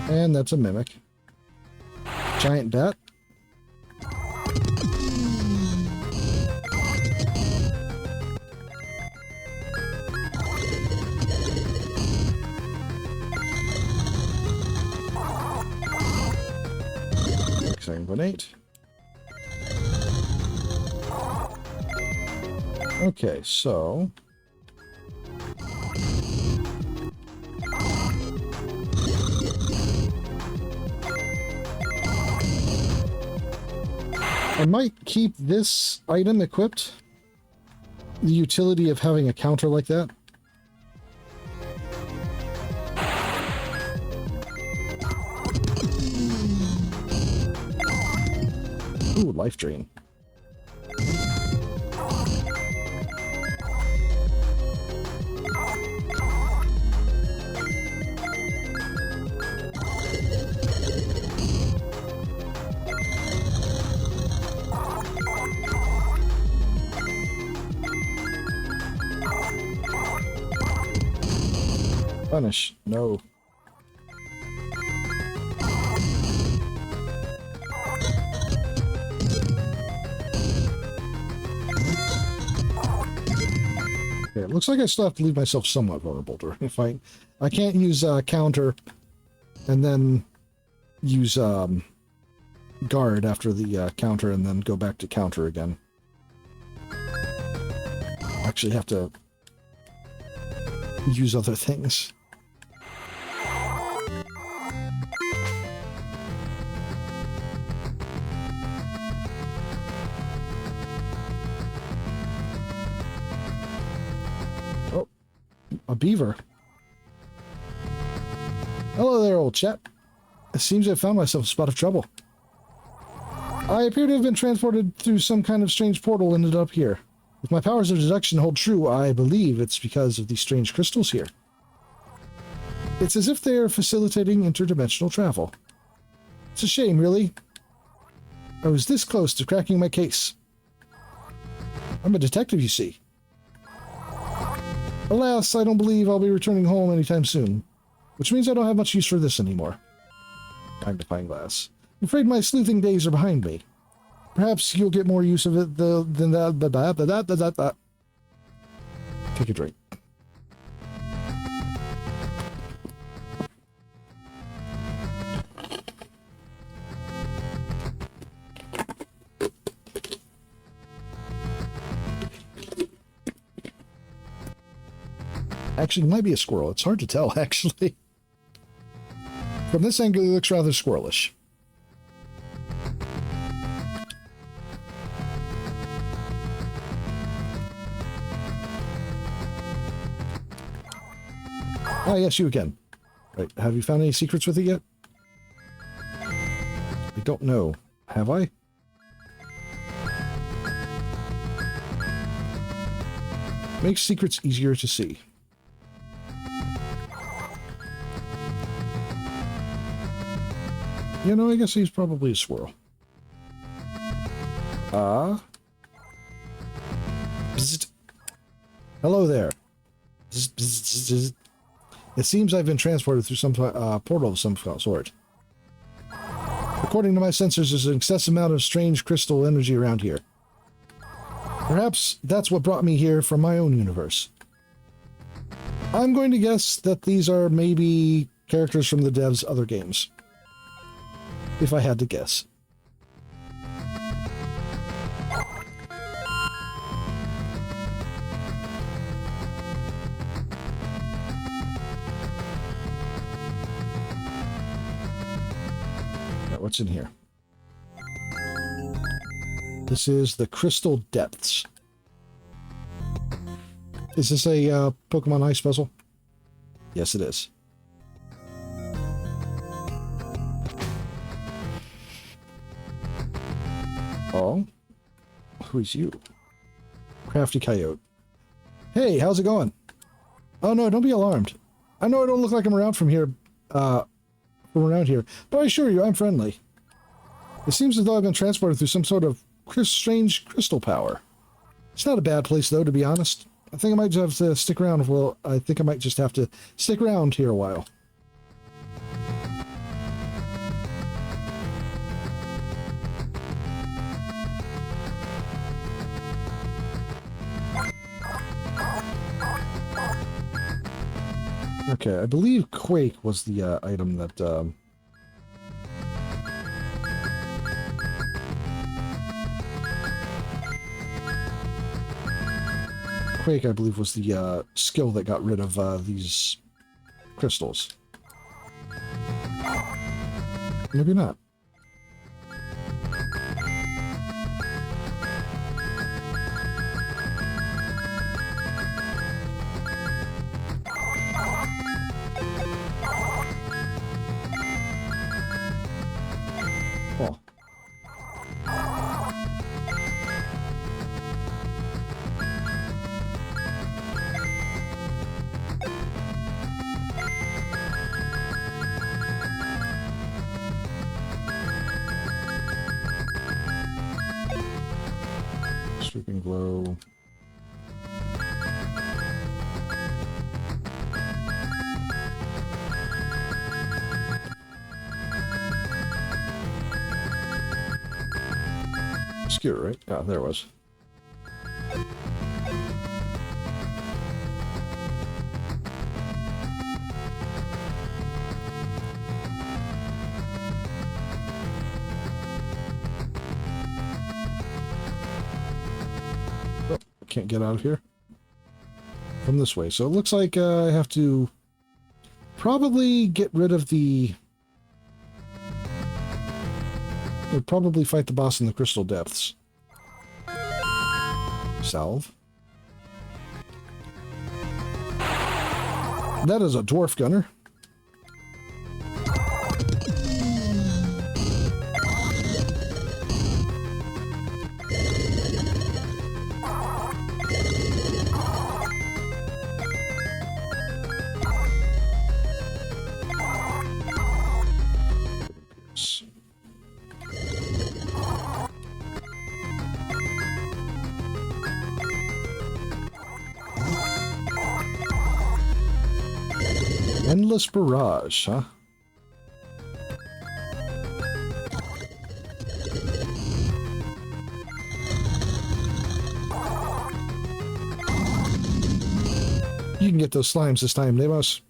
And that's a mimic. Giant bat. $7.8. Okay, so I might keep this item equipped. The utility of having a counter like that. Ooh, life drain. Punish. No. Okay, it looks like I still have to leave myself somewhat vulnerable to if I can't use counter and then use guard after the counter and then go back to counter again. I actually have to use other things. Oh, a beaver. Hello there, old chap. It seems I've found myself a spot of trouble. I appear to have been transported through some kind of strange portal and ended up here. If my powers of deduction hold true, I believe it's because of these strange crystals here. It's as if they are facilitating interdimensional travel. It's a shame, really. I was this close to cracking my case. I'm a detective, you see. Alas, I don't believe I'll be returning home anytime soon, which means I don't have much use for this anymore. Magnifying glass. I'm afraid my sleuthing days are behind me. Perhaps you'll get more use of it than that. Take a drink. Actually, it might be a squirrel. It's hard to tell, actually. From this angle, it looks rather squirrelish. Ah, yes, you again. Right, have you found any secrets with it yet? I don't know. Have I? Makes secrets easier to see. You know, I guess he's probably a squirrel. Bzzzt. Hello there. Bzzzt, bzzzt, bzzzt. It seems I've been transported through some portal of some sort. According to my sensors, there's an excessive amount of strange crystal energy around here. Perhaps that's what brought me here from my own universe. I'm going to guess that these are maybe characters from the dev's other games. If I had to guess. Now, what's in here? This is the Crystal Depths. Is this a Pokemon Ice puzzle? Yes, it is. Oh? Who's you? Crafty Coyote. Hey, how's it going? Oh no, don't be alarmed. I know I don't look like I'm around from here, but I assure you, I'm friendly. It seems as though I've been transported through some sort of strange crystal power. It's not a bad place, though, to be honest. I think I might just have to stick around. Well, I think I might just have to stick around here a while. Okay, I believe Quake was the item that... Quake, I believe, was the skill that got rid of these crystals. Maybe not. Oh. Sweeping glow. Skewer, right? Ah, there it was. Oh, can't get out of here from this way. So it looks like I have to probably get rid of the... Would probably fight the boss in the Crystal Depths. Salve. That is a dwarf gunner. Endless barrage, huh? You can get those slimes this time, Nemos.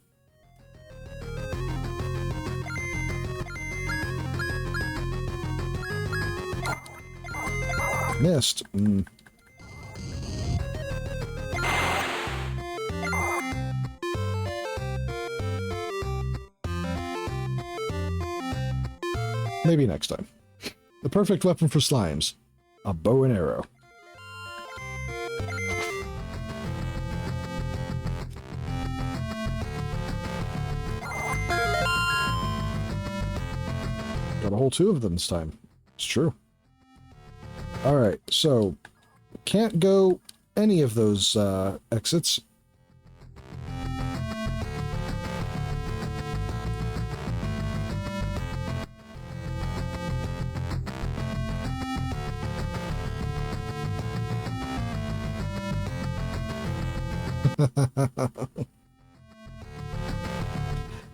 Missed. Maybe next time. The perfect weapon for slimes. A bow and arrow. Got a whole two of them this time. It's true. Alright, so can't go any of those exits.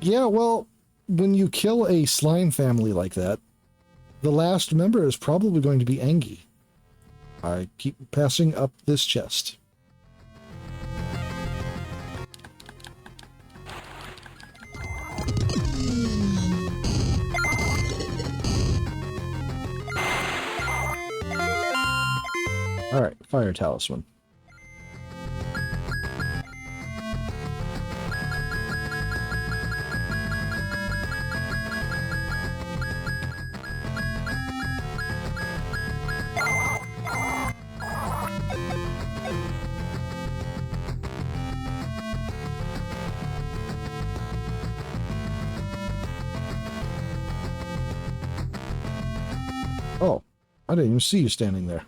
Yeah, well, when you kill a slime family like that, the last member is probably going to be Angie. I keep passing up this chest. Alright, fire talisman. Oh, I didn't even see you standing there.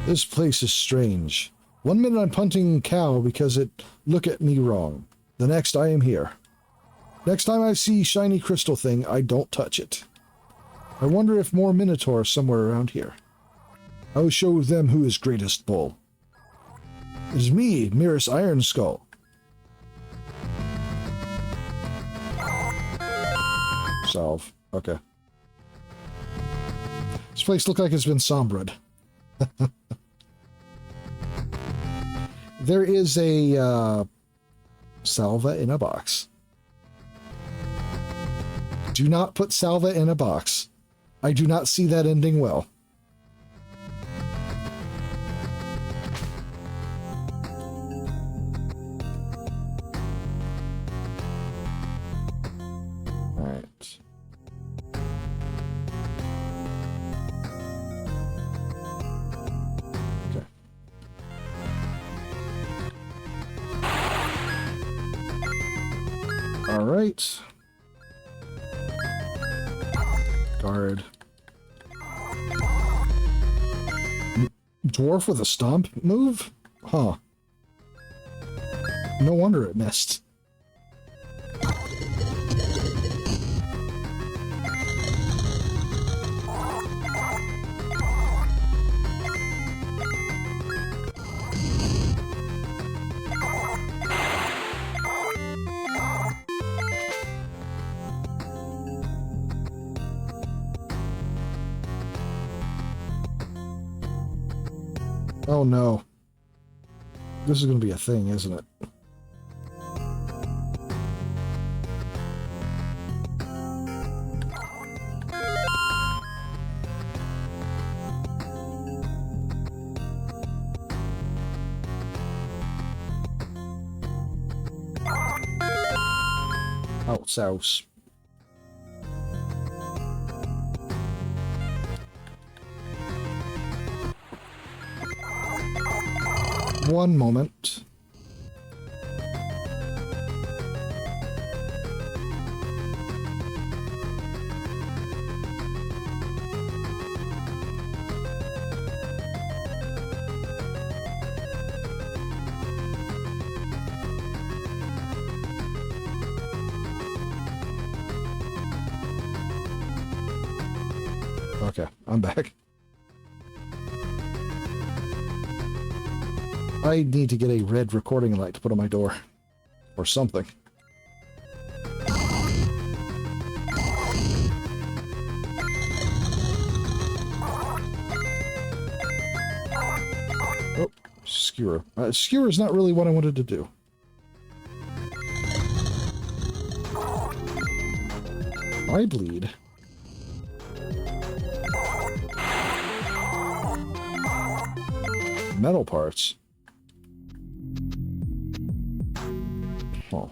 This place is strange. 1 minute I'm punting cow because it look at me wrong. The next I am here. Next time I see shiny crystal thing, I don't touch it. I wonder if more minotaurs somewhere around here. I will show them who is greatest bull. It is me, Mirror's Iron Skull. Salve. Okay. This place looks like it's been sombred. There is a salva in a box. Do not put salva in a box. I do not see that ending well. Alright. Okay. Alright. Guard. Dwarf with a stomp move? Huh. No wonder it missed. Oh no. This is going to be a thing, isn't it? Outsouse. One moment. Okay, I'm back. I need to get a red recording light to put on my door. Or something. Oh, skewer. Skewer is not really what I wanted to do. I bleed. Metal parts. Oh.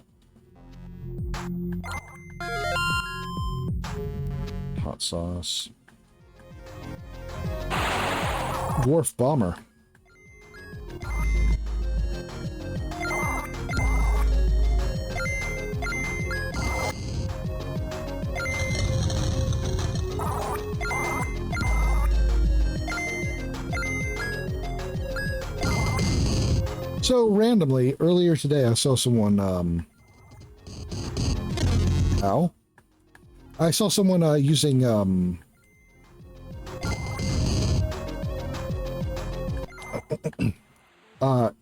Hot sauce. Dwarf bomber. So randomly, earlier today, I saw someone, ow. I saw someone, using,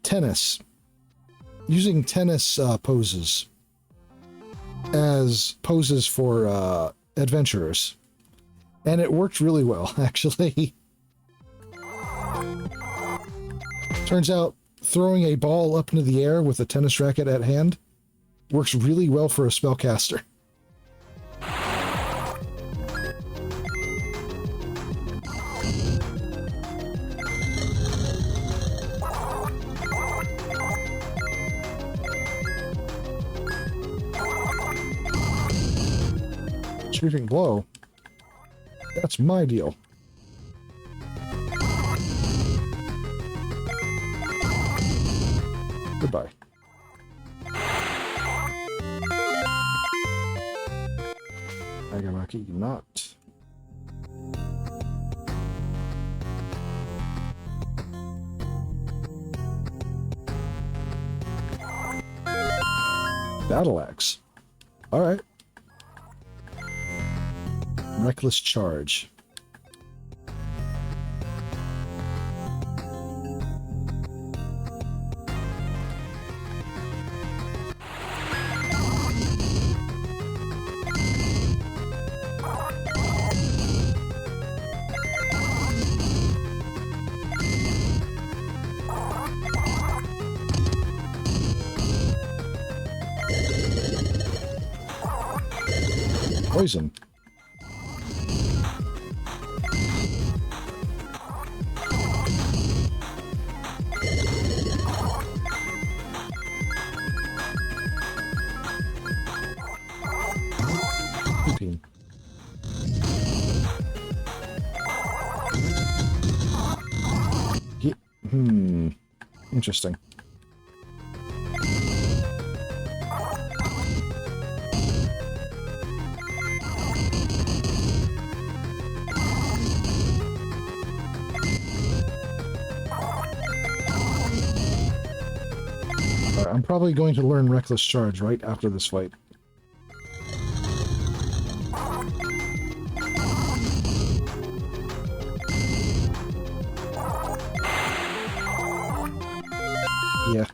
tennis. Using tennis, poses. As poses for, adventurers. And it worked really well, actually. Turns out, throwing a ball up into the air with a tennis racket at hand works really well for a spellcaster. Sweeping blow. That's my deal. Goodbye. Nagamaki not. Battle axe. Alright. Reckless charge. Poison. Pooping. Interesting. I'm probably going to learn Reckless Charge right after this fight. Yeah.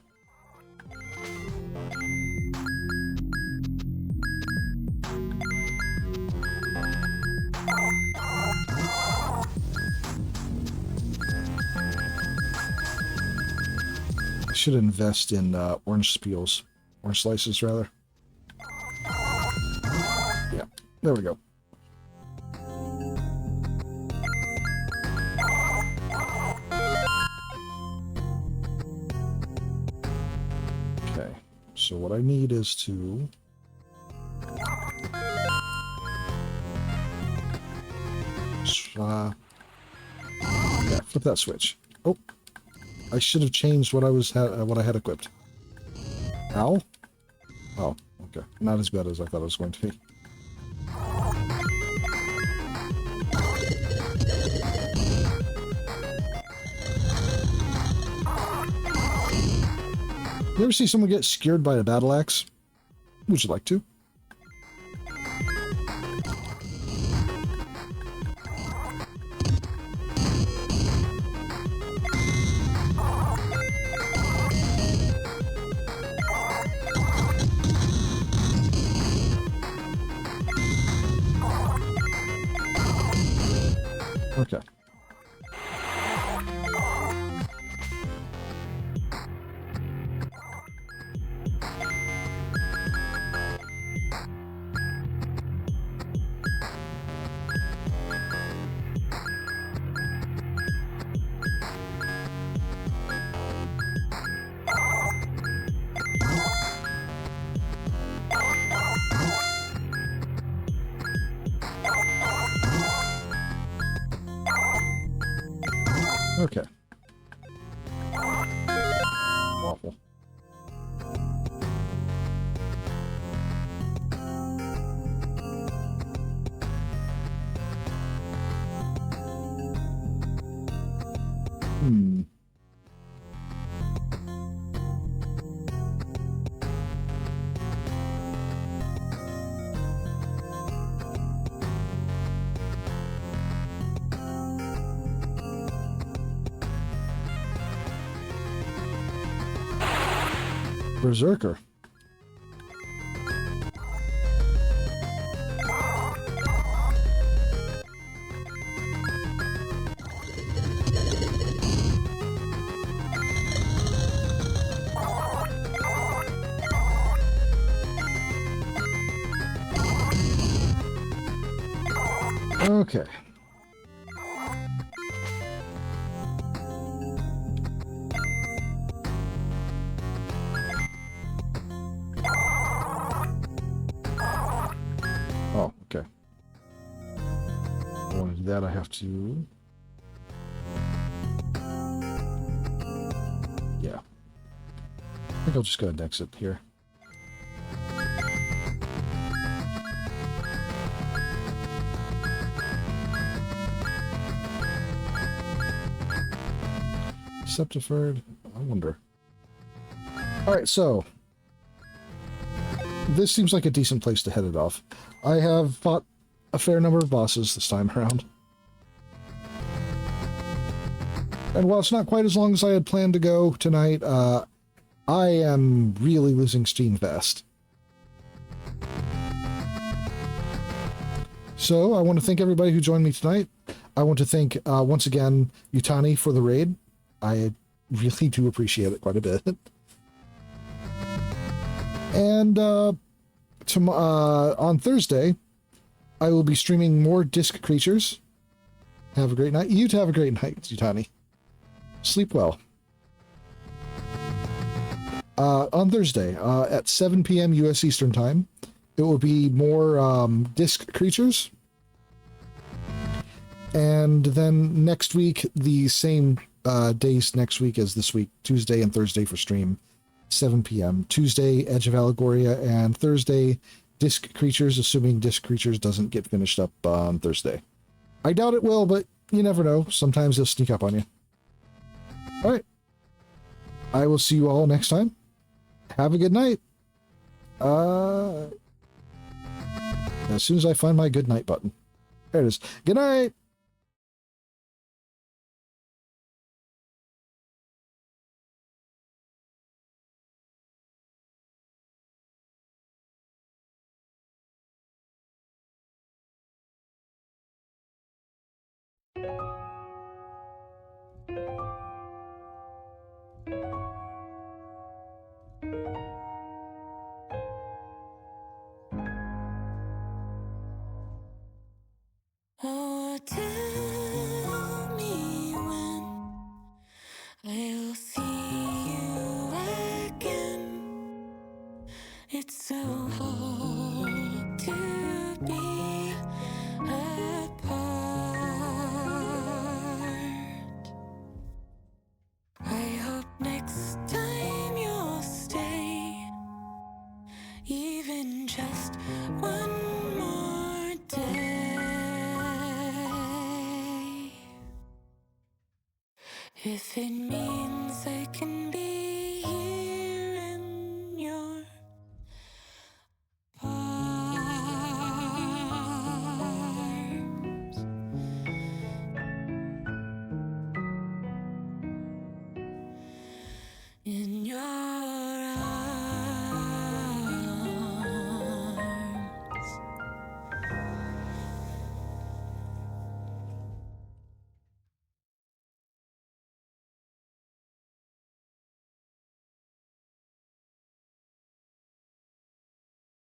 I should invest in orange speels. Orange slices, rather. Yeah, there we go. Okay, so what I need is to... yeah, flip that switch. Oh, I should have changed what I had equipped. Ow? Oh, okay. Not as bad as I thought it was going to be. You ever see someone get skewered by a battle axe? Would you like to? Okay. Okay. Awful. Berserker. Okay. Oh, okay. I want to do that, I have to... Yeah. I think I'll just go ahead and exit here. Septified. I wonder. Alright, so... this seems like a decent place to head it off. I have fought a fair number of bosses this time around. And while it's not quite as long as I had planned to go tonight, I am really losing steam fast. So, I want to thank everybody who joined me tonight. I want to thank, once again, Yutani for the raid. I really do appreciate it quite a bit. And, on Thursday, I will be streaming more Disc Creatures. Have a great night. You have a great night, Yutani. Sleep well. On Thursday, at 7 p.m. U.S. Eastern Time, it will be more Disc Creatures. And then next week, the same days next week as this week, Tuesday and Thursday for stream, 7 p.m. Tuesday, Edge of Allegoria, and Thursday, Disc Creatures, assuming Disc Creatures doesn't get finished up on Thursday. I doubt it will, but you never know. Sometimes they'll sneak up on you. All right. I will see you all next time. Have a good night. As soon as I find my good night button. There it is. Good night. Oh, tell me when I'll see you again. It's so hard to be apart. I hope next time you'll stay, even just one more day. If it means I can